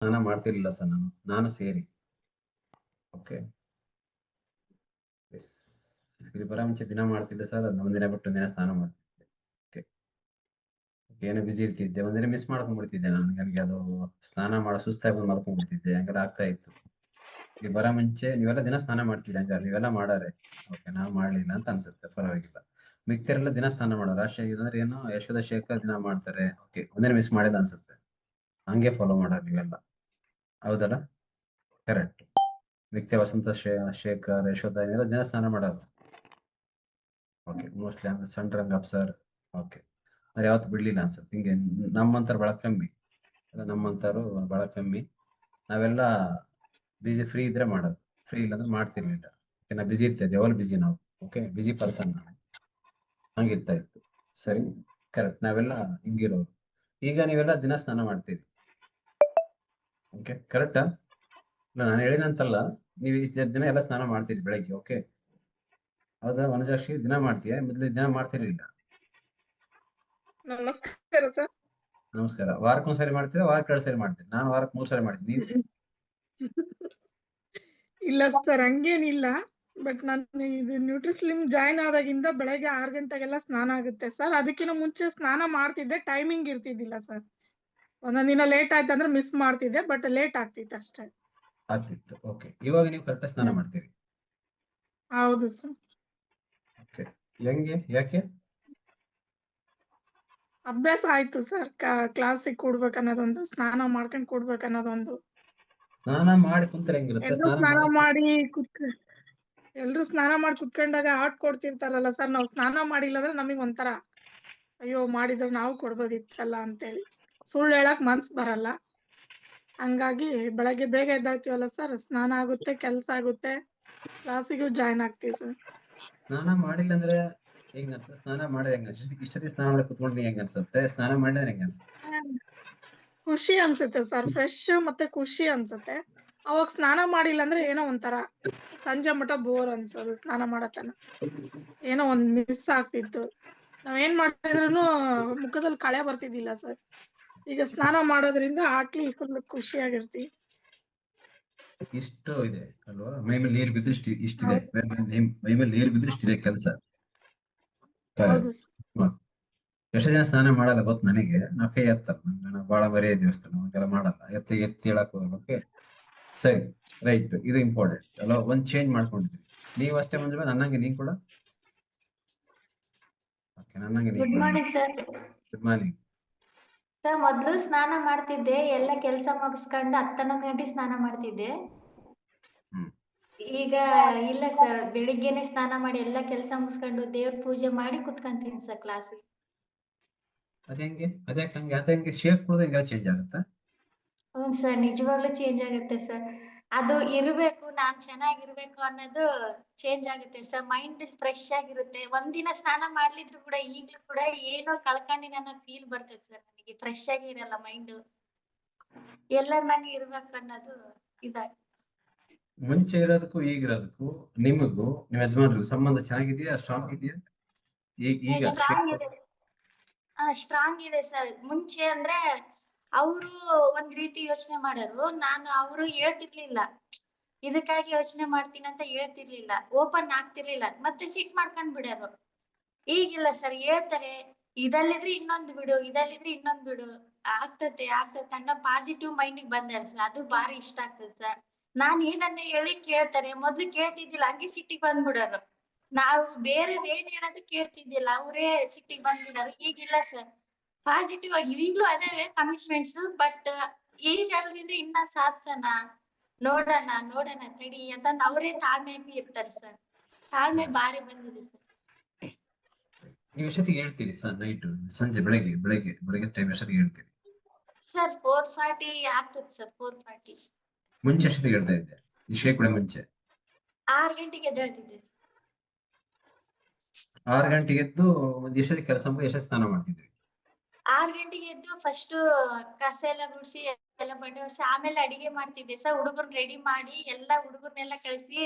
ಸ್ನಾನ ಮಾಡ್ತಿರ್ಲಿಲ್ಲ ಸರ್ ನಾನು ಸೇರಿ. ಓಕೆ, ಇಲ್ಲಿ ಬರೋ ಮುಂಚೆ ದಿನ ಮಾಡ್ತಿದ್ದೆ ಸರ್, ಒಂದಿನ ಬಿಟ್ಟು ಒಂದಿನ ಸ್ನಾನ ಮಾಡ್ತಿದ್ದೆ. ಓಕೆ, ಏನೋ ಬಿಸಿ ಇರ್ತಿದ್ದೆ, ಒಂದಿನ ಮಿಸ್ ಮಾಡ್ಕೊಂಡ್ಬಿಡ್ತಿದ್ದೆ ನಾನು. ನನಗೆ ಅದು ಸ್ನಾನ ಮಾಡೋ ಸುಸ್ತಾಗಿ ಮಾಡ್ಕೊಂಡ್ಬಿಡ್ತಿದ್ದೆ, ಹಂಗಾರೆ ಆಗ್ತಾ ಇತ್ತು. ಇಲ್ಲಿ ಬರೋ ಮುಂಚೆ ನೀವೆಲ್ಲ ದಿನ ಸ್ನಾನ ಮಾಡ್ತೀರಿ, ಹಂಗಾರೆ ನೀವೆಲ್ಲ ಮಾಡಾರೆ. ಓಕೆ, ನಾವು ಮಾಡ್ಲಿಲ್ಲ ಅಂತ ಅನ್ಸುತ್ತೆ, ಪರವಾಗಿಲ್ಲ. ಮಿಕ್ತರೆಲ್ಲ ದಿನ ಸ್ನಾನ ಮಾಡೋರು. ಅಂದ್ರೆ ಏನು, ಯಶೋಧ ಶೇಖರ್ ದಿನ ಮಾಡ್ತಾರೆ. ಓಕೆ, ಒಂದಿನ ಮಿಸ್ ಮಾಡಿಲ್ಲ ಅನ್ಸುತ್ತೆ, ಹಂಗೆ ಫಾಲೋ ಮಾಡೋರು ನೀವೆಲ್ಲ, ಹೌದಲ್ಲ? ಕರೆಕ್ಟ್. ಮಿಕ್ತೆ ವಸಂತ ಶೇಖರ್, ಯಶೋಧ ಇವೆಲ್ಲ ದಿನ ಸ್ನಾನ ಮಾಡೋರು. ಓಕೆ, ಮೋಸ್ಟ್ಲಿ ಅಂದ್ರೆ ಸಂಡ್ರಂಗಪ್ಪ ಸರ್. ಓಕೆ, ಅಂದ್ರೆ ಯಾವತ್ತು ಬಿಡ್ಲಿಲ್ಲ ಅನ್ಸುತ್ತೆ. ಹಿಂಗೆ ನಮ್ಮಂತಾರು ಬಹಳ ಕಮ್ಮಿ, ನಮ್ಮಂತಾರು ಬಹಳ ಕಮ್ಮಿ. ನಾವೆಲ್ಲ ಬಿಸಿ ಫ್ರೀ ಇದ್ರೆ ಮಾಡೋದು, ಫ್ರೀ ಇಲ್ಲ ಅಂದ್ರೆ ಮಾಡ್ತಿರ್ಲಿಲ್ಲ. ಓಕೆ, ನಾವು ಬಿಸಿ ಇರ್ತಿದ್ದೆ, ಯಾವಾಗ ಬಿಸಿ ನಾವು. ಓಕೆ, ಬಿಸಿ ಪರ್ಸನ್ ನಾವು, ಹಂಗಿರ್ತಾ ಇತ್ತು. ಸರಿ, ಕರೆಕ್ಟ್. ನಾವೆಲ್ಲ ಹಿಂಗಿರೋರು. ಈಗ ನೀವೆಲ್ಲ ದಿನ ಸ್ನಾನ ಮಾಡ್ತೀರಿ. ಓಕೆ, ಕರೆಕ್ಟಾ? ನಾನು ಹೇಳಿದಂತಲ್ಲ, ನೀವು ಈ ದಿನ ಎಲ್ಲ ಸ್ನಾನ ಮಾಡ್ತೀರಿ ಬೆಳಗ್ಗೆ. ಓಕೆ, ಹೌದಾ? ವನಜಾಕ್ಷಿ ದಿನ ಮಾಡ್ತೀಯ? ಮೊದ್ಲು ದಿನ ಮಾಡ್ತಿರ್ಲಿಲ್ಲ. ನಮಸ್ಕಾರ ಸರ್. ನಮಸ್ಕಾರ. ವಾರಕ್ಕೊಂದ್ಸರಿ ಮಾಡ್ತೀರಾ, ವಾರಕ್ಕೆ 2 ಸರಿ ಮಾಡ್ತೀರಾ? ನಾನು ವಾರಕ್ಕೆ 3 ಸರಿ ಮಾಡ್ತೀನಿ. ನೀವು? ಇಲ್ಲ ಸರ್, ಹಂಗೇನಿಲ್ಲ. ಬಟ್ ನಾನು ಇದು ನ್ಯೂಟ್ರಿಸ್ಲಿಮ್ ಜಾಯ್ನ್ ಆದಾಗಿಂದ ಬೆಳಗ್ಗೆ 6 ಗಂಟೆಗೆಲ್ಲ ಸ್ನಾನ ಆಗುತ್ತೆ ಸರ್. ಅದಕ್ಕಿಂತ ಮುಂಚೆ ಸ್ನಾನ ಮಾಡ್ತಿದ್ದೆ, ಟೈಮಿಂಗ್ ಇರ್ತಿದ್ದಿಲ್ಲ ಸರ್. ಒಂದೊಂದ್ ದಿನ ಲೇಟ್ ಆಯ್ತಂದ್ರೆ ಮಿಸ್ ಮಾಡ್ತಿದ್ದೆ, ಬಟ್ ಲೇಟ್ ಆಗ್ತಿತ್ತು ಅಷ್ಟೇ. ಆಗ್ತಿತ್ತು. ಓಕೆ, ಇವಾಗ ನೀವು ಕರೆಕ್ಟ್ ಸ್ನಾನ ಮಾಡ್ತೀರಿ? ಹೌದು ಸರ್. ಓಕೆ, ಹೆಂಗೆ, ಯಾಕೆ? ಅಭ್ಯಾಸ ಆಯ್ತು ಸರ್. ಕ್ಲಾಸಿಗೆ ಕೊಡ್ಬೇಕನ್ನೋದೊಂದು, ಸ್ನಾನ ಮಾಡ್ಕೊಂಡ್ ಕೊಡ್ಬೇಕನ್ನೋದೊಂದು. ಸ್ನಾನ ಮಾಡಿ ಕುಂತ್ರೆ ಹೆಂಗಿರುತ್ತೆ? ಎಲ್ರು ಸ್ನಾನ ಸ್ನಾನ ಮಾಡಿ ಮಾಡಿ ಎಲ್ರು ಸ್ನಾನ ಮಾಡಿ ಕುತ್ಕೊಂಡಾಗ ಆಟ್ ಕೊಡ್ತಿರ್ತಾರಲ್ಲ ಸರ್, ನಾವ್ ಸ್ನಾನ ಮಾಡಿಲ್ಲ ಅಂದ್ರೆ ನಮಗ್ ಒಂಥರ ಅಯ್ಯೋ ಮಾಡಿದ್ರೆ ನಾವು ಕೊಡ್ಬೋದಿತ್ತಲ್ಲ ಅಂತೇಳಿ ಸುಳ್ಳು ಹೇಳಕ್ ಮನ್ಸ್ ಬರಲ್ಲ. ಹಂಗಾಗಿ ಬೆಳಗ್ಗೆ ಬೇಗ ಎದ್ದೇಳ್ತೀವಲ್ಲ ಸರ್, ಸ್ನಾನ ಆಗುತ್ತೆ, ಕೆಲ್ಸ ಆಗುತ್ತೆ, ಕ್ಲಾಸಿಗೂ ಜಾಯ್ನ್ ಆಗ್ತೀವಿ ಸರ್. ಸ್ನಾನ ಮಾಡಿಲ್ಲ ಅಂದ್ರೆ ಹೆಂಗ್ ಅನ್ಸುತ್ತೆ? ಸ್ನಾನ ಮಾಡಿ ಹೆಂಗ ಇಷ್ಟೊತ್ತಿಗೆ ಸ್ನಾನ ಮಾಡಿ ಕುತ್ಕೊಂಡ್ರೆ ಹೆಂಗ್ ಅನ್ಸುತ್ತೆ? ಸ್ನಾನ ಮಾಡಿದ್ರೆ ಹೆಂಗ್ ಅನ್ಸುತ್ತೆ? ಖುಷಿ ಅನ್ಸುತ್ತೆ ಸರ್, ಫ್ರೆಶ್ ಮತ್ತೆ ಖುಷಿ ಅನ್ಸುತ್ತೆ. ಅವಾಗ ಸ್ನಾನ ಮಾಡಿಲ್ಲ ಅಂದ್ರೆ ಏನೋ ಒಂಥರ ಸಂಜೆ ಮಟ ಬೋರ್ ಅನ್ಸೋದು. ಸ್ನಾನ ಮಾಡತನ ಏನೋ ಒಂದ್ ಮಿಸ್ ಆಗ್ತಿತ್ತು. ನಾವೇನ್ ಮಾಡಿದ್ರುನು ಮುಖದಲ್ಲಿ ಕಳೆ ಬರ್ತಿದ್ದಿಲ್ಲ ಸರ್. ಈಗ ಸ್ನಾನ ಮಾಡೋದ್ರಿಂದ ಆಟ್ಲಿ ಫುಲ್ ಖುಷಿಯಾಗಿರ್ತೀವಿ. ಇಷ್ಟು ಇದೆ ಅಲ್ವಾ? ಮೈ ಮೇಲೆ ನೀರು ಬಿದ್ರೆ ಇಷ್ಟಿದೆ, ಹೌದು ಮೈ ಮೇಲೆ ನೀರು ಬಿದ್ರೆ ಇಷ್ಟಿದೆ ಕೆಲಸ. ಹೌದು ಸರ್. ಎಷ್ಟು ಜನ ಸ್ನಾನ ಮಾಡಲ್ಲ ಗೊತ್ತು ನನಗೆ. ನಾವು ಕೈ ಎತ್ತಲ್ಲ, ನಾವು ಬಹಳ ಮರ್ಯಾದೆ ದೇವಸ್ಥಾನ ನಮಗೆಲ್ಲ ಮಾಡಲ್ಲ, ಎತ್ತಿ ಹೇಳಕ್ ಹೋಗಲ್ಲ. ಓಕೆ, ಸರಿ, ರೈಟ್. ಇದು ಇಂಪಾರ್ಟೆಂಟ್ ಅಲ್ವಾ? ಒಂದ್ ಚೇಂಜ್ ಮಾಡ್ಕೊಂಡಿದ್ವಿ. ನೀವು ಅಷ್ಟೇ ಮಂಜು, ನನ್ನಂಗೆ ನೀನ್ ಕೂಡ. ಓಕೆ, ನನ್ನಂಗೆ ನೀನ್ ಗುಡ್ ಕೂಡ. Morning sir. Good morning. Sir, ಮೊದ್ಲು ಸ್ನಾನ ಮಾಡ್ತಿದ್ದೆ, ಎಲ್ಲ ಕೆಲಸ ಮುಗಿಸ್ಕೊಂಡು 10 ಗಂಟೆ ಸ್ನಾನ ಮಾಡ್ತಿದ್ದೆ. ಹ್ಮ್. ಈಗ ಇಲ್ಲ ಸರ್, ಬೆಳಿಗ್ಗೆನೆ ಸ್ನಾನ ಮಾಡಿ ಎಲ್ಲ ಕೆಲಸ ಮುಗಿಸ್ಕೊಂಡು ದೇವ್ರ ಪೂಜೆ ಮಾಡಿ ಕುತ್ಕೊಂತೀನಿ ಸರ್ ಕ್ಲಾಸಿಗೆ. ಅದ್ಯಾಕೆ ಶೇಕ್ ಕುಡಿದ್ರೆ ಹಿಂಗೆಲ್ಲ ಚೇಂಜ್ ಆಗುತ್ತಾ? ಹ್ಞೂ ಸರ್, ನಿಜವಾಗ್ಲೂ ಚೇಂಜ್ ಆಗುತ್ತೆ ಸರ್. ಅದು ಇರ್ಬೇಕು, ನಾನ್ ಚೆನ್ನಾಗಿರ್ಬೇಕು ಅನ್ನೋದು ಚೇಂಜ್ ಆಗುತ್ತೆ ಸರ್. ಮೈಂಡ್ ಫ್ರೆಶ್ ಆಗಿರುತ್ತೆ. ಒಂದಿನ ಸ್ನಾನ ಮಾಡ್ಲಿದ್ರು ಕೂಡ ಈಗ್ಲೂ ಕೂಡ ಏನೋ ಕಳ್ಕೊಂಡಿನ ಅನ್ನೋ ಫೀಲ್ ಬರ್ತದೆ ಸರ್. ನನಗೆ ಫ್ರೆಶ್ ಆಗಿ ಇರಲ್ಲ ಮೈಂಡ್. ಎಲ್ಲರನ್ನಾಗಿ ಇರ್ಬೇಕು ಅನ್ನೋದು ಇದಾಗುತ್ತೆ. ಮುಂಚೆ ಇರೋದಕ್ಕೂ ಈಗಿರೋದಕ್ಕೂ ನಿಮಗೂ ನಿಮ್ಮ ಯಜಮಾನ್ರಿಗೂ ಸಂಬಂಧ ಚೆನ್ನಾಗಿದೆಯಾ, ಸ್ಟ್ರಾಂಗ್ ಇದೆಯಾ? ಈಗ ಸ್ಟ್ರಾಂಗ್ ಇದೆ. ಸ್ಟ್ರಾಂಗ್ ಇದೆ ಸರ್. ಮುಂಚೆ ಅಂದ್ರೆ ಅವರು ಒಂದ್ ರೀತಿ ಯೋಚನೆ ಮಾಡೋರು, ನಾನು ಅವರು ಹೇಳ್ತಿರ್ಲಿಲ್ಲ. ಇದಕ್ಕಾಗಿ ಯೋಚನೆ ಮಾಡ್ತೀನಿ ಅಂತ ಹೇಳ್ತಿರ್ಲಿಲ್ಲ, ಓಪನ್ ಆಗ್ತಿರ್ಲಿಲ್ಲ, ಮತ್ತೆ ಸಿಟ್ ಮಾಡ್ಕೊಂಡ್ ಬಿಡೋರು. ಈಗಿಲ್ಲ ಸರ್, ಹೇಳ್ತಾರೆ ಇದಲ್ಲಿದ್ರೆ ಇನ್ನೊಂದ್ ಬಿಡು, ಇದಲ್ಲಿದ್ರೆ ಇನ್ನೊಂದ್ ಬಿಡು, ಆಗ್ತತೆ ಅನ್ನೋ ಪಾಸಿಟಿವ್ ಮೈಂಡಿಗೆ ಬಂದಾರ ಸರ್. ಅದು ಬಾರಿ ಇಷ್ಟ ಆಗ್ತದೆ ಸರ್. ನಾನ್ ಏನನ್ನ ಹೇಳಿ ಕೇಳ್ತಾರೆ. ಮೊದ್ಲು ಕೇಳ್ತಿದ್ದಿಲ್ಲ, ಹಂಗೆ ಸಿಟ್ಟಿಗೆ ಬಂದ್ಬಿಡೋರು. ನಾವು ಬೇರೆ ಏನ್ ಹೇಳೋದು ಕೇಳ್ತಿದ್ದಿಲ್ಲ, ಅವರೇ ಸಿಟ್ಟಿಗೆ ಬಂದ್ಬಿಡೋರು. ಈಗಿಲ್ಲ ಸರ್, ಪಾಸಿಟಿವ್ ಆಗಿ ಈಗ್ಲೂ ಅದಾವೆ ಕಮಿಟ್ಮೆಂಟ್ಸ್, ಬಟ್ ಈಗ ಅಲ್ದಿದ್ರೆ ಇನ್ನ ಸಾಧ್ಸೋಣ, ನೋಡೋಣ ತಡಿ ಅಂತ ಅವರೇ ತಾಳ್ಮೆಯಾಗಿ ಇರ್ತಾರೆ ಸರ್. ತಾಳ್ಮೆ ಬಾರಿ ಬಂದಿದೆ ಸರ್. ನೀವು ಎಷ್ಟೊತ್ತಿಗೆ ಹೇಳ್ತೀರಿ ಸರ್? ನೈಟ್, ಸಂಜೆ, ಬೆಳಗ್ಗೆ ಟೈಮ್ ಎಷ್ಟೊತ್ತಿಗೆ ಹೇಳ್ತೀರಿ ಸರ್? 4:40 ಆಗ್ತದೆ ಸರ್. 4:40. ಮುಂಚೆ ಎಷ್ಟೊತ್ತಿಗೆ ಹೇಳ್ತಾ ಇದ್ದೆ ಈ ಶೇಕ್ ಕೂಡ? ಮುಂಚೆ 6 ಗಂಟೆಗೆ ಎದ್ದೇಳ್ತಿದ್ದೆ. 6 ಗಂಟೆಗೆ ಎದ್ದು ಒಂದ್ ಎಷ್ಟೊತ್ತಿಗೆ ಕೆಲಸ ಮಾಡಿ ಎಷ್ಟೊತ್ತಿಗೆ ಸ್ನಾನ ಮಾಡ್ತಿದ್ರಿ? 6 ಗಂಟೆಗೆ ಎದ್ದು ಫಸ್ಟ್ ಕಸ ಎಲ್ಲ ಗುಡ್ಸಿ ಎಲ್ಲ ಬಂಡೆ ಒರ್ಸಿ ಆಮೇಲೆ ಅಡಿಗೆ ಮಾಡ್ತಿದ್ದೆ ಸರ್. ಹುಡುಗರ್ನ ರೆಡಿ ಮಾಡಿ ಎಲ್ಲಾ ಹುಡುಗರ್ನೆಲ್ಲ ಕಳ್ಸಿ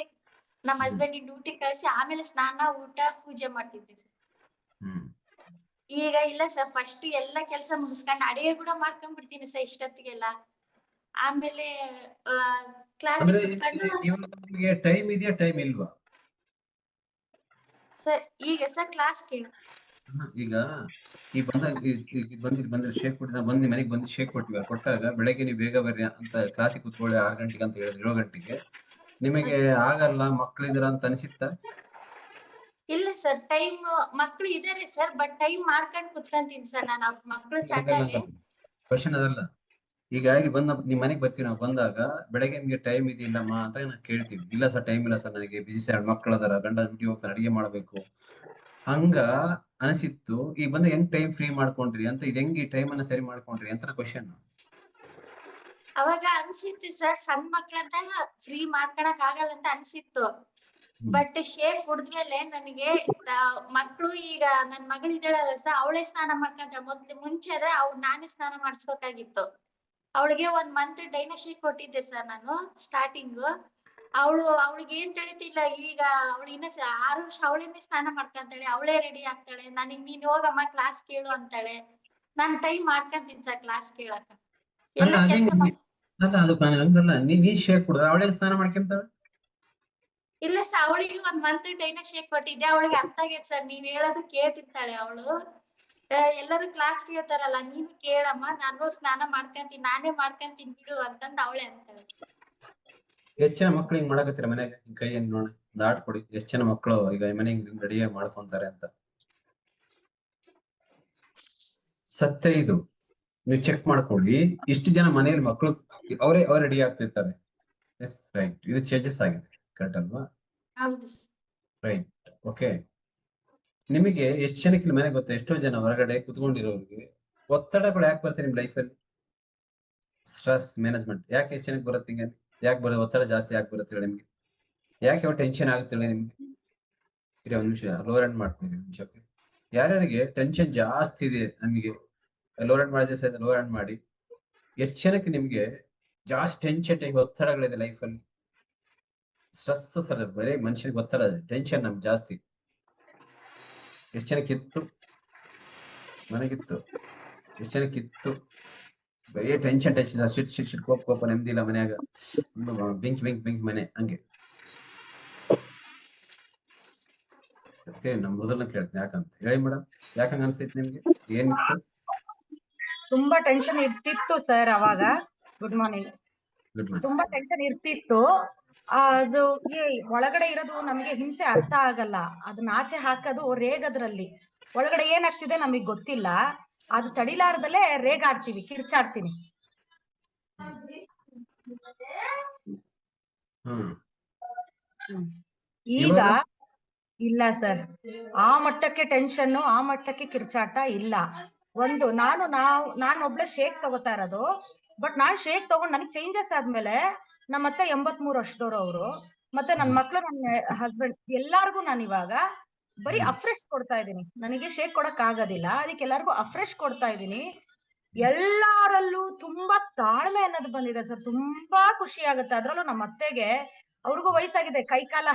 ನಮ್ಮ ಹಸ್ಬೆಂಡ್ ಡ್ಯೂಟಿ ಕಳ್ಸಿ ಆಮೇಲೆ ಸ್ನಾನ, ಊಟ, ಪೂಜೆ ಮಾಡ್ತಿದ್ದೆ ಸರ್. ಈಗ ಇಲ್ಲ ಸರ್, ಫಸ್ಟ್ ಎಲ್ಲಾ ಕೆಲಸ ಮುಗಿಸ್ಕೊಂಡು ಅಡಿಗೆ ಕೂಡ ಮಾಡ್ಕೊಂಡ್ ಬಿಡ್ತೀನಿ ಸರ್ ಇಷ್ಟೊತ್ತಿಗೆಲ್ಲ. ಆಮೇಲೆ ಕ್ಲಾಸಿಗೆ ಅಂದ್ರೆ ಕುತ್ಕೊಂಡು ಇವಾಗ ನಿಮಗೆ ಟೈಮ್ ಇದೆಯಾ, ಟೈಮ್ ಇಲ್ವಾ? ಸರ್ ಈಗ ಸರ್ ಕ್ಲಾಸ್ ಕೇಳು. ಈಗ ಈ ಬಂದಾಗ ಬಂದ್ರೆ ಶೇಕ್ ಕೊಟ್ಟಿದ್ದ ಬಂದು ಮನೆಗೆ ಬಂದು ಶೇಕ್ ಕೊಟ್ಟಿವ ಕೊಟ್ಟಾಗ ಬೆಳಗ್ಗೆ ನೀವು ಬೇಗ ಬರ್ರಿ ಅಂತ ಕ್ಲಾಸಿಗೆ ಕುತ್ಕೊಳ್ಳಿ 6 ಗಂಟೆಗೆ ಅಂತ ಹೇಳಿದ್ರೆ 7 ಗಂಟೆಗೆ ನಿಮಗೆ ಆಗಲ್ಲ ಮಕ್ಳಿದ್ರ ಅಂತ ಅನಿಸಿತ್ತ? ಇಲ್ಲ ಸರ್, ಟೈಮ್ ಮಕ್ಳು ಇದಾರೆ ಸರ್, ಬಟ್ ಟೈಮ್ ಮಾಡ್ಕೊಂಡ್ ಕುತ್ಕೊಂತೀನಿ ಸರ್ ನಾನು. ಅವ್ರ ಮಕ್ಳು ಸಣ್ಣಗೆ. ಕ್ವಶನ್ ಅದಲ್ಲ. ಹೀಗಾಗಿ ನಿಮ್ ಮನೆಗೆ ಬರ್ತೀವಿ ನಾವು, ಬಂದಾಗ ಬೆಳಗ್ಗೆ ನಿಮ್ಗೆ ಟೈಮ್ ಇದೆಯಿಲ್ಲಮ್ಮ ಅಂತ ನಾವು ಕೇಳ್ತೀವಿ. ಇಲ್ಲ ಸರ್ ಟೈಮ್ ಇಲ್ಲ ಸರ್, ನನಗೆ ಬಿಸಿ ಸರ್, ಮಕ್ಳು ಅದಾರ, ಗಂಡ ಡ್ಯೂಟಿ ಹೋಗ್ತಾರೆ, ಅಡಿಗೆ ಮಾಡ್ಬೇಕು ಹಂಗ ಅನಿಸಿತ್ತು. ಈಗ ಬಂದ ಹೆಂಗ್ ಟೈಮ್ ಫ್ರೀ ಮಾಡ್ಕೊಂಡ್ರಿ ಅಂತ, ಇದು ಹೆಂಗ್ ಈ ಟೈಮ್ ಅನ್ನ ಸರಿ ಮಾಡ್ಕೊಂಡ್ರಿ ಅಂತ ಕ್ವಶನ್. ಅವಾಗ ಅನ್ಸಿತ್ತು ಸರ್, ಸಣ್ಣ ಮಕ್ಳಂತ ಫ್ರೀ ಮಾಡ್ಕೊಳಕ್ ಆಗಲ್ಲ ಅಂತ ಅನ್ಸಿತ್ತು. ಬಟ್ ಶೇಕ್ ಕುಡಿದ್ಮೇಲೆ ನನಗೆ ಮಕ್ಳು, ಈಗ ನನ್ ಮಗಳು ಇದ್ದಾಳಲ್ಲ ಸರ್, ಅವಳೇ ಸ್ನಾನ ಮಾಡ್ಕೊಂತ. ಮುಂಚೆ ಆದ್ರೆ ನಾನೇ ಸ್ನಾನ ಮಾಡಿಸ್ಬೇಕಾಗಿತ್ತು. ಅವಳಿಗೆ 1 ಮಂತ್ ಡೈನೋ ಶೇಕ್ ಕೊಟ್ಟಿದ್ದೆ ಸರ್ ನಾನು ಸ್ಟಾರ್ಟಿಂಗ್. ಅವಳಿಗೆ ಏನ್ ತಿಳಿತಿಲ್ಲ. ಈಗ ಅವಳು ಇನ್ನ 6 ವರ್ಷ, ಅವಳೇನೆ ಸ್ನಾನ ಮಾಡ್ಕೊಂತಾಳೆ, ಅವಳೇ ರೆಡಿ ಆಗ್ತಾಳೆ. ನನಗ್ ನೀನ್ ಹೋಗಮ್ಮ ಕ್ಲಾಸ್ ಕೇಳು ಅಂತಾಳೆ. ನಾನ್ ಟೈಮ್ ಮಾಡ್ಕೊಂತೀನಿ ಸರ್ ಕ್ಲಾಸ್ ಕೇಳಕ. ಎಲ್ಲ ಕೆಲ್ಸ ಅದು ಹಂಗಲ್ಲ, ನೀನ್ ಶೇಕ್ ಕುಡಿದ್ರೆ ಅವಳೇ ಸ್ನಾನ ಮಾಡ್ಕೊಂತಾಳೆ. ಇಲ್ಲ ಸರ್, ಅವಳಿಗೆ 1 ಮಂತ್ ಡೈನೋ ಶೇಕ್ ಕೊಟ್ಟಿದ್ದೆ. ಅವಳಿಗೆ ಅರ್ಥ ಆಗೈತೆ ಸರ್, ನೀವ್ ಹೇಳೋದು ಕೇಳ್ತಿರ್ತಾಳೆ ಅವಳು. ಎಲ್ಲರೂ ಕ್ಲಾಸ್ ಕೇಳ್ತಾರಲ್ಲ, ನೀನು ಕೇಳಮ್ಮ, ನಾನು ಸ್ನಾನ ಮಾಡ್ಕೊಂತೀನಿ, ನಾನೇ ಮಾಡ್ಕೊಂತೀನಿ ಬಿಡು ಅಂತಂದ್ ಅವಳೆ ಅಂತಾಳೆ. ಎಷ್ಟ್ ಜನ ಮಕ್ಳು ಹಿಂಗ್ ಮಾಡಕತ್ತೀರ ಮನ್ಯಾಗ? ಕೈಯನ್ನು ನೋಡಿ ದಾಟ್ ಕೊಡಿ, ಎಷ್ಟ್ ಜನ ಮಕ್ಳು ಈಗ ಮನೆಗೆ ರೆಡಿಯಾಗಿ ಮಾಡ್ಕೊಂತಾರೆ ಅಂತ. ಸತ್ಯ ಇದು, ನೀವು ಚೆಕ್ ಮಾಡ್ಕೊಳ್ಳಿ. ಇಷ್ಟು ಜನ ಮನೆಯಲ್ಲಿ ಮಕ್ಕಳು ಅವರೇ ರೆಡಿ ಆಗ್ತಿರ್ತಾರೆ. ಎಸ್ ರೈಟ್, ಇದು ಚೇಂಜಸ್ ಆಗಿದೆ, ಕರೆಕ್ಟ್ ಅಲ್ವಾ? ಹೌದು ರೈಟ್, ಓಕೆ. ನಿಮಗೆ ಎಷ್ಟು ಜನಕ್ಕೆ ಇಲ್ಲಿ ಮನೆ ಗೊತ್ತಾ? ಎಷ್ಟೋ ಜನ ಹೊರಗಡೆ ಕುತ್ಕೊಂಡಿರೋರಿಗೆ ಒತ್ತಡಗಳು ಯಾಕೆ ಬರ್ತಾರೆ ನಿಮ್ ಲೈಫಲ್ಲಿ? ಸ್ಟ್ರೆಸ್ ಮ್ಯಾನೇಜ್ಮೆಂಟ್ ಯಾಕೆ ಎಷ್ಟು ಜನಕ್ಕೆ ಬರುತ್ತೆ? ಹಿಂಗೆ ಯಾಕೆ ಬರೋದು? ಒತ್ತಡ ಜಾಸ್ತಿ ಯಾಕೆ ಬರುತ್ತೆ ನಿಮ್ಗೆ? ಯಾಕೆ ಯಾವ ಟೆನ್ಷನ್ ಆಗುತ್ತೆ ನಿಮ್ಗೆ? ಇರಿ ಒಂದ್ ನಿಮಿಷ ಲೋರ್ ಎಂಡ್ ಮಾಡ್ತೀನಿ ನಿಮಿಷ. ಯಾರ್ಯಾರಿಗೆ ಟೆನ್ಷನ್ ಜಾಸ್ತಿ ಇದೆ ನಮಗೆ, ಲೋರ್ ಎಂಡ್ ಮಾಡಿ ಸರ್, ಲೋರ್ ಎಂಡ್ ಮಾಡಿ. ಎಷ್ಟು ಜನಕ್ಕೆ ನಿಮ್ಗೆ ಜಾಸ್ತಿ ಟೆನ್ಷನ್ ಟೈಪ್ ಒತ್ತಡಗಳಿದೆ ಲೈಫಲ್ಲಿ? ಸ್ಟ್ರೆಸ್ ಸರ್, ಬರೀ ಮನುಷ್ಯನಿಗೆ ಒತ್ತಡ, ಟೆನ್ಷನ್ ನಮ್ಗೆ ಜಾಸ್ತಿ. ಎಷ್ಟು ಜನಕ್ಕಿತ್ತು ಮನೆಗಿತ್ತು? ಎಷ್ಟು ಜನಕ್ಕಿತ್ತು? ಬರೀ ಟೆನ್ಷನ್ ಶಿಟ್ ಕೋಪ ನೆಮ್ಮದಿಲ್ಲ ಮನ್ಯಾಗ, ಬೆಂಕಿ ಮನೆ ಹಂಗೆ. ನಮ್ ಮೊದಲನ್ನ ಕೇಳ್ತೀನಿ ಯಾಕಂತ ಹೇಳಿ ಮೇಡಮ್, ಯಾಕಂಗ ಅನ್ಸ್ತೈತಿ ನಿಮ್ಗೆ? ಏನಿತ್ತು? ತುಂಬಾ ಟೆನ್ಷನ್ ಇರ್ತಿತ್ತು ಸರ್ ಅವಾಗ. Good morning. ತುಂಬಾ ಟೆನ್ಷನ್ ಇರ್ತಿತ್ತು. ಅದು ಒಳಗಡೆ ಇರೋದು ನಮಗೆ ಹಿಂಸೆ ಅರ್ಥ ಆಗಲ್ಲ, ಅದನ್ನ ಆಚೆ ಹಾಕೋದು ರೇಗದ್ರಲ್ಲಿ. ಒಳಗಡೆ ಏನಾಗ್ತಿದೆ ನಮಗ್ ಗೊತ್ತಿಲ್ಲ, ಅದು ತಡಿಲಾರದಲ್ಲೇ ರೇಗಾಡ್ತೀವಿ, ಕಿರ್ಚಾಡ್ತೀನಿ. ಈಗ ಇಲ್ಲ ಸರ್, ಆ ಮಟ್ಟಕ್ಕೆ ಟೆನ್ಷನ್, ಆ ಮಟ್ಟಕ್ಕೆ ಕಿರ್ಚಾಟ ಇಲ್ಲ. ನಾನು ಒಬ್ಳೆ ಶೇಕ್ ತಗೋತಾ ಇರೋದು. ಬಟ್ ನಾನ್ ಶೇಕ್ ತಗೊಂಡ್ ನನಗೆ ಚೇಂಜಸ್ ಆದ್ಮೇಲೆ ನಮ್ಮತ್ತೆ 83 ವರ್ಷದವ್ರು ಅವರು, ಮತ್ತೆ ನನ್ ಮಕ್ಳು, ನನ್ನ ಹಸ್ಬೆಂಡ್, ಎಲ್ಲಾರ್ಗು ನಾನು ಇವಾಗ ಬರೀ ಅಫ್ರೆಶ್ ಕೊಡ್ತಾ ಇದ್ದೀನಿ. ನನಗೆ ಶೇಕ್ ಕೊಡಕ್ ಆಗೋದಿಲ್ಲ, ಅದಕ್ಕೆ ಎಲ್ಲಾರ್ಗು ಅಫ್ರೆಶ್ ಕೊಡ್ತಾ ಇದ್ದೀನಿ. ಎಲ್ಲಾರಲ್ಲೂ ತುಂಬಾ ತಾಳ್ಮೆ ಅನ್ನೋದು ಬಂದಿದೆ ಸರ್. ತುಂಬಾ ಖುಷಿ ಆಗುತ್ತೆ. ಅದ್ರಲ್ಲೂ ನಮ್ಮ ಅತ್ತೆಗೆ, ಅವ್ರಿಗೂ ವಯಸ್ಸಾಗಿದೆ, ಕೈಕಾಲ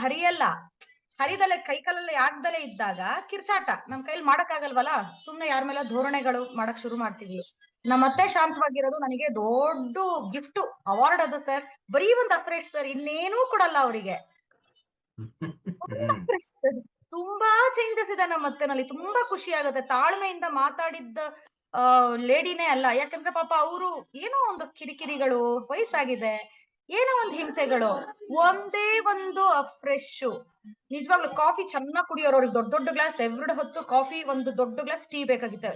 ಹರಿದಲ್ಲೇ ಕೈಕಾಲಲ್ಲಿ ಆಗ್ದಲೇ ಇದ್ದಾಗ ಕಿರ್ಚಾಟ ನಮ್ ಕೈಲಿ ಮಾಡಕ್ ಆಗಲ್ವಲ್ಲ, ಸುಮ್ನೆ ಯಾರ ಮೇಲೆ ಧೋರಣೆಗಳು ಮಾಡಕ್ ಶುರು ಮಾಡ್ತೀವಿ. ನಮ್ಮತ್ತೆ ಶಾಂತವಾಗಿರೋದು ನನಗೆ ದೊಡ್ಡ ಗಿಫ್ಟ್, ಅವಾರ್ಡ್ ಅದು ಸರ್. ಬರೀ ಒಂದ್ ಅಫ್ರೆಶ್ ಸರ್, ಇನ್ನೇನೂ ಕೊಡಲ್ಲ ಅವರಿಗೆ. ತುಂಬಾ ಚೇಂಜಸ್ ಇದೆ ನಮ್ಮ ಅತ್ತೆನಲ್ಲಿ. ತುಂಬಾ ಖುಷಿ ಆಗುತ್ತೆ. ತಾಳ್ಮೆಯಿಂದ ಮಾತಾಡಿದ್ದ ಲೇಡಿನೇ ಅಲ್ಲ. ಯಾಕಂದ್ರೆ ಪಾಪ ಅವರು ಏನೋ ಒಂದು ಕಿರಿಕಿರಿಗಳು, ವಯಸ್ಸಾಗಿದೆ, ಏನೋ ಒಂದು ಹಿಂಸೆಗಳು. ಒಂದೇ ಒಂದು ಫ್ರೆಶ್, ನಿಜವಾಗ್ಲು ಕಾಫಿ ಚೆನ್ನಾಗಿ ಕುಡಿಯೋರು. ಅವ್ರಿಗೆ ದೊಡ್ಡ ಗ್ಲಾಸ್, 2 ಹೊತ್ತು ಕಾಫಿ, 1 ದೊಡ್ಡ ಗ್ಲಾಸ್ ಟೀ ಬೇಕಾಗಿತ್ತು.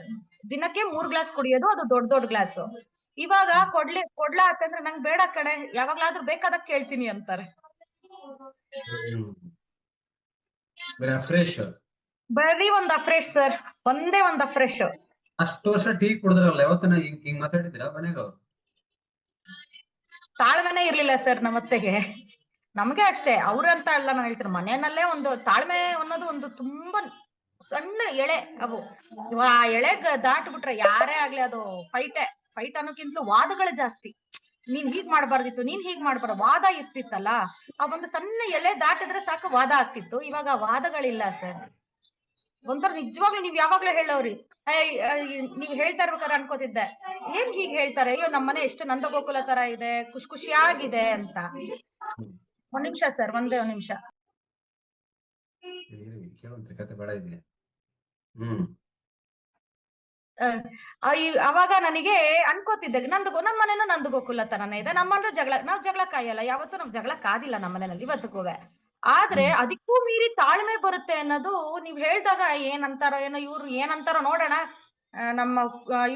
ದಿನಕ್ಕೆ 3 ಗ್ಲಾಸ್ ಕುಡಿಯೋದು, ಅದು ದೊಡ್ಡ ಗ್ಲಾಸ್. ಇವಾಗ ಕೊಡ್ಲಾ ಅಂತಂದ್ರೆ ನಂಗೆ ಬೇಡ ಕಣೆ, ಯಾವಾಗ್ಲಾದ್ರೂ ಬೇಕಾದಾಗ ಕೇಳ್ತೀನಿ ಅಂತಾರೆ. ಬರೀ ಒಂದ್ ಅಫ್ರೆಶ್ ಸರ್, ಒಂದೇ ಒಂದ್ ಅಫ್ರೆಶ್. ಅಷ್ಟು ವರ್ಷ ಟೀ ಕುಡಿದ್ರಲ್ಲ, ಯಾವತ್ತನ ಹಿಂಗ್ ಮಾತಾಡಿದ್ರ ಮನೆಗೆ? ಅವ್ರು ತಾಳ್ಮೆನೇ ಇರ್ಲಿಲ್ಲ ಸರ್ ನಮ್ಮತ್ತೆಗೆ. ನಮ್ಗೆ ಅಷ್ಟೇ, ಅವ್ರಂತ ಅಲ್ಲ, ನಾನು ಹೇಳ್ತೀನಿ, ಮನೆಯಲ್ಲೇ ಒಂದು ತಾಳ್ಮೆ ಅನ್ನೋದು ಒಂದು ತುಂಬಾ ಸಣ್ಣ ಎಳೆ. ಅವು ಆ ಎಳೆಗ್ ದಾಟ್ಬಿಟ್ರೆ ಯಾರೇ ಆಗ್ಲಿ ಅದು ಫೈಟ್ ಅನ್ನೋಕ್ಕಿಂತಲೂ ವಾದಗಳು ಜಾಸ್ತಿ. ನೀನ್ ಹೀಗ್ ಮಾಡ್ಬಾರ್ದಿತ್ತು, ನೀನ್ ಹೀಗ್ ಮಾಡ್ಬಾರ್ದು, ವಾದ ಇರ್ತಿತ್ತಲ್ಲ. ಆ ಒಂದು ಸಣ್ಣ ಎಳೆ ದಾಟಿದ್ರೆ ಸಾಕು, ವಾದ ಆಗ್ತಿತ್ತು. ಇವಾಗ ವಾದಗಳಿಲ್ಲ ಸರ್. ಒಂಥರ ನಿಜವಾಗ್ಲೂ ನೀವ್ ಯಾವಾಗ್ಲೂ ಹೇಳೋರಿ, ನೀವ್ ಹೇಳ್ತಾ ಇರ್ಬೇಕಾದ್ರೆ ಅನ್ಕೋತಿದ್ದೆ ಏನ್ ಹೀಗ್ ಹೇಳ್ತಾರೆ, ಅಯ್ಯೋ ನಮ್ಮನೆ ಎಷ್ಟು ನಂದಗೋಕುಲ ತರ ಇದೆ, ಖುಷಿಯಾಗಿದೆ ಅಂತ. ಒಂದ್ ನಿಮಿಷ ಸರ್, ಒಂದೇ ಒಂದ್ ನಿಮಿಷ. ಕೇಳುವಂತ ಕತೆ ಬೇಡ ಇದೆ. ಅವಾಗ ನನಗೆ ಅನ್ಕೋತಿದ್ದೆ ನಮ್ಮ ಮನೇನೂ ನಂದಗೋಕುಲ ತರನೇ ಇದೆ, ನಮ್ಮಲ್ಲೂ ನಾವ್ ಜಗಳ ಕಾಯಲ್ಲ, ಯಾವತ್ತೂ ನಾವ್ ಜಗಳ ಕಾದಿಲ್ಲ ನಮ್ಮ ಮನೇಲಿ ಇವತ್ತಿಗೂ. ಆದ್ರೆ ಅದಕ್ಕೂ ಮೀರಿ ತಾಳ್ಮೆ ಬರುತ್ತೆ ಅನ್ನೋದು ನೀವ್ ಹೇಳ್ದಾಗ ಏನಂತಾರೋ ಏನೋ ಇವ್ರು ಏನಂತಾರೋ ನೋಡೋಣ. ನಮ್ಮ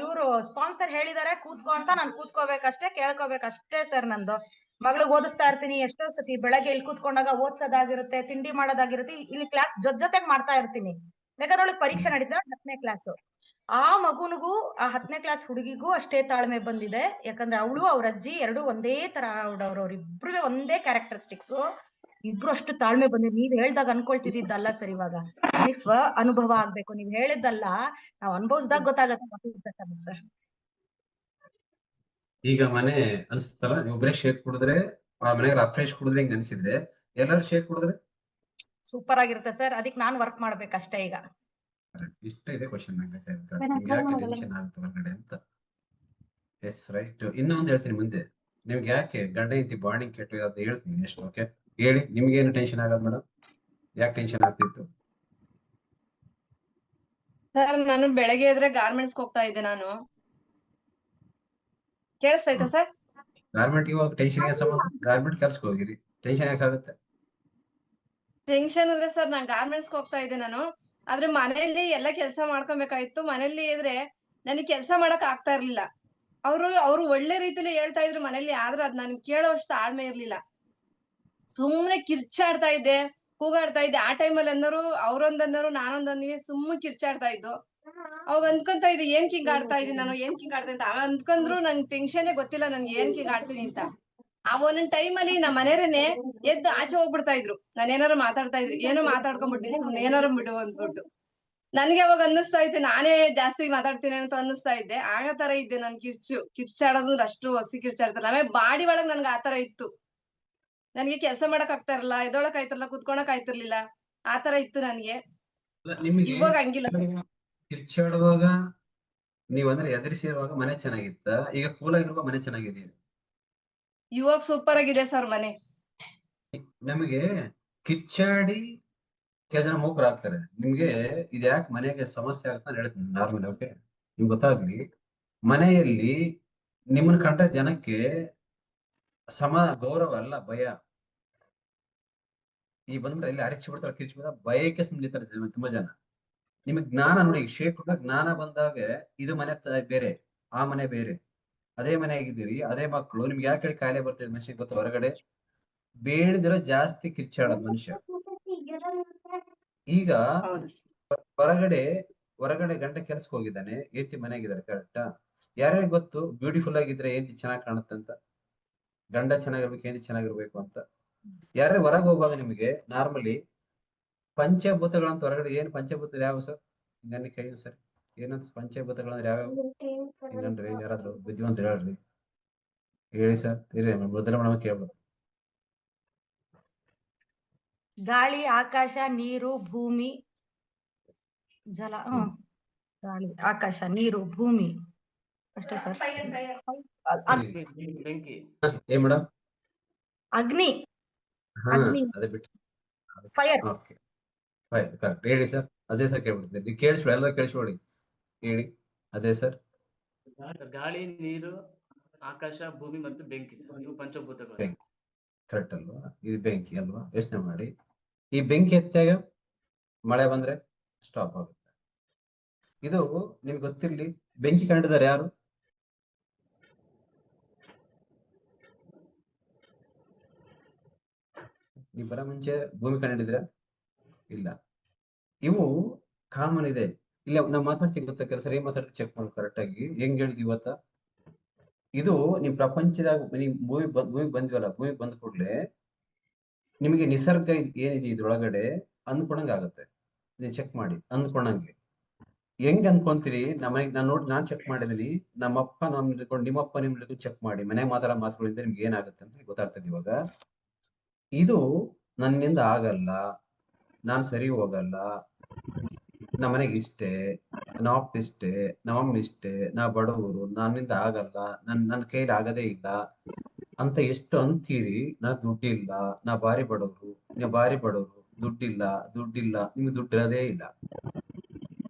ಇವ್ರು ಸ್ಪಾನ್ಸರ್ ಹೇಳಿದಾರೆ ಕೂತ್ಕೋ ಅಂತ, ನಾನು ಕೂತ್ಕೋಬೇಕಷ್ಟೇ, ಕೇಳ್ಕೋಬೇಕಷ್ಟೇ ಸರ್. ನಂದು ಮಗಳಿಗೆ ಓದಿಸ್ತಾ ಇರ್ತೀನಿ, ಎಷ್ಟೋ ಸತಿ ಬೆಳಗ್ಗೆ ಇಲ್ಲಿ ಕೂತ್ಕೊಂಡಾಗ ಓದ್ಸೋದಾಗಿರುತ್ತೆ, ತಿಂಡಿ ಮಾಡೋದಾಗಿರುತ್ತೆ, ಇಲ್ಲಿ ಕ್ಲಾಸ್ ಜೊತೆಗ್ ಮಾಡ್ತಾ ಇರ್ತೀನಿ. ಯಾಕಂದ್ರೆ ಅವಳಿಗೆ ಪರೀಕ್ಷೆ ನಡೀತಾ 10ನೇ ಕ್ಲಾಸು. ಆ ಮಗುನಿಗೂ ಆ 10ನೇ ಕ್ಲಾಸ್ ಹುಡುಗಿಗೂ ಅಷ್ಟೇ ತಾಳ್ಮೆ ಬಂದಿದೆ. ಯಾಕಂದ್ರೆ ಅವಳು ಅವ್ರ ಅಜ್ಜಿ ಎರಡೂ ಒಂದೇ ತರ ಆಡೋರು, ಅವ್ರಿಬ್ರು ಒಂದೇ ಕ್ಯಾರೆಕ್ಟರಿಸ್ಟಿಕ್ಸ್, ಇಬ್ರು ಅಷ್ಟು ತಾಳ್ಮೆ ಬಂದಿದೆ. ನೀವ್ ಹೇಳ್ದಾಗ ಅನ್ಕೊಳ್ತಿದ್ದಲ್ಲ ಸರ್, ಇವಾಗ ನನಗ್ ಸ್ವ ಅನುಭವ ಆಗ್ಬೇಕು, ನೀವ್ ಹೇಳಿದ್ದಲ್ಲ, ನಾವ್ ಅನುಭವಿಸ್ದಾಗ ಗೊತ್ತಾಗತ್ತೆ ಸರ್. ಈಗ ಮನೆ ಅನ್ಸುತ್ತಲ್ಲ, ನೀವು ಒಬ್ಬರೇ ಶೇಕ್ ಕುಡಿದ್ರೆ ಆ ಮನೆಗೆ ಅಫ್ರೆಶ್ ಕುಡಿದ್ರೆ ಹಿಂಗ್ ಅನ್ಸಿದ್ರೆ, ಎಲ್ಲರೂ ಶೇಕ್ ಕುಡಿದ್ರೆ ಸೂಪರ್ ಆಗಿರುತ್ತೆ ಸರ್. ಅದಕ್ಕೆ ನಾನ್ ವರ್ಕ್ ಮಾಡ್ಬೇಕಷ್ಟೇ ಈಗ. ಇಷ್ಟ ಇದೆ ಕ್ವಶನ್ ನಂಗೆ ಯಾಕೆ ಟೆನ್ಷನ್ ಆಗುತ್ತೆ ಹೊರಗಡೆ ಅಂತ. Yes right. ಇನ್ನೊಂದು ಹೇಳ್ತೀನಿ ಮುಂದೆ, ನಿಮ್ಗೆ ಯಾಕೆ ಗಂಡ ಹೆಂಡತಿ ಬಾಂಡಿಂಗ್ ಕೆಟ್ಟು ಅಂತ ಹೇಳ್ತೀನಿ ನೆಕ್ಸ್ಟ್. ಓಕೆ, ಹೇಳಿ ನಿಮ್ಗೆ ಏನು ಟೆನ್ಷನ್ ಆಗೋದು ಮೇಡಮ್? ಯಾಕೆ ಟೆನ್ಷನ್ ಆಗ್ತಿತ್ತು? ಸರ್ ನಾನು ಬೆಳಗ್ಗೆ ಎದ್ರೆ ಗಾರ್ಮೆಂಟ್ಸ್ ಹೋಗ್ತಾ ಇದ್ದೆ. ನಾನು ಕೇಳಿಸ್ತೈತಾ ಸರ್? ಗಾರ್ಮೆಂಟ್ ಇವಾಗ ಟೆನ್ಷನ್ ಗೆ ಸಂಬಂಧ? ಗಾರ್ಮೆಂಟ್ ಕೆಲ್ಸಕ್ಕೆ ಹೋಗಿರಿ, ಟೆನ್ಷನ್ ಯಾಕಾಗುತ್ತೆ? ಟೆನ್ಷನ್ ಅಂದ್ರೆ ಸರ್ ನಾನ್ ಗಾರ್ಮೆಂಟ್ಸ್ ಹೋಗ್ತಾ ಇದ್ದೆ ನಾನು. ಆದ್ರೆ ಮನೆಯಲ್ಲಿ ಎಲ್ಲ ಕೆಲಸ ಮಾಡ್ಕೊಬೇಕಾಯ್ತು. ಮನೇಲಿ ಇದ್ರೆ ನನಗೆ ಕೆಲಸ ಮಾಡಕ್ ಆಗ್ತಾ ಇರ್ಲಿಲ್ಲ. ಅವ್ರು ಒಳ್ಳೆ ರೀತಿಲಿ ಹೇಳ್ತಾ ಇದ್ರು ಮನೇಲಿ, ಆದ್ರೆ ಅದ್ ನನ್ ಕೇಳೋ ಅಷ್ಟು ತಾಳ್ಮೆ ಇರ್ಲಿಲ್ಲ. ಸುಮ್ನೆ ಕಿರ್ಚಾಡ್ತಾ ಇದ್ದೆ, ಕೂಗಾಡ್ತಾ ಇದ್ದೆ. ಆ ಟೈಮಲ್ಲಿ ಅನ್ನೋರು ಅವ್ರೊಂದನ್ನೋರು ನಾನೊಂದನ್ನಿವೆ, ಸುಮ್ಮನೆ ಕಿರ್ಚಾಡ್ತಾ ಇದ್ದು. ಅವಾಗ ಅಂದ್ಕೊಂತ ಇದ್ದೆ ಏನ್ ಹಿಂಗ್ ಆಡ್ತಾ ಇದೀನಿ ನಾನು, ಏನ್ ಹಿಂಗ್ ಆಡ್ತೀನಿ ಅಂತ. ಅಂದ್ಕೊಂಡ್ರು ನಂಗೆ ಟೆನ್ಷನ್ನೇ ಗೊತ್ತಿಲ್ಲ ನನ್ಗೆ ಏನ್ ಹಿಂಗ್ ಆಡ್ತೀನಿ ಅಂತ. ಆ ಒಂದೊಂದ್ ಟೈಮಲ್ಲಿ ನಮ್ಮ ಮನೆಯವರೇನೆ ಎದ್ದು ಆಚೆ ಹೋಗ್ಬಿಡ್ತಾ ಇದ್ರು. ನಾನು ಏನಾರು ಮಾತಾಡ್ತಾ ಇದ್ರಿ, ಏನೋ ಮಾತಾಡ್ಕೊಂಡ್ಬಿಟ್ಟಿನಿ ಸುಮ್ನೆ, ಏನಾರು ಬಿಡು ಅಂದ್ಬಿಟ್ಟು. ನನ್ಗೆ ಅವಾಗ ಅನ್ನಿಸ್ತಾ ಇದ್ದೆ ನಾನೇ ಜಾಸ್ತಿ ಮಾತಾಡ್ತೀನಿ ಅಂತ ಅನ್ನಿಸ್ತಾ ಇದ್ದೆ. ಆಗ ತರ ಇದ್ದೆ ನಾನು. ಕಿರ್ಚಾಡೋದು ಅಷ್ಟು ಹಸಿ ಕಿರ್ಚಾಡ್ತಲ್ಲ. ಆಮೇಲೆ ಬಾಡಿ ಒಳಗ್ ನನ್ಗೆ ಆತರ ಇತ್ತು. ನನ್ಗೆ ಕೆಲ್ಸ ಮಾಡಕ್ ಆಗ್ತಾ ಇರಲ್ಲ, ಎದೊಳಕ್ ಆಯ್ತಿರ್ಲಿಲ್ಲ, ಕುತ್ಕೊಳಕ್ ಆಯ್ತಿರ್ಲಿಲ್ಲ, ಆತರ ಇತ್ತು ನನ್ಗೆ. ಇವಾಗ ಹಂಗಿಲ್ಲ ಸರ್. ಕಿರ್ಚಾಡುವಾಗ ನೀವ್ ಅಂದ್ರೆ ಎದುರಿಸಿರುವಾಗ ಮನೆ ಚೆನ್ನಾಗಿತ್ತ, ಈಗ ಕೂಲ್ ಆಗಿರುವ ಮನೆ ಚೆನ್ನಾಗಿದೆಯಾ? ಇವಾಗ ಸೂಪರ್ ಆಗಿದೆ ಸರ್ ಮನೆ. ನಮಗೆ ಕಿಚ್ಚಾಡಿ ಕೆಲವು ಜನ ಮೂಕರಾಗ್ತಾರೆ. ನಿಮ್ಗೆ ಇದು ಯಾಕೆ ಮನೆಗೆ ಸಮಸ್ಯೆ ಆಗುತ್ತೆ ಅಂತ ಹೇಳ್ತೀನಿ ನಾರ್ಮಲ್. ಓಕೆ, ನಿಮ್ಗೆ ಗೊತ್ತಾಗ್ಲಿ, ಮನೆಯಲ್ಲಿ ನಿಮ್ಮನ್ನ ಕಂಡ ಜನಕ್ಕೆ ಗೌರವ ಅಲ್ಲ, ಭಯ. ಈ ಬಂದ್ಬಿಟ್ರೆ ಇಲ್ಲಿ ಅರಿಚಿ ಬಿಡ್ತಾರೆ, ಕಿರ್ಚಿ ಬಿಡ್ತಾರೆ, ಭಯಕ್ಕೆ ಸುಮ್ಮನಿರ್ತಾರೆ ತುಂಬಾ ಜನ. ನಿಮಗ್ ಜ್ಞಾನ ನೋಡಿ, ಶೇಕ್ ಜ್ಞಾನ ಬಂದಾಗ ಇದು ಮನೆ ಬೇರೆ, ಆ ಮನೆ ಬೇರೆ, ಅದೇ ಮನೆ ಆಗಿದ್ದೀರಿ, ಅದೇ ಮಕ್ಕಳು. ನಿಮ್ಗೆ ಯಾಕೆ ಕಾಯಿಲೆ ಬರ್ತಿದೆ ಮನುಷ್ಯನಿಗೆ ಗೊತ್ತ? ಹೊರಗಡೆ ಬೇಡದಿರೋ ಜಾಸ್ತಿ ಕಿರ್ಚಾಡೋದು ಮನುಷ್ಯ. ಈಗ ಹೊರಗಡೆ ಗಂಡ ಕೆಲ್ಸಕ್ಕೆ ಹೋಗಿದ್ದಾನೆ, ಏತಿ ಮನೆಯಾಗಿದ್ದಾರೆ, ಕರೆಕ್ಟಾ? ಯಾರ್ಯಾರಿಗೆ ಗೊತ್ತು ಬ್ಯೂಟಿಫುಲ್ ಆಗಿದ್ರೆ ಏತಿ ಚೆನ್ನಾಗಿ ಕಾಣುತ್ತೆ ಅಂತ, ಗಂಡ ಚೆನ್ನಾಗಿರ್ಬೇಕು, ಏತಿ ಚೆನ್ನಾಗಿರ್ಬೇಕು ಅಂತ? ಯಾರೇ ಹೊರಗೆ ಹೋಗುವಾಗ ನಿಮಗೆ ನಾರ್ಮಲಿ ಪಂಚಭೂತಗಳಂತ ಹೊರಗಡೆ ಏನ್ ಪಂಚಭೂತ ಯಾವ ಸರ್? ನನ್ನ ಕೈ ಸರ್, ಏನಂತ ಪಂಚಭೂತಗಳಂದ್ರೆ ಯಾವ್ಯಾವ? ಹಿಂಗನ್ರಿ ಯಾರಾದ್ರು ಬುದ್ಧಿವಂತರು ಹೇಳ್ರಿ, ಹೇಳಿ ಸರ್. ಇರೇ ಮೊದಲ ಮೇಡಮ್ ಕೇಳ್ಬೋದು. ಗಾಳಿ, ಆಕಾಶ, ನೀರು, ಭೂಮಿ, ಜಲ. ಗಾಳಿ, ಆಕಾಶ, ನೀರು, ಭೂಮಿ ಅಷ್ಟೇ ಸರ್. ಏ ಮೇಡಮ್? ಅಗ್ನಿ. ಅದೇ ಬಿಟ್ಟು ಫೈರ್. Okay, fire correct. ಹೇಳಿ ಸರ್. ಅಜಯ್ ಸರ್ ಕೇಳ್ಬಿಡ್ತೀನಿ, ನೀವು ಕೇಳಿಸ್ಬಿಡಿ, ಎಲ್ಲ ಕೇಳಿಸ್ಬಿಡಿ, ಹೇಳಿ ಅಜಯ್ ಸರ್. ಗಾಳಿ, ನೀರು, ಆಕಾಶ, ಭೂಮಿ ಮತ್ತು ಬೆಂಕಿ ಸರ್, ಇವು ಪಂಚಭೂತಗಳು. ಕರೆಕ್ಟ್ ಅಲ್ವಾ? ಇದು ಬೆಂಕಿ ಅಲ್ವಾ? ಯೋಚನೆ ಮಾಡಿ, ಈ ಬೆಂಕಿ ಎತ್ತಾಗ ಮಳೆ ಬಂದ್ರೆ ಸ್ಟಾಪ್ ಆಗುತ್ತೆ. ಇದು ನಿಮ್ಗೆ ಗೊತ್ತಿರ್ಲಿ, ಬೆಂಕಿ ಕಂಡಿದ್ದಾರೆ ಯಾರು? ನೀವು ಬರ ಮುಂಚೆ ಭೂಮಿ ಕಂಡಿದ್ರ? ಇಲ್ಲ. ಇವು ಕಾಮನ್ ಇದೆ. ಇಲ್ಲ ನಾವು ಮಾತಾಡ್ತೀವಿ ಗೊತ್ತಾ, ಕೆಲಸ ಏನ್ ಮಾತಾಡ್ತೀವಿ ಚೆಕ್ ಮಾಡಿ ಕರೆಕ್ಟ್ ಆಗಿ. ಹೆಂಗ್ ಹೇಳಿದ್ವಿ ಇವತ್ತ? ಇದು ನಿಮ್ ಪ್ರಪಂಚದಾಗ ನೀವು ಭೂಮಿ ಬಂದ್ವಲ್ಲ, ಭೂಮಿ ಬಂದ ಕೂಡ್ಲೆ ನಿಮಗೆ ನಿಸರ್ಗ ಏನಿದೆ ಇದ್ರೊಳಗಡೆ ಅಂದ್ಕೊಂಡಂಗ ಆಗುತ್ತೆ. ನೀವು ಚೆಕ್ ಮಾಡಿ ಅಂದ್ಕೊಂಡಂಗೆ. ಹೆಂಗ್ ಅನ್ಕೊಂತೀರಿ? ನಾನ್ ಚೆಕ್ ಮಾಡಿದೀನಿ, ನಮ್ಮಪ್ಪ ನಿಮ್ಮಪ್ಪ ನಿಮ್ ಚೆಕ್ ಮಾಡಿ, ಮನೆ ಮಾತಾಡೋ ಮಾತುಗಳಿಂದ ನಿಮ್ಗೆ ಏನಾಗುತ್ತೆ ಅಂತ ಗೊತ್ತಾಗ್ತದೆ. ಇವಾಗ ಇದು ನನ್ನಿಂದ ಆಗಲ್ಲ, ನಾನ್ ಸರಿ ಹೋಗಲ್ಲ, ನಮ್ಮನೆಗೆ ಇಷ್ಟೇ, ನಮ್ಮಪ್ಪ ಇಷ್ಟೇ, ನಮ್ಮಮ್ಮ ಇಷ್ಟೇ, ನಾ ಬಡವರು, ನನ್ನಿಂದ ಆಗಲ್ಲ, ನನ್ನ ಕೈಲಿ ಆಗದೇ ಇಲ್ಲ ಅಂತ ಎಷ್ಟು ಅಂತೀರಿ. ನಾ ದುಡ್ಡಿಲ್ಲ, ನಾ ಭಾರಿ ಬಡವರು, ನೀವು ಭಾರಿ ಬಡವರು, ದುಡ್ಡಿಲ್ಲ ದುಡ್ಡಿಲ್ಲ, ನಿಮ್ಗೆ ದುಡ್ಡು ಇರೋದೇ ಇಲ್ಲ.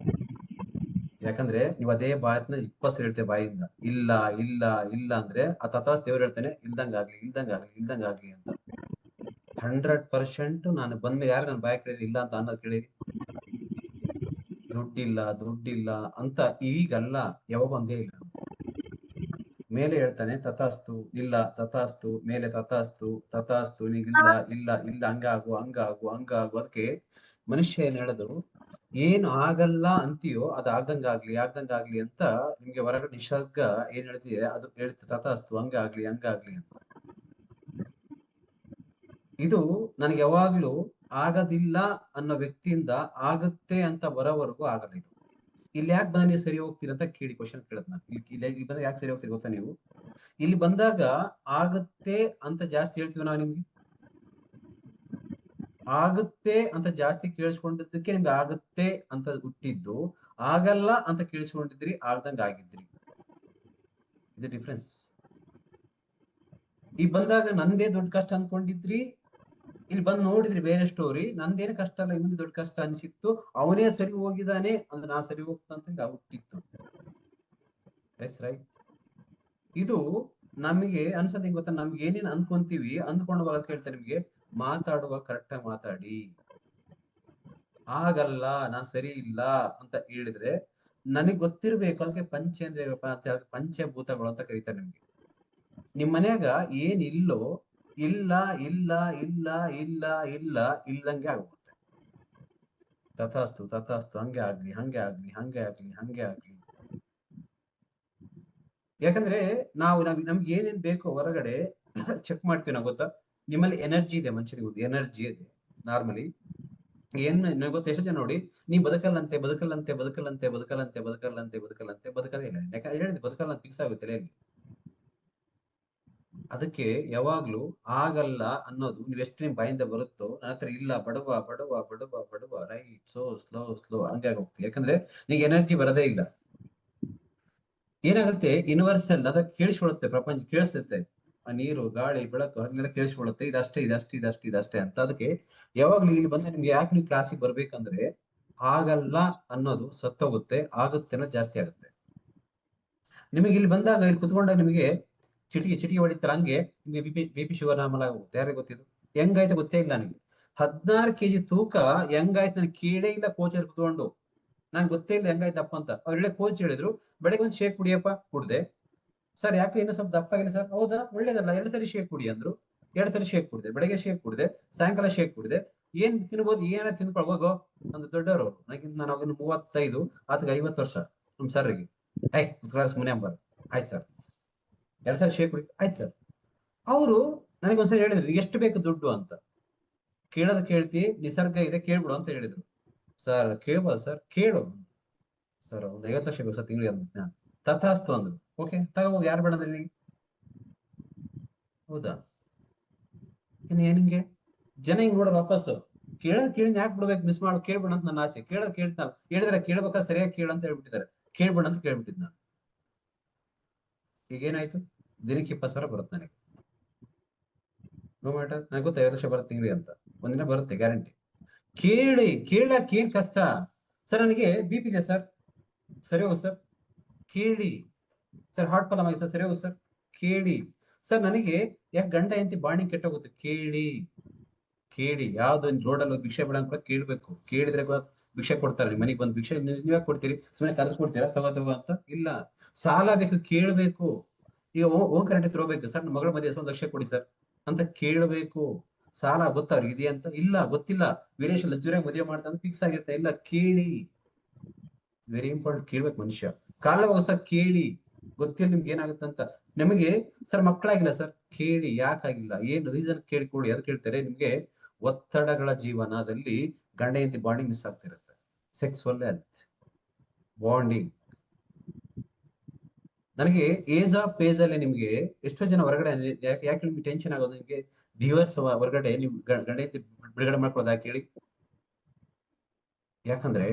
ಯಾಕಂದ್ರೆ ನೀವು ಅದೇ ಮಾತನ್ನ 20 ಹೇಳ್ತೇವೆ ಬಾಯಿಂದ. ಇಲ್ಲ ಇಲ್ಲ ಇಲ್ಲ ಅಂದ್ರೆ ಆ ತಥಾಸ್ ದೇವ್ರು ಹೇಳ್ತಾನೆ ಇಲ್ದಂಗಾಗ್ಲಿ ಇಲ್ದಂಗಾಗ್ಲಿ ಇಲ್ದಂಗಾಗ್ಲಿ ಅಂತ. 100% ನಾನು ಬಂದ್ಮೇಲೆ ಯಾರು ನನ್ನ ಬಾಯ್ ಕೇಳಿ ಇಲ್ಲ ಅಂತ ಅನ್ನೋದು ಕೇಳಿ. ದುಡ್ಡಿಲ್ಲ ದುಡ್ಡಿಲ್ಲ ಅಂತ ಈಗಲ್ಲ, ಯಾವಾಗ ಒಂದೇ ಇಲ್ಲ. ಮೇಲೆ ಹೇಳ್ತಾನೆ ತಥಾಸ್ತು, ಇಲ್ಲ ತಥಾಸ್ತು, ಮೇಲೆ ತಥಾಸ್ತು ತಥಾಸ್ತು, ನೀಗಿಲ್ಲ ಇಲ್ಲ ಇಲ್ಲ ಹಂಗಾಗು ಹಂಗಾಗು ಹಂಗಾಗು. ಅದಕ್ಕೆ ಮನುಷ್ಯ ಏನ್ ಹೇಳೋದು, ಏನು ಆಗಲ್ಲ ಅಂತೀಯೋ ಅದು ಆಗ್ದಂಗಾಗ್ಲಿ ಆಗ್ದಂಗಾಗ್ಲಿ ಅಂತ ನಿಮ್ಗೆ ಹೊರಗಡೆ ನಿಸರ್ಗ ಏನ್ ಹೇಳ್ತೀಯ ಅದು ಹೇಳ್ತ ತಥಾಸ್ತು, ಹಂಗಾಗ್ಲಿ ಹಂಗಾಗ್ಲಿ ಅಂತ. ಇದು ನನಗೆ ಯಾವಾಗ್ಲೂ ಆಗದಿಲ್ಲ ಅನ್ನೋ ವ್ಯಕ್ತಿಯಿಂದ ಆಗುತ್ತೆ ಅಂತ ಬರೋವರೆಗೂ ಆಗಲ್ಲ ಇದು. ಇಲ್ಲಿ ಯಾಕೆ ಬಂದ ನೀವು ಸರಿ ಹೋಗ್ತೀರಿ ಅಂತ ಕೇಳಿ ಕ್ವಶನ್ ಕೇಳದ್ ನಾನು. ಇಲ್ಲಿ ಬಂದಾಗ ಯಾಕೆ ಸರಿ ಹೋಗ್ತೀರಿ ಗೊತ್ತಾ ನೀವು? ಇಲ್ಲಿ ಬಂದಾಗ ಆಗುತ್ತೆ ಅಂತ ಜಾಸ್ತಿ ಹೇಳ್ತೀವಿ ನಾವು ನಿಮ್ಗೆ. ಆಗುತ್ತೆ ಅಂತ ಜಾಸ್ತಿ ಕೇಳಿಸ್ಕೊಂಡಿದ್ದಕ್ಕೆ ನಿಮ್ಗೆ ಆಗುತ್ತೆ ಅಂತ ಹುಟ್ಟಿದ್ದು, ಆಗಲ್ಲ ಅಂತ ಕೇಳಿಸ್ಕೊಂಡಿದ್ರಿ ಆಗ್ದಂಗ ಆಗಿದ್ರಿ. ಇದು ಡಿಫ್ರೆನ್ಸ್. ಈ ಬಂದಾಗ ನಂದೇ ದೊಡ್ಡ ಕಷ್ಟ ಅಂದ್ಕೊಂಡಿದ್ರಿ, ಇಲ್ಲಿ ಬಂದು ನೋಡಿದ್ರಿ ಬೇರೆ ಸ್ಟೋರಿ, ನಂದೇನು ಕಷ್ಟ ಅಲ್ಲ ಇನ್ನೊಂದು ದೊಡ್ಡ ಕಷ್ಟ ಅನ್ಸಿತ್ತು, ಅವನೇ ಸರಿ ಹೋಗಿದ್ದಾನೆ ಅಂದ್ರೆ ನಾ ಸರಿ ಹೋಗ್ತಂತ ಹುಟ್ಟಿತ್ತು. ರೈಟ್. ಇದು ನಮಗೆ ಅನ್ಸೋದ್ ಹೆಂಗ್ ಗೊತ್ತಾ, ನಮ್ಗೆ ಏನೇನ್ ಅನ್ಕೊಂತೀವಿ ಅಂದ್ಕೊಂಡವಾಗ ಕೇಳ್ತಾರೆ ನಿಮ್ಗೆ ಮಾತಾಡುವಾಗ ಕರೆಕ್ಟ್ ಆಗಿ ಮಾತಾಡಿ. ಆಗಲ್ಲ ನಾ ಸರಿ ಇಲ್ಲ ಅಂತ ಹೇಳಿದ್ರೆ ನನಗ್ ಗೊತ್ತಿರ್ಬೇಕು. ಅದಕ್ಕೆ ಪಂಚೇಂದ್ರಿಯಗಳಪ್ಪ ಅಂತ ಹೇಳಿ ಪಂಚಭೂತಗಳು ಅಂತ ಕರೀತಾರೆ ನಿಮ್ಗೆ. ನಿಮ್ ಮನ್ಯಾಗ ಏನಿಲ್ಲೋ ಇಲ್ಲ ಇಲ್ಲ ಇಲ್ಲ ಇಲ್ಲ ಇಲ್ಲ ಇಲ್ದಂಗೆ ಆಗುತ್ತೆ. ತಥಾಸ್ತು ತಥಾಸ್ತು, ಹಂಗೆ ಆಗ್ಲಿ ಹಂಗೆ ಆಗ್ಲಿ ಹಂಗೆ ಆಗ್ಲಿ ಹಂಗೆ ಆಗ್ಲಿ. ಯಾಕಂದ್ರೆ ನಾವು ನಮ್ಗೆ ಏನೇನ್ ಬೇಕೋ ಹೊರಗಡೆ ಚೆಕ್ ಮಾಡ್ತೀವಿ ನಾವು ಗೊತ್ತಾ. ನಿಮ್ಮಲ್ಲಿ ಎನರ್ಜಿ ಇದೆ, ಮನುಷ್ಯನಿಗೆ ಎನರ್ಜಿ ಇದೆ ನಾರ್ಮಲಿ. ಏನ್ ಗೊತ್ತ, ಎಷ್ಟು ಜನ ನೋಡಿ ನೀ ಬದುಕಲ್ಲಂತೆ ಬದುಕಲ್ಲಂತೆ ಬದುಕಲ್ಲಂತೆ ಬದುಕಲ್ಲಂತೆ ಬದುಕಲ್ಲಂತೆ ಬದುಕಲ್ಲಂತೆ ಬದುಕದೇ ಇಲ್ಲ. ಯಾಕಂದ್ರೆ ಹೇಳಿದ್ ಬದುಕಲ್ಲ ಅಂತ ಫಿಕ್ಸ್ ಆಗುತ್ತೆ ಅಲ್ಲಿ. ಅದಕ್ಕೆ ಯಾವಾಗ್ಲೂ ಆಗಲ್ಲ ಅನ್ನೋದು ನೀವ್ ಎಷ್ಟು ನಿಮ್ ಬಾಯಿಂದ ಬರುತ್ತೋ, ನನ್ನ ಹತ್ರ ಇಲ್ಲ ಬಡವ ಬಡವ ಬಡವ ಬಡವ ರೈಟ್ ಸ್ಲೋ ಸ್ಲೋ ಹಂಗೆ ಹೋಗ್ತೀವಿ. ಯಾಕಂದ್ರೆ ನಿಂಗೆ ಎನರ್ಜಿ ಬರದೇ ಇಲ್ಲ. ಏನಾಗುತ್ತೆ, ಯೂನಿವರ್ಸಲ್ ಅದಕ್ಕೆ ಕೇಳಿಸ್ಕೊಳ್ಳುತ್ತೆ, ಪ್ರಪಂಚ ಕೇಳಿಸುತ್ತೆ. ಆ ನೀರು ಗಾಳಿ ಬೆಳಕು ಹಂಗೆಲ್ಲ ಕೇಳಿಸ್ಕೊಳ್ಳುತ್ತೆ, ಇದಷ್ಟೇ ಇದಷ್ಟೇ ಇದಷ್ಟೇ ಇದಷ್ಟೇ ಅಂತ. ಅದಕ್ಕೆ ಯಾವಾಗ್ಲೂ ಇಲ್ಲಿ ಬಂದ್ರೆ ನಿಮ್ಗೆ ಯಾಕೆ ನೀವು ಕ್ಲಾಸಿಗೆ ಬರ್ಬೇಕಂದ್ರೆ ಆಗಲ್ಲ ಅನ್ನೋದು ಸತ್ತೋಗುತ್ತೆ, ಆಗುತ್ತೆ ಅನ್ನೋದು ಜಾಸ್ತಿ ಆಗುತ್ತೆ. ನಿಮಗೆ ಇಲ್ಲಿ ಬಂದಾಗ ಇಲ್ಲಿ ಕುತ್ಕೊಂಡಾಗ ನಿಮಗೆ ಚಿಟಿಕೆ ಹೊಡಿತಾರ ಹಂಗೆ ನಿಮ್ಗೆ ಬಿ ಪಿ ಶುಗರ್ ನಾರ್ಮಲ್ ಆಗುತ್ತೆ. ಯಾರಿಗೆ ಗೊತ್ತಿದ್ದು ಹೆಂಗಾಯ್ತು ಗೊತ್ತೇ ಇಲ್ಲ ನನಗೆ. 16 kg ತೂಕ ಹೆಂಗಾಯ್ತು ನನಗೆ ಕೇಳೇ ಇಲ್ಲ. ಕೋಚರ್ ಕುತ್ಕೊಂಡು ನಂಗೆ ಗೊತ್ತೇ ಇಲ್ಲ ಹೆಂಗಾಯ್ತಪ್ಪ ಅಂತ. ಅವ್ರ ಕೋಚ್ ಹೇಳಿದ್ರು ಬೆಳಗ್ಗೆ ಒಂದು ಶೇಕ್ ಕುಡಿಯಪ್ಪ, ಕುಡ್ದೆ. ಸರ್ ಯಾಕೆ ಇನ್ನೂ ಸ್ವಲ್ಪ ದಪ್ಪ ಆಗಿದೆ ಸರ್? ಹೌದಾ, ಒಳ್ಳೇದಲ್ಲ, 2 ಸರಿ ಶೇಕ್ ಕುಡಿ ಅಂದ್ರು. 2 ಸರಿ ಶೇಕ್ ಕುಡಿದೆ, ಬೆಳಗ್ಗೆ ಶೇಕ್ ಕುಡಿದೆ, ಸಾಯಂಕಾಲ ಶೇಕ್ ಕುಡಿದೆ. ಏನ್ ತಿನ್ಬೋದು, ಏನ ತಿನ್ಕೊಳ್ಬೋಗೋ ಒಂದು ದೊಡ್ಡವರು. ನಾನು ಅವಾಗ 35, ಆತಗೆ 50 ವರ್ಷ. ನಮ್ ಸರ್ರಿಗೆ ಸುಮ್ಮನೆ ಅಂಬಾರ. ಆಯ್ತು ಸರ್ 2 ಸರಿ ಶೇಕ್ ಕುಡಿ, ಆಯ್ತು ಸರ್. ಅವರು ನನಗೆ ಒಂದ್ಸರಿ ಹೇಳಿದ್ರು ಎಷ್ಟು ಬೇಕು ದುಡ್ಡು ಅಂತ. ಕೇಳೋದು ಕೇಳ್ತಿ, ನಿಸರ್ಗ ಇದೆ ಕೇಳ್ಬಿಡು ಅಂತ ಹೇಳಿದ್ರು. ಸರ್ ಕೇಳ್ಬೋದು ಸರ್? ಕೇಳು ಸರ್, ಒಂದು 50 ಲಕ್ಷ ಬೇಕು ಸರ್ ತಿಂಗಳಿಗೆ ಅಂತ. ತಥಾಸ್ತು ಅಂದ್ರು. ಓಕೆ ತಗೋಬೋದು, ಯಾರು ಬೇಡ ನಿನಗೆ? ಹೌದಾ? ಏನಿಂಗೆ ಜನ ಹಿಂಗ್ ನೋಡೋದು ವಾಪಸ್ಸು. ಕೇಳಿ ಯಾಕೆ ಬಿಡ್ಬೇಕು, ಮಿಸ್ ಮಾಡು, ಕೇಳ್ಬೇಡ ಅಂತ ನನ್ನ ಆಸೆ. ಕೇಳ್ತಾನ ಹೇಳಿದ್ರೆ ಕೇಳ್ಬೇಕಾದ್ರೆ ಸರಿಯಾಗಿ ಕೇಳ ಅಂತ ಹೇಳ್ಬಿಟ್ಟಿದ್ದಾರೆ. ಕೇಳ್ಬೇಡ ಅಂತ ಕೇಳ್ಬಿಟ್ಟಿದ್ ನಾನು. ಈಗ ಏನಾಯ್ತು, ದಿನಕ್ಕೆ 20 ಸಾವಿರ ಬರುತ್ತೆ ನನಗೆ. ನೋ ಮ್ಯಾಟರ್, ನನಗೆ ಗೊತ್ತ 50 ಲಕ್ಷ ಬರುತ್ತೆ ತಿಂಗಳಿಗೆ ಅಂತ. ಒಂದಿನ ಬರುತ್ತೆ ಗ್ಯಾರಂಟಿ. ಕೇಳಕ್ ಏನ್ ಕಷ್ಟ ಸರ್? ನನಗೆ BP ಇದೆ ಸರ್, ಸರಿ ಹೋಗು ಸರ್, ಕೇಳಿ. ಸರ್ ಹಾರ್ಟ್ ಪ್ರಾಬ್ಲಮ್ ಆಗಿದೆ ಸರ್, ಸರಿ ಹೋಗು ಸರ್, ಕೇಳಿ. ಸರ್ ನನಗೆ ಯಾಕೆ ಗಂಡ ಹೆಂಡತಿ ಬಾಂಡಿಂಗ್ ಕೆಟ್ಟೋಗುತ್ತೆ, ಕೇಳಿ. ಯಾವ್ದು ರೋಡಲ್ಲಿ ಭಿಕ್ಷೆ ಬೇಡ ಅಂತ ಕೇಳ್ಬೇಕು. ಕೇಳಿದ್ರೆ ಭಿಕ್ಷೆ ಕೊಡ್ತಾರೆ. ನಿಮ್ಮ ಮನೆಗೆ ಬಂದು ಭಿಕ್ಷೆ ನೀವ್ ಯಾಕೆ ಕೊಡ್ತೀರಿ? ಸುಮ್ಮನೆ ಕರೆಸ್ಕೊಡ್ತೀರಾ ತಗೋ ಅಂತ? ಇಲ್ಲ, ಸಾಲ ಬೇಕು, ಕೇಳ್ಬೇಕು. ಈಗ ಓನ್ ಕರೆಂಟ್ ತಗೋಬೇಕು ಸರ್, ನಮ್ಮ ಮಗಳ ಮದುವೆ 1 ಲಕ್ಷ ಕೊಡಿ ಸರ್ ಅಂತ ಕೇಳ್ಬೇಕು. ಸಾಲ ಗೊತ್ತಾ ಅವ್ರಿಗೆ ಇದೆಯಾ ಅಂತ? ಇಲ್ಲ, ಗೊತ್ತಿಲ್ಲ. ವೀರೇಶ್ ಲಜ್ಜುರಾಗಿ ಮದುವೆ ಮಾಡ್ತಾ ಫಿಕ್ಸ್ ಆಗಿರ್ತಾ ಇಲ್ಲ. ಕೇಳಿ, ವೆರಿ ಇಂಪಾರ್ಟೆಂಟ್. ಕೇಳ್ಬೇಕು ಮನುಷ್ಯ. ಕಾಲ ಸರ್ ಕೇಳಿ, ಗೊತ್ತಿಲ್ಲ ನಿಮ್ಗೆ ಏನಾಗುತ್ತೆ ಅಂತ. ನಮಗೆ ಸರ್ ಮಕ್ಕಳಾಗಿಲ್ಲ ಸರ್, ಕೇಳಿ. ಯಾಕಾಗಿಲ್ಲ, ಏನ್ ರೀಸನ್ ಕೇಳ್ಕೊಳ್ಳಿ. ಅದು ಕೇಳ್ತಾರೆ. ನಿಮ್ಗೆ ಒತ್ತಡಗಳ ಜೀವನದಲ್ಲಿ ಗಂಡ ಹೆಂಡತಿ ಬಾಂಡಿಂಗ್ ಮಿಸ್ ಆಗ್ತಿರುತ್ತೆ. Sexual health bonding. ನನಗೆ ಏಜ್ ಆಫ್ ಪೇಜ್ ಅಲ್ಲಿ ನಿಮ್ಗೆ ಎಷ್ಟೋ ಜನ ಹೊರಗಡೆ ಯಾಕೆ ನಿಮ್ಗೆ ಟೆನ್ಷನ್ ಆಗೋದು? ನಿಮ್ಗೆ ಡಿವೋರ್ಸ್ ಹೊರಗಡೆ ನೀವು ಗಂಡ ಹೆಂಡತಿ ಬಿಡುಗಡೆ ಮಾಡ್ಕೊಳ್ಳೋದು ಯಾಕೆ ಹೇಳಿ? ಯಾಕಂದ್ರೆ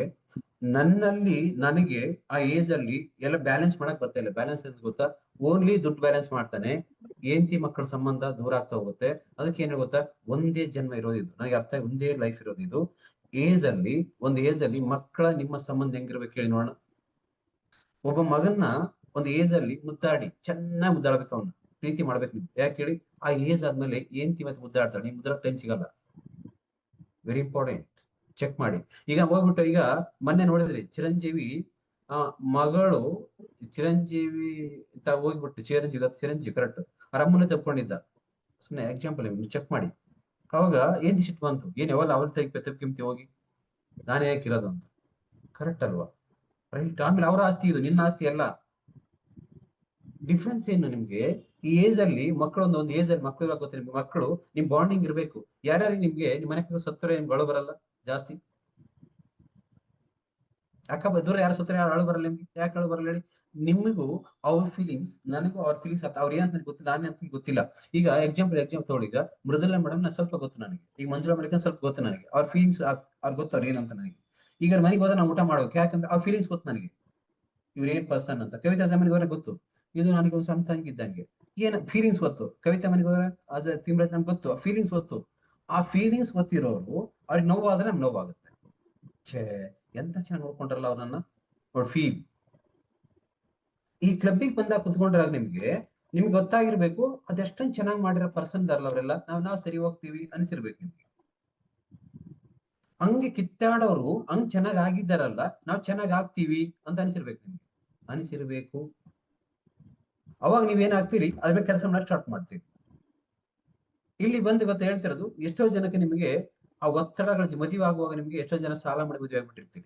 ನನ್ನಲ್ಲಿ ನನಗೆ ಆ ಏಜ್ ಅಲ್ಲಿ ಎಲ್ಲ ಬ್ಯಾಲೆನ್ಸ್ ಮಾಡಕ್ ಬರ್ತಾ ಇಲ್ಲ. ಬ್ಯಾಲೆನ್ಸ್ ಅಂತ ಗೊತ್ತಾ? ಓನ್ಲಿ ದುಡ್ಡು ಬ್ಯಾಲೆನ್ಸ್ ಮಾಡ್ತಾನೆ, ಹೆಂಡತಿ ಮಕ್ಕಳ ಸಂಬಂಧ ದೂರ ಆಗ್ತಾ ಹೋಗುತ್ತೆ. ಅದಕ್ಕೆ ಏನು ಗೊತ್ತಾ, ಒಂದೇ ಜನ್ಮ ಇರೋದು ಇದು, ನನಗೆ ಅರ್ಥ, ಒಂದೇ ಲೈಫ್ ಇರೋದು ಇದು. ಒಂದು ಏಜ್ ಅಲ್ಲಿ ಮಕ್ಕಳ ನಿಮ್ಮ ಸಂಬಂಧ ಹೆಂಗಿರ್ಬೇಕು ಹೇಳಿ ನೋಡೋಣ. ಒಬ್ಬ ಮಗನ್ನ ಒಂದು ಏಜ್ ಅಲ್ಲಿ ಮುದ್ದಾಡಿ ಚೆನ್ನಾಗಿ ಮುದ್ದಾಡ್ಬೇಕು, ಅವನ್ನ ಪ್ರೀತಿ ಮಾಡ್ಬೇಕು ನೀವು. ಯಾಕೆ ಹೇಳಿ, ಆ ಏಜ್ ಆದ್ಮೇಲೆ ಹೆಂಡತಿ ಮತ್ತೆ ಮುದ್ದಾಡ್ತಾಳೆ, ನೀವು ಮುದ್ದಾಡಕ್ ಟೈಮ್ ಸಿಗಲ್ಲ. ವೆರಿ ಇಂಪಾರ್ಟೆಂಟ್, ಚೆಕ್ ಮಾಡಿ. ಈಗ ಹೋಗ್ಬಿಟ್ಟು, ಈಗ ಮೊನ್ನೆ ನೋಡಿದ್ರಿ ಚಿರಂಜೀವಿ ಮಗಳು, ಚಿರಂಜೀವಿ ಅಂತ ಹೋಗ್ಬಿಟ್ಟು, ಚಿರಂಜೀವಿ ಕರೆಕ್ಟ್, ಅವ್ರ ಅಮ್ಮನ ತಪ್ಕೊಂಡಿದ್ದ. ಸುಮ್ಮನೆ ಎಕ್ಸಾಂಪಲ್ ಚೆಕ್ ಮಾಡಿ. ಅವಾಗ ಏನ್ ಸಿಟ್ಟು ಬಂತು, ಏನ್ ಯಾವಲ್ಲ ಅವ್ರ ತೆಗಿಂತಿ ಹೋಗಿ, ನಾನೇ ಯಾಕಿರೋದು ಅಂತ. ಕರೆಕ್ಟ್ ಅಲ್ವಾ? ರೈಟ್. ಆಮೇಲೆ ಅವರ ಆಸ್ತಿ ಇದು, ನಿನ್ನ ಆಸ್ತಿ ಅಲ್ಲ. ಡಿಫ್ರೆನ್ಸ್ ಏನು ನಿಮ್ಗೆ? ಈ ಏಜ್ ಅಲ್ಲಿ ಮಕ್ಕಳು, ಒಂದು ಏಜ್ ಅಲ್ಲಿ ಮಕ್ಕಳು ಗೊತ್ತ ನಿಮ್ಗೆ, ಮಕ್ಕಳು ನಿಮ್ ಬಾಂಡಿಂಗ್ ಇರ್ಬೇಕು. ಯಾರ್ಯಾರು ನಿಮ್ಗೆ ನಿಮ್ಮ ಮನೆ ಸತ್ತರೆ ನಿಮ್ಗೆ ಅಳು ಬರಲ್ಲ ಜಾಸ್ತಿ? ಯಾಕ ದೂರ ಯಾರು ಸತ್ತರೆ ಯಾರು ಅಳು ಬರಲ್ಲ ನಿಮ್ಗೆ? ಯಾಕೆ ಅಳು ಬರಲ್ಲ ಹೇಳಿ? ನಿಮಗೂ ಅವ್ರ ಫೀಲಿಂಗ್ಸ್, ನನಗೂ ಅವ್ರ ಫೀಲಿಂಗ್ಸ್, ಅವ್ರ ಏನಂತ ನನಗೆ ಗೊತ್ತಿಲ್ಲ, ನಾನೇ ಅಂತ ಗೊತ್ತಿಲ್ಲ. ಈಗ ಎಕ್ಸಾಂಪಲ್ ತಗೊಳ್ಳಿ, ಈಗ ಮೃದುಲಾ ಮೇಡಮ್ ಸ್ವಲ್ಪ ಗೊತ್ತು ನನಗೆ, ಈಗ ಮಂಜುಳಾ ಮೇಡಮ್ ಸ್ವಲ್ಪ ಗೊತ್ತು ನನಗೆ. ಅವ್ರ ಫೀಲಿಂಗ್ಸ್ ಅವ್ರು ಗೊತ್ತು, ಅವ್ರು ಏನಂತ ನನಗೆ. ಈಗ ಮನೆಗೆ ಹೋದ್ರೆ ನಾವು ಊಟ ಮಾಡ್ಬೇಕು, ಯಾಕಂದ್ರೆ ಅವ್ರ ಫೀಲಿಂಗ್ಸ್ ಗೊತ್ತು ನನಗೆ, ಇವ್ರ ಏನ್ ಪರ್ಸನ್ ಅಂತ. ಕವಿತಾ ಮನೆಗೆ ಹೋದ್ರೆ ಗೊತ್ತು, ಇದು ನನಗೆ ಒಂದು ಸಣ್ಣ ತಂಗಿ ಇದ್ದಂಗೆ, ಏನ್ ಫೀಲಿಂಗ್ಸ್ ಗೊತ್ತು. ಕವಿತಾ ಮನೆಗೆ ಹೋದ್ರೆ ತಿಮ್ರತ್ ನಮ್ಗೆ ಗೊತ್ತು, ಫೀಲಿಂಗ್ಸ್ ಗೊತ್ತು. ಆ ಫೀಲಿಂಗ್ಸ್ ಗೊತ್ತಿರೋರು ಅವ್ರಿಗೆ ನೋವಾದ್ರೆ ನಮ್ಗೆ ನೋವಾಗುತ್ತೆ. ಛೇ, ಎಂತ ಚೆನ್ನಾಗಿ ನೋಡ್ಕೊಂಡ್ರಲ್ಲ ಅವ್ರನ್ನ, ಅವ್ರ ಫೀಲ್. ಈ ಕ್ಲಬ್ಬಿಗೆ ಬಂದಾಗ ಕುತ್ಕೊಂಡ್ರಾಗ ನಿಮ್ಗೆ ಗೊತ್ತಾಗಿರ್ಬೇಕು, ಅದೆಷ್ಟೊಂದು ಚೆನ್ನಾಗಿ ಮಾಡಿರೋ ಪರ್ಸನ್ ಇದಾರಲ್ಲ ಅವರೆಲ್ಲ, ನಾವು ಸರಿ ಹೋಗ್ತೀವಿ ಅನಿಸಿರ್ಬೇಕು ನಿಮ್ಗೆ. ಹಂಗೆ ಕಿತ್ತಾಡೋರು ಹಂಗ್ ಚೆನ್ನಾಗ್ ಆಗಿದ್ದಾರಲ್ಲ, ನಾವ್ ಚೆನ್ನಾಗ್ ಆಗ್ತೀವಿ ಅಂತ ಅನಿಸಿರ್ಬೇಕು ನಿಮ್ಗೆ, ಅನಿಸಿರ್ಬೇಕು. ಅವಾಗ ನೀವೇನಾಗ್ತೀರಿ, ಅದ್ರ ಮೇಲೆ ಕೆಲಸ ಮಾಡಕ್ ಸ್ಟಾರ್ಟ್ ಮಾಡ್ತೀವಿ. ಇಲ್ಲಿ ಬಂದು ಇವತ್ತು ಹೇಳ್ತಿರೋದು, ಎಷ್ಟೋ ಜನಕ್ಕೆ ನಿಮಗೆ ಆ ಒತ್ತಡಗಳ ಮದುವೆ ಆಗುವಾಗ ನಿಮ್ಗೆ ಎಷ್ಟೋ ಜನ ಸಾಲ ಮಾಡಿ ಮದುವೆ ಆಗ್ಬಿಟ್ಟಿರ್ತೀರಿ.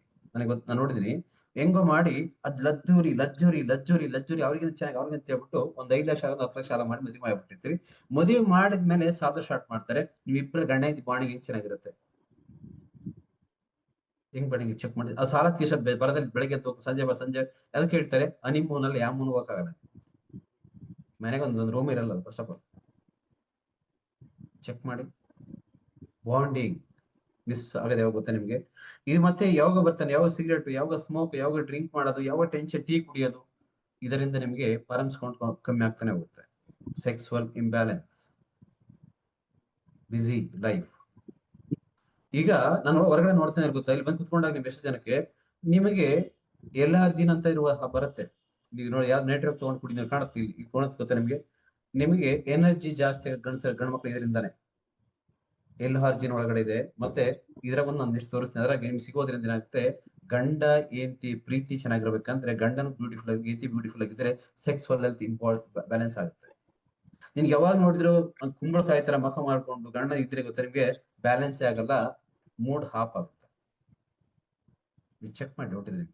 ನಾನು ನೋಡಿದೀನಿ, ಹೆಂಗೋ ಮಾಡಿ ಅದ್ ಲಜ್ಜುರಿ ಅವ್ರಿಗೆ ಚೆನ್ನಾಗಿ ಅವ್ರಿಗೆ ಅಂತ ಹೇಳ್ಬಿಟ್ಟು ಒಂದ್ 5 ಲಕ್ಷ 10 ಲಕ್ಷ ಸಾಲ ಮಾಡಿ ಮದುವೆ ಮಾಡ್ಬಿಟ್ಟಿರ್ತೀರಿ. ಮದುವೆ ಮಾಡಿದ್ಮೇಲೆ ಸಾಲ ಸ್ಟಾರ್ಟ್ ಮಾಡ್ತಾರೆ. ನೀವಿಬ್ಬರು ಗಂಡ ಹೆಂಡತಿ ಬಾಂಡಿಂಗ್ ಹೆಂಗ್ ಚೆನ್ನಾಗಿರುತ್ತೆ, ಹೆಂಗ್ ಬಾಂಡಿಂಗ್ ಚೆಕ್ ಮಾಡಿ. ಆ ಸಾಲ ತೀರ್ಸ ಬರದಲ್ಲಿ ಬೆಳಗ್ಗೆ ಸಂಜೆ ಅದಕ್ಕೆ ಹೇಳ್ತಾರೆ, ಹನಿಮೂನ್ ಅಲ್ಲಿ ಯಾವ ಮೂನ್ ಹೋಗಕ್ಕಾಗಲ್ಲ. ಮನೆಗೆ ಒಂದು ರೂಮ್ ಇರಲ್ಲ, ಫಸ್ಟ್ ಆಫ್ ಆಲ್ ಚೆಕ್ ಮಾಡಿ. ಬಾಂಡಿಂಗ್ ಮಿಸ್ ಆಗದೆ ಯಾವಾಗ ಗೊತ್ತಾ ನಿಮ್ಗೆ? ಇದು ಮತ್ತೆ ಯಾವಾಗ ಬರ್ತಾನೆ, ಯಾವಾಗ ಸಿಗರೇಟ್, ಯಾವಾಗ ಸ್ಮೋಕ್, ಯಾವಾಗ ಡ್ರಿಂಕ್ ಮಾಡೋದು, ಯಾವಾಗ ಟೆನ್ಷನ್ ಟೀ ಕುಡಿಯೋದು, ಇದರಿಂದ ನಿಮ್ಗೆ ಪರಮ್ಸ್ ಕೌಂಟ್ ಕಮ್ಮಿ ಆಗ್ತಾನೆ ಹೋಗುತ್ತೆ. ಸೆಕ್ಸುವಲ್ ಇಂಬ್ಯಾಲೆನ್ಸ್, ಬಿಸಿ ಲೈಫ್. ಈಗ ನಾನು ಹೊರಗಡೆ ನೋಡ್ತೇನೆ ಗೊತ್ತಾ, ಇಲ್ಲಿ ಬಂದು ಕುತ್ಕೊಂಡಾಗ ನಿಮ್ ಎಷ್ಟು ಜನಕ್ಕೆ ನಿಮಗೆ ಎಲ್ಆರ್ಜಿನ್ ಅಂತ ಇರುವ ಬರುತ್ತೆ. ನೀವು ನೋಡಿ, ಯಾವ್ದು ನೈಟ್ ಡ್ರಗ್ ತಗೊಂಡು ಕುಡಿದ್ರೆ ಕಾಣುತ್ತೆ, ಇಲ್ಲಿ ಗೊತ್ತಾ ನಿಮಗೆ ಎನರ್ಜಿ ಜಾಸ್ತಿ ಗಂಡು ಮಕ್ಕಳು ಇದರಿಂದಾನೆ. ಎಲ್ಆರ್ಜಿನ್ ಒಳಗಡೆ ಇದೆ. ಮತ್ತೆ ಇದ್ರಾಗ ಒಂದಿಷ್ಟು ತೋರಿಸ್ತೀನಿ, ಅದ್ರಾಗ ನಿಮ್ಗೆ ಸಿಗೋದ್ರಿಂದ ಏನಾಗುತ್ತೆ, ಗಂಡ ಹೆಂಡತಿ ಪ್ರೀತಿ ಚೆನ್ನಾಗಿರ್ಬೇಕಂದ್ರೆ, ಗಂಡನು ಬ್ಯೂಟಿಫುಲ್ ಆಗಿ ಹೆಂಡತಿ ಬ್ಯೂಟಿಫುಲ್ ಆಗಿದ್ರೆ ಸೆಕ್ಸುವಲ್ ಹೆಲ್ತ್ ಬ್ಯಾಲೆನ್ಸ್ ಆಗುತ್ತೆ. ನಿನ್ಗೆ ಯಾವಾಗ ನೋಡಿದ್ರು ಒಂದು ಕುಂಬಳಕಾಯಿ ತರ ಮುಖ ಮಾಡ್ಕೊಂಡು ಗಂಡ ಇದ್ರೆ ಗೊತ್ತಾ ನಿಮ್ಗೆ ಬ್ಯಾಲೆನ್ಸ್ ಆಗಲ್ಲ, ಮೂಡ್ ಹಾಪ್ ಆಗುತ್ತೆ. ಚೆಕ್ ಮಾಡಿ ನೋಡಿದ್ರೆ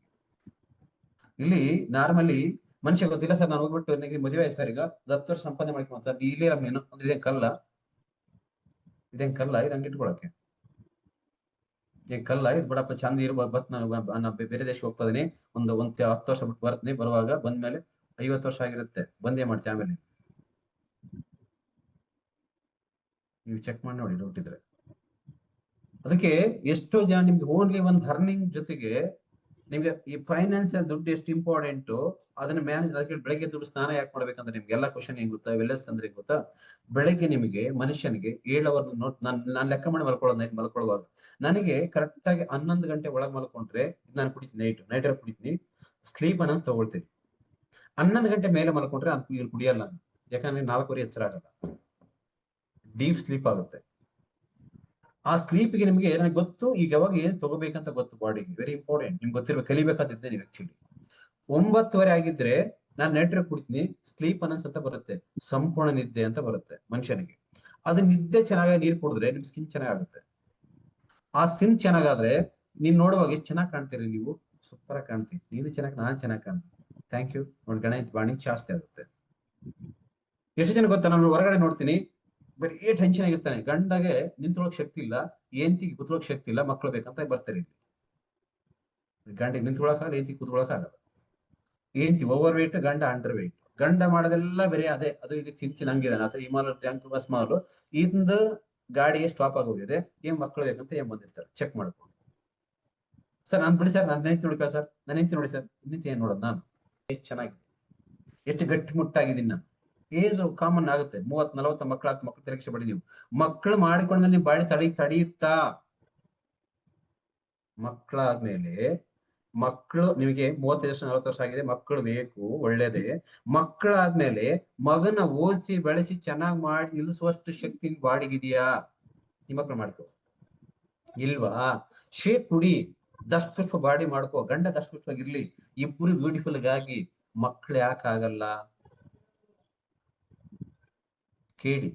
ಇಲ್ಲಿ ನಾರ್ಮಲಿ ಮನುಷ್ಯ ಗೊತ್ತಿಲ್ಲ ಸರ್, ನಾನು ಹೋಗ್ಬಿಟ್ಟು ನನಗೆ ಮದುವೆ ಆಯ್ತು ಸರ್, ಈಗ 10 ವರ್ಷ ಸಂಪಾದನೆ ಮಾಡ್ಕೊಂಡು ಸರ್, ಇಲ್ಲೇ ಏನು ಅಂದ್ರೆ ಇದೇನ್ ಕಲ್ಲ ಇದು ಹಂಗೆ ಇಟ್ಕೊಳಕ್ಕೆ, ಕಲ್ಲ ಇದು ಬಿಡಪ್ಪ ಚಂದ ಇರುವ ಬೇರೆ ದೇಶ ಹೋಗ್ತಾ ಇದೀನಿ, ಒಂದು 10 ವರ್ಷ ಬಿಟ್ಟು ಬರ್ತೀನಿ, ಬರುವಾಗ ಬಂದ್ಮೇಲೆ 50 ವರ್ಷ ಆಗಿರುತ್ತೆ, ಬಂದೇ ಮಾಡ್ತೀನಿ ಆಮೇಲೆ. ನೀವು ಚೆಕ್ ಮಾಡಿ ನೋಡಿ ಡೌಟ್ ಇದ್ರೆ. ಅದಕ್ಕೆ ಎಷ್ಟೋ ಜನ ನಿಮ್ಗೆ ಓನ್ಲಿ ಒಂದು ಅರ್ನಿಂಗ್ ಜೊತೆಗೆ ನಿಮ್ಗೆ ಈ ಫೈನಾನ್ಸಿಯಲ್ ದುಡ್ಡು ಎಷ್ಟು ಇಂಪಾರ್ಟೆಂಟ್ ಅದನ್ನ ಮ್ಯಾನೇಜ್. ಅದಕ್ಕೆ ಬೆಳಗ್ಗೆ ದುಡ್ಡು ಸ್ನಾನ ಯಾಕೆ ಮಾಡ್ಬೇಕಂದ್ರೆ ನಿಮ್ಗೆ ಎಲ್ಲ ಕ್ವಶನ್ ಏನ್ ಗೊತ್ತಾ, ವೆಲ್ನೆಸ್ ಅಂದ್ರೆ ಏನ್ ಗೊತ್ತಾ, ಬೆಳಗ್ಗೆ ನಿಮಗೆ ಮನುಷ್ಯನಿಗೆ 7 ಅವರ್ ನಾನು ಲೆಕ್ಕ ಮಾಡಿ ಮಲ್ಕೊಳ್ಳುವಾಗ ನನಗೆ ಕರೆಕ್ಟ್ ಆಗಿ 11 ಗಂಟೆ ಒಳಗೆ ಮಲ್ಕೊಂಡ್ರೆ ನಾನು ಕುಡಿತೀನಿ, ನೈಟ್ ಕುಡಿತೀನಿ, ಸ್ಲೀಪ್ ಅನ್ನೋದು ತಗೊಳ್ತೀನಿ. 11 ಗಂಟೆ ಮೇಲೆ ಮಲ್ಕೊಂಡ್ರೆ ಅದು ಕುಡಿಯಲ್ಲ ನಾನು, ಯಾಕಂದ್ರೆ 4 ಎಚ್ಚರ ಆಗಲ್ಲ, ಡೀಪ್ ಸ್ಲೀಪ್ ಆಗುತ್ತೆ. ಆ ಸ್ಲೀಪ್ಗೆ ನಿಮ್ಗೆ ನನಗೆ ಗೊತ್ತು, ಈಗ ಯಾವಾಗ ಏನ್ ತಗೋಬೇಕಂತ ಗೊತ್ತು ಬಾಡಿಗೆ, ವೆರಿ ಇಂಪಾರ್ಟೆಂಟ್. ನಿಮ್ಗೆ ಗೊತ್ತಿರ್ಬೇಕು, ಕಲಿಬೇಕಾದಿದ್ದೆ ನೀವು ಆಕ್ಚುಲಿ. 9 ಆಗಿದ್ರೆ ನಾನು ನೈಟ್ ಕುಡಿತೀನಿ, ಸ್ಲೀಪ್ ಅನನ್ಸ್ ಅಂತ ಬರುತ್ತೆ, ಸಂಪೂರ್ಣ ನಿದ್ದೆ ಅಂತ ಬರುತ್ತೆ ಮನುಷ್ಯನಿಗೆ. ಅದು ನಿದ್ದೆ ಚೆನ್ನಾಗಿ ನೀರು ಕುಡಿದ್ರೆ ನಿಮ್ ಸ್ಕಿನ್ ಚೆನ್ನಾಗುತ್ತೆ. ಆ ಸ್ಕಿನ್ ಚೆನ್ನಾಗಾದ್ರೆ ನೀನ್ ನೋಡುವಾಗ ಎಷ್ಟು ಚೆನ್ನಾಗಿ ಕಾಣ್ತೀರಿ, ನೀವು ಸೂಪರ್ ಆಗಿ ಕಾಣ್ತೀವಿ, ನೀನು ಚೆನ್ನಾಗಿ, ನಾನು ಚೆನ್ನಾಗಿ ಕಾಣ್ತೀನಿ. Thank you. ನೋಡಿ ಗಣ ಬಾಂಡಿಂಗ್ ಜಾಸ್ತಿ ಆಗುತ್ತೆ. ಎಷ್ಟು ಜನ ಗೊತ್ತಾ, ನಾನು ಹೊರಗಡೆ ನೋಡ್ತೀನಿ ಬರೀ ಟೆನ್ಷನ್ ಆಗಿರ್ತಾನೆ, ಗಂಡಗೆ ನಿಂತ್ಕೊಳ್ಳೋಕ್ ಶಕ್ತಿ ಇಲ್ಲ, ಹೆಂಡತಿಗೆ ಕುತ್ಕೊಳ್ಳೋಕ್ ಶಕ್ತಿ ಇಲ್ಲ, ಮಕ್ಳು ಬೇಕಂತ ಬರ್ತಾರೆ ಇಲ್ಲಿ. ಗಂಡಿಗೆ ನಿಂತ್ಕೊಳ್ಳೋಕಾಗಲ್ಲ, ಹೆಂಡತಿಗೆ ಕುತ್ಕೊಳ್ಳೋಕಾಗಲ್ಲ. ಹೆಂಡತಿ ಓವರ್ ವೇಟ್, ಗಂಡ ಅಂಡರ್ ವೇಟ್. ಗಂಡ ಮಾಡೋದೆಲ್ಲ ಬೇರೆ ಅದೇ, ಅದು ಇದು ತಿಂಚಿನಂಗಿದಾನೆ ಅಥವಾ ಹಿಮಾಲಯ ಟ್ಯಾಂಕ್ ಬಸ್ ಮಾಡಲು ಇಂದು ಗಾಡಿಗೆ ಸ್ಟಾಪ್ ಆಗೋಗಿದೆ, ಏನ್ ಮಕ್ಳು ಬೇಕಂತ ಏನ್ ಬಂದಿರ್ತಾರೆ, ಚೆಕ್ ಮಾಡ್ಕೊಂಡು. ಸರ್ ನಾನು ಬಿಡಿ ಸರ್, ನನ್ನ ಹೆಂಡತಿ ನೋಡ್ಕೊ ಸರ್, ನನ್ನ ಹೆಂಡತಿ ನೋಡಿ ಸರ್, ಹೆಂಡತಿ ಏನ್ ನೋಡೋದು ನಾನು ಎಷ್ಟು ಚೆನ್ನಾಗಿದೆ, ಎಷ್ಟು ಗಟ್ಟಿಮುಟ್ಟಾಗಿದ್ದೀನಿ ನಾನು. ಏಜ್ ಕಾಮನ್ ಆಗುತ್ತೆ, 30-40 ಮಕ್ಕಳಾಗ್ತ, ಮಕ್ಕಳು ಪರೀಕ್ಷೆ ಪಡಿ. ನೀವು ಮಕ್ಕಳು ಮಾಡಿಕೊಂಡ್ಮೇಲೆ ನಿಮ್ ಬಾಡಿ ತಡೆಯುತ್ತಾ? ಮಕ್ಕಳಾದ್ಮೇಲೆ, ಮಕ್ಕಳು ನಿಮಗೆ 35 ವರ್ಷ 40 ವರ್ಷ ಆಗಿದೆ, ಮಕ್ಕಳು ಬೇಕು, ಒಳ್ಳೇದೇ. ಮಕ್ಕಳಾದ್ಮೇಲೆ ಮಗನ ಓದಿಸಿ ಬೆಳೆಸಿ ಚೆನ್ನಾಗಿ ಮಾಡಿ ನಿಲ್ಲಿಸುವಷ್ಟು ಶಕ್ತಿ ನಿನ್ ಬಾಡಿಗಿದೆಯಾ? ನಿಮ್ಮ ಮಕ್ಕಳು ಮಾಡ್ಕೋ, ಇಲ್ವಾ? ಶೇಪ್ ಕುಡಿ, ದಷ್ಟ ಬಾಡಿ ಮಾಡ್ಕೋ, ಗಂಡ ದಷ್ಟಪುಷ್ಟವಾಗಿರ್ಲಿ, ಇಬ್ರು ಬ್ಯೂಟಿಫುಲ್ ಆಗಿ. ಮಕ್ಳು ಯಾಕಾಗಲ್ಲ ಕೇಳಿ.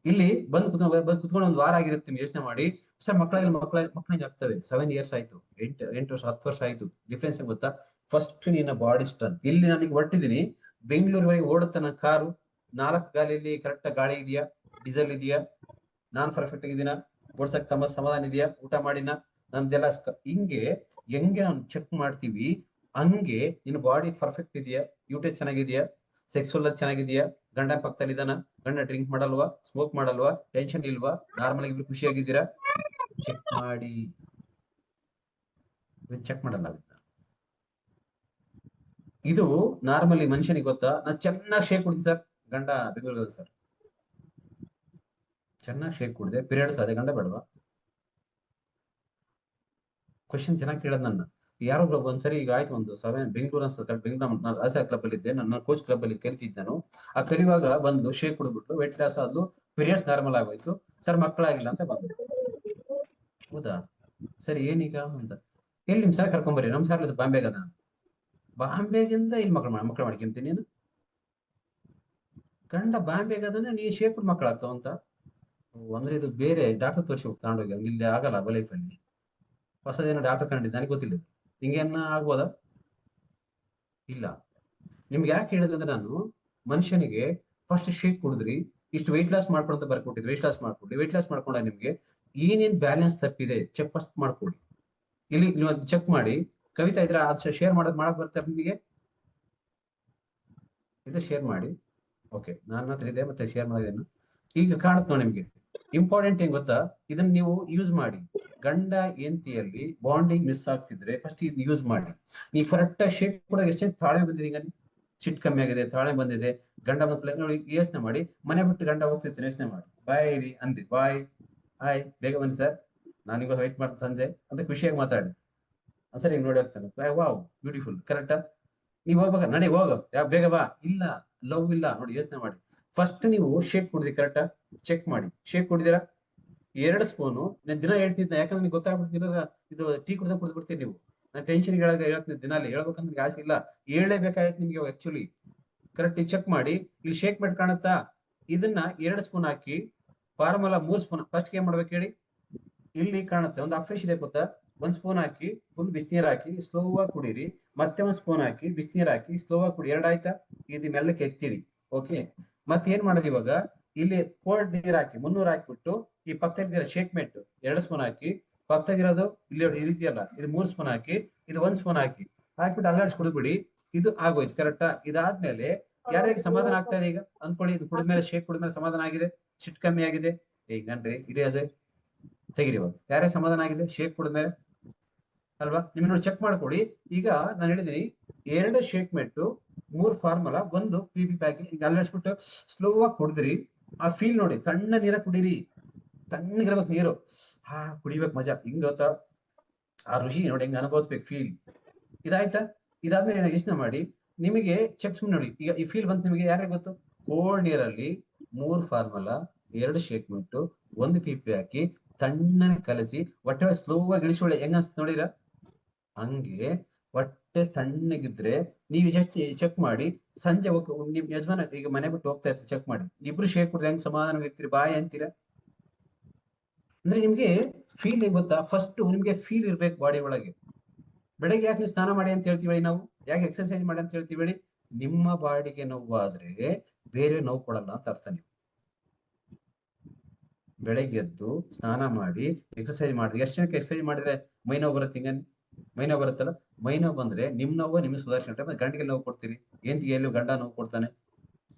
ಇಲ್ಲಿ ಬಂದು ಕುತ್ಕೊಂಡು 1 ವಾರ ಆಗಿರುತ್ತೆ, ಯೋಚನೆ ಮಾಡಿ ಸರ್. ಮಕ್ಕಳಿಗೆ ಆಗ್ತವೆ, 7 years ಆಯ್ತು, 8 ವರ್ಷ 10 ವರ್ಷ ಆಯ್ತು. ಡಿಫ್ರೆನ್ಸ್ ಏನ್ ಗೊತ್ತಾ? ಫಸ್ಟ್ ನಿನ್ನ ಬಾಡಿ ಸ್ಟ್ರೆಂತ್. ಇಲ್ಲಿ ನನಗೆ ಹೊರಟಿದ್ದೀನಿ ಬೆಂಗಳೂರಿವರೆಗೆ, ಓಡುತ್ತ ನನ್ನ ಕಾರು 4 ಗಾಲಿಯಲ್ಲಿ ಕರೆಕ್ಟ್ ಗಾಳಿ ಇದೆಯಾ, ಡೀಸೆಲ್ ಇದೆಯಾ, ನಾನ್ ಪರ್ಫೆಕ್ಟ್ ಆಗಿದ್ದೀನ, ಓಡ್ಸಕ್ ಸಮಾಧಾನ ಇದೆಯಾ, ಊಟ ಮಾಡಿನ, ನಂದೆಲ್ಲ ಹಿಂಗೆ ಹೆಂಗೆ ನಾವು ಚೆಕ್ ಮಾಡ್ತೀವಿ, ಹಂಗೆ ನಿನ್ನ ಬಾಡಿ ಪರ್ಫೆಕ್ಟ್ ಇದೆಯಾ, ಯೂಟೇಜ್ ಚೆನ್ನಾಗಿದೆಯಾ, ಸೆಕ್ಸುವಲ್ ಚೆನ್ನಾಗಿದೆಯಾ, ಗಂಡ ಪಕ್ಕದಲ್ಲಿ ಇದಾನ, ಗಂಡ ಡ್ರಿಂಕ್ ಮಾಡಲ್ವಾ, ಸ್ಮೋಕ್ ಮಾಡಲ್ವಾ, ಟೆನ್ಷನ್ ಇಲ್ವಾ, ನಾರ್ಮಲ್ ಆಗಿ ಖುಷಿಯಾಗಿದ್ದೀರಾ, ಚೆಕ್ ಮಾಡಿ. ಚೆಕ್ ಮಾಡಲ್ಲ. ಇದು ನಾರ್ಮಲಿ ಮನುಷ್ಯನಿಗೆ ಗೊತ್ತಾ? ನಾನು ಚೆನ್ನಾಗಿ ಶೇಕ್ ಕುಡಿದ್ ಸರ್, ಗಂಡ ಬೆಂಗಳೂರು ಸರ್, ಚೆನ್ನಾಗಿ ಶೇಕ್ ಕುಡಿದೆ, ಪೀರಿಯಡ್ಸ್ ಅದೇ, ಗಂಡ ಬೇಡವಾ? ಕ್ವಶನ್ ಚೆನ್ನಾಗಿ ಕೇಳೋದು ನನ್ನ. ಯಾರೋ ಒಂದ್ಸರಿ ಈಗ ಆಯ್ತು, ಒಂದು 7 ಬೆಂಗಳೂರು ಅನ್ಸುತ್ತೆ, ಬೆಂಗಳೂರು ನಾನು ಆಸಾ ಕ್ಲಬ್ ಅಲ್ಲಿ ಇದ್ದೆ, ನನ್ನ ಕೋಚ್ ಕ್ಲಬ್ ಅಲ್ಲಿ ಕರಿತಿದ್ದೆ ನಾನು. ಆ ಕರಿವಾಗ ಬಂದು ಶೇಕ್ ಕುಡಿದ್ಬಿಟ್ಟು ವೆಯ್ಟ್ ಲಾಸ್ ಆದ್ಲು, ಪೀರಿಯಡ್ಸ್ ನಾರ್ಮಲ್ ಆಗೋಯ್ತು ಸರ್, ಮಕ್ಕಳಾಗಿಲ್ಲ ಅಂತ ಬಂದು. ಹೌದಾ ಸರಿ, ಏನೀಗ ಅಂತ, ಎಲ್ಲಿ ನಿಮ್ ಸರ್ ಕರ್ಕೊಂಬರ್ರಿ, ನಮ್ ಸರ್ ಬಾಂಬೆಗ ಅದ, ಬಾಂಬೆಗಿಂದ ಇಲ್ಲಿ ಮಕ್ಕಳು ಮಾಡ್ಕೊಂತೀನಿ ನೀನು, ಗಂಡ ಬಾಂಬೆಗ ಅದನ್ನ ನೀ ಶೇಕ್ ಕುಡ್ ಮಕ್ಕಳಾಗ್ತಾವ ಅಂತ. ಅಂದ್ರೆ ಇದು ಬೇರೆ ಡಾಕ್ಟರ್ ತೋರಿಸಿ ತಗೊಂಡೋಗಿ, ಇಲ್ಲಿ ಆಗಲ್ಲ ಲೈಫ್ ಅಲ್ಲಿ. ಹೊಸದೇನೋ ಡಾಕ್ಟರ್ ಕಂಡಿದ್ದೆ, ನನಗೆ ಗೊತ್ತಿಲ್ಲ ಹಿಂಗೇನ ಆಗ್ಬೋದಾ? ಇಲ್ಲ. ನಿಮ್ಗೆ ಯಾಕೆ ಹೇಳಿದ್ರೆ, ನಾನು ಮನುಷ್ಯನಿಗೆ ಫಸ್ಟ್ ಶೇಕ್ ಕುಡಿದ್ರಿ, ಇಷ್ಟು ವೆಯ್ಟ್ ಲಾಸ್ ಮಾಡ್ಕೊಂತ ಬರ್ಕೊಟ್ಟಿದ್ರಿ, ವೆಯ್ಟ್ ಲಾಸ್ ಮಾಡ್ಕೊಡಿ, ವೆಯ್ಟ್ ಲಾಸ್ ಮಾಡ್ಕೊಂಡ ನಿಮ್ಗೆ ಏನೇನ್ ಬ್ಯಾಲೆನ್ಸ್ ತಪ್ಪಿದೆ ಚೆಕ್ ಫಸ್ಟ್ ಮಾಡ್ಕೊಡಿ. ಇಲ್ಲಿ ನೀವು ಚೆಕ್ ಮಾಡಿ. ಕವಿತಾ ಇದ್ರ ಅದು ಶೇರ್ ಮಾಡಕ್ ಬರ್ತಾರೆ ನಿಮಗೆ, ಇದು ಶೇರ್ ಮಾಡಿ. ಓಕೆ, ನನ್ನ ಹತ್ರ ಇದೆ, ಮತ್ತೆ ಶೇರ್ ಮಾಡಿದ್ದೇನು, ಈಗ ಕಾಣುತ್ತೆ ನೋಡಿ ನಿಮ್ಗೆ. ಇಂಪಾರ್ಟೆಂಟ್ ಏನ್ ಗೊತ್ತಾ? ಇದನ್ನ ನೀವು ಯೂಸ್ ಮಾಡಿ. ಗಂಡ ಹೆಂಡತಿಯಲ್ಲಿ ಬಾಂಡಿಂಗ್ ಮಿಸ್ ಆಗ್ತಿದ್ರೆ ಫಸ್ಟ್ ಇದು ಯೂಸ್ ಮಾಡಿ. ನೀವು ಕರೆಕ್ಟ್ ಶೇಕ್ ಕೂಡ ಎಷ್ಟೇ ತಾಳ್ಮೆ ಬಂದಿದೆ, ಈಗ ಸಿಟ್ ಕಮ್ಮಿ ಆಗಿದೆ, ತಾಳ್ಮೆ ಬಂದಿದೆ, ಗಂಡ ಮಕ್ಕಳು ನೋಡಿ ಯೋಚನೆ ಮಾಡಿ. ಮನೆ ಬಿಟ್ಟು ಗಂಡ ಹೋಗ್ತಿರ್ತೀನಿ, ಯೋಚನೆ ಮಾಡಿ, ಬಾಯ್ ರೀ ಅನ್ರಿ, ಬಾಯ್, ಹಾಯ್, ಬೇಗ ಬನ್ನಿ ಸರ್, ನಾನೀಗ ವೆಯ್ಟ್ ಮಾಡ್ತೀನಿ ಸಂಜೆ ಅಂತ ಖುಷಿಯಾಗಿ ಮಾತಾಡಿ. ಸರಿ ನೋಡಿ ಹೋಗ್ತಾನೆ, ವಾವ್ ಬ್ಯೂಟಿಫುಲ್, ಕರೆಕ್ಟಾ? ನೀವ್ ಹೋಗ್ಬೇಕ, ನಡಿ ಹೋಗ, ಬೇಗ ಬಾ. ಇಲ್ಲ, ಲವ್ ಇಲ್ಲ ನೋಡಿ, ಯೋಚನೆ ಮಾಡಿ. ಫಸ್ಟ್ ನೀವು ಶೇಕ್ ಕುಡಿದಿ, ಕರೆಕ್ಟಾ? ಚೆಕ್ ಮಾಡಿ. ಶೇಕ್ ಕುಡಿದಿರಾ? 2 ಸ್ಪೂನು. ನಾನು ದಿನ ಹೇಳ್ತಿದ್ದೆ, ಯಾಕಂದ್ರೆ ನಿಮ್ಗೆ ಗೊತ್ತಾಗ್ಬಿಡ್ತಿಲ್ಲ, ಇದು ಟೀ ಕುಡ್ದು ಬಿಡ್ತೀರಿ ನೀವು. ನಾನು ಟೆನ್ಷನ್ ಹೇಳ್ತೀನಿ, ದಿನಾಲಿ ಹೇಳ್ಬೇಕಂದ್ರೆ ಆಸೆ ಇಲ್ಲ, ಹೇಳಲೇಬೇಕಾಯ್ತು ನಿಮ್ಗೆ ಆಕ್ಚುಲಿ. ಕರೆಕ್ಟ್ ಚೆಕ್ ಮಾಡಿ. ಇಲ್ಲಿ ಶೇಕ್ ಮೆಟ್ ಕಾಣುತ್ತಾ? ಇದನ್ನ 2 ಸ್ಪೂನ್ ಹಾಕಿ, ಫಾರ್ಮುಲಾ 3 ಸ್ಪೂನ್. ಫಸ್ಟ್ ಏನ್ ಮಾಡ್ಬೇಕು ಹೇಳಿ? ಇಲ್ಲಿ ಕಾಣುತ್ತೆ ಒಂದು ಅಫ್ರೆಶ್ ಇದೆ ಗೊತ್ತಾ? 1 ಸ್ಪೂನ್ ಹಾಕಿ ಫುಲ್ ಬಿಸಿನೀರ್ ಹಾಕಿ ಸ್ಲೋ ಆಗಿ ಕುಡೀರಿ. ಮತ್ತೆ 1 ಸ್ಪೂನ್ ಹಾಕಿ ಬಿಸಿನೀರ್ ಹಾಕಿ ಸ್ಲೋ ಆಗಿ ಕುಡಿ. 2 ಆಯ್ತಾ? ಇದು ಮೆಲ್ಲಕ್ಕೆ ಎತ್ತಿಡಿ. ಓಕೆ, ಮತ್ತೆ ಏನ್ ಮಾಡೋದು ಇವಾಗ? ಇಲ್ಲಿ ಕೋಲ್ಡ್ ನೀರ್ ಹಾಕಿ 300 ಹಾಕ್ಬಿಟ್ಟು, ಈ ಪಕ್ಕದಲ್ಲಿರೋ ಶೇಕ್ ಮೆಟ್ 2 ಸ್ಪೂನ್ ಹಾಕಿ, ಪಕ್ಕದಾಗಿರೋದು ಇಲ್ಲಿ ಈ ರೀತಿಯಲ್ಲ, ಇದು 3 ಸ್ಪೂನ್ ಹಾಕಿ, ಇದು 1 ಸ್ಪೂನ್ ಹಾಕ್ಬಿಟ್ಟು ಅಲ್ಲಾಡ್ಸಿ ಕುಡಿದ್ಬಿಡಿ. ಇದು ಆಗೋಯ್ತು, ಕರೆಕ್ಟಾ? ಇದಾದ್ಮೇಲೆ ಯಾರ್ಯಾರಿಗೆ ಸಮಾಧಾನ ಆಗ್ತಾ ಇದೆ ಈಗ ಅಂದ್ಕೊಳ್ಳಿ. ಇದು ಕುಡಿದ್ಮೇಲೆ, ಶೇಕ್ ಕುಡಿದ್ಮೇಲೆ ಸಮಾಧಾನ ಆಗಿದೆ, ಸಿಟ್ ಕಮ್ಮಿ ಆಗಿದೆ, ಈಗನ್ರಿ ಇದೇ ತೆಗಿರಿ. ಇವಾಗ ಯಾರ್ಯಾರು ಸಮಾಧಾನ ಆಗಿದೆ ಶೇಕ್ ಕುಡಿದ್ಮೇಲೆ ಅಲ್ವಾ? ನಿಮ್ಗೆ ನೋಡಿ ಚೆಕ್ ಮಾಡ್ಕೊಡಿ. ಈಗ ನಾನು ಹೇಳಿದೀನಿ 2 ಶೇಕ್ ಮೆಟ್ಟು, 3 ಫಾರ್ಮುಲಾ, 1 PP ಪ್ಯಾಕೆಟ್. ಈಗ ಅಲ್ಲಾಡ್ಸ್ಬಿಟ್ಟು ಸ್ಲೋ ಆಗಿ ಕುಡಿದ್ರಿ. ಆ ಫೀಲ್ ನೋಡಿ, ತಣ್ಣ ನೀರ ಕುಡೀರಿ, ತಣ್ಣಗಿರ್ಬೇಕು ನೀರು, ಕುಡಿಬೇಕು, ಮಜಾ ಹಿಂಗ್ ಗೊತ್ತಾ? ಆ ರುಚಿ ನೋಡಿ, ಹೆಂಗ್ ಅನುಭವಿಸ್ಬೇಕು ಫೀಲ್. ಇದಾಯ್ತಾ? ಇದಾದ್ಮೇಲೆ ಯೋಚನೆ ಮಾಡಿ, ನಿಮಗೆ ಚೆಕ್ ನೋಡಿ. ಈಗ ಈ ಫೀಲ್ ಬಂತು ನಿಮಗೆ, ಯಾರೇ ಗೊತ್ತು? ಕೋಲ್ಡ್ ನೀರಲ್ಲಿ 3 ಫಾರ್ಮುಲಾ, 2 ಶೇಕ್ ಮೆಟ್ಟು, 1 PP ಹಾಕಿ ತಣ್ಣನೆ ಕಲಸಿ ಹೊಟ್ಟೆ ಸ್ಲೋ ಆಗಿ ಇಳಿಸೊಳ್ಳಿ. ಹೆಂಗ ಅನ್ಸುತ್ತೆ ನೋಡಿರ? ಹಂಗೆ ಹೊಟ್ಟೆ ತಣ್ಣಗಿದ್ರೆ ನೀವು ಜಸ್ಟ್ ಚೆಕ್ ಮಾಡಿ. ಸಂಜೆ ನಿಮ್ ಯಜಮಾನ ಈಗ ಮನೆ ಬಿಟ್ಟು ಹೋಗ್ತಾ ಇರ್ತೀರಿ, ಚೆಕ್ ಮಾಡಿ. ಇಬ್ರು ಶೇಕ್ ಕುಡ್ರಿ, ಹೆಂಗ್ ಸಮಾಧಾನ ಇರ್ತೀರಿ, ಬಾಯ್ ಅಂತೀರಾ? ಅಂದ್ರೆ ನಿಮ್ಗೆ ಫೀಲ್ ಗೊತ್ತಾ? ಫಸ್ಟ್ ನಿಮ್ಗೆ ಫೀಲ್ ಇರ್ಬೇಕು ಬಾಡಿ ಒಳಗೆ. ಬೆಳಗ್ಗೆ ಯಾಕೆ ನೀವು ಸ್ನಾನ ಮಾಡಿ ಅಂತ ಹೇಳ್ತೀವಿ ನಾವು? ಯಾಕೆ ಎಕ್ಸರ್ಸೈಸ್ ಮಾಡಿ ಅಂತ ಹೇಳ್ತೀವಿ ಹೇಳಿ? ನಿಮ್ಮ ಬಾಡಿಗೆ ನೋವು ಆದ್ರೆ ಬೇರೆ ನೋವು ಕೊಡಲ್ಲ ಅಂತ ಅರ್ಥ. ನೀವು ಬೆಳಗ್ಗೆ ಎದ್ದು ಸ್ನಾನ ಮಾಡಿ ಎಕ್ಸರ್ಸೈಸ್ ಮಾಡಿ, ಎಷ್ಟು ಜನಕ್ಕೆ ಎಕ್ಸರ್ಸೈಸ್ ಮಾಡಿದ್ರೆ ಮೈ ನೋವು ಬರುತ್ತೆ? ಹಿಂಗ ಮೈ ನೋವು ಬರುತ್ತಲ್ಲ. ಮೈ ನೋವು ಬಂದ್ರೆ ನಿಮ್ ನೋವು ನಿಮ್ಗೆ ಸುಧಾರಿಸ್ಕೊಂಡ್ರೆ ಗಂಡಿಗೆ ನೋವು ಕೊಡ್ತೀರಿ, ಹೆಂಡತಿಗೆ ಎಲ್ಲಿ ಗಂಡ ನೋವು ಕೊಡ್ತಾನೆ?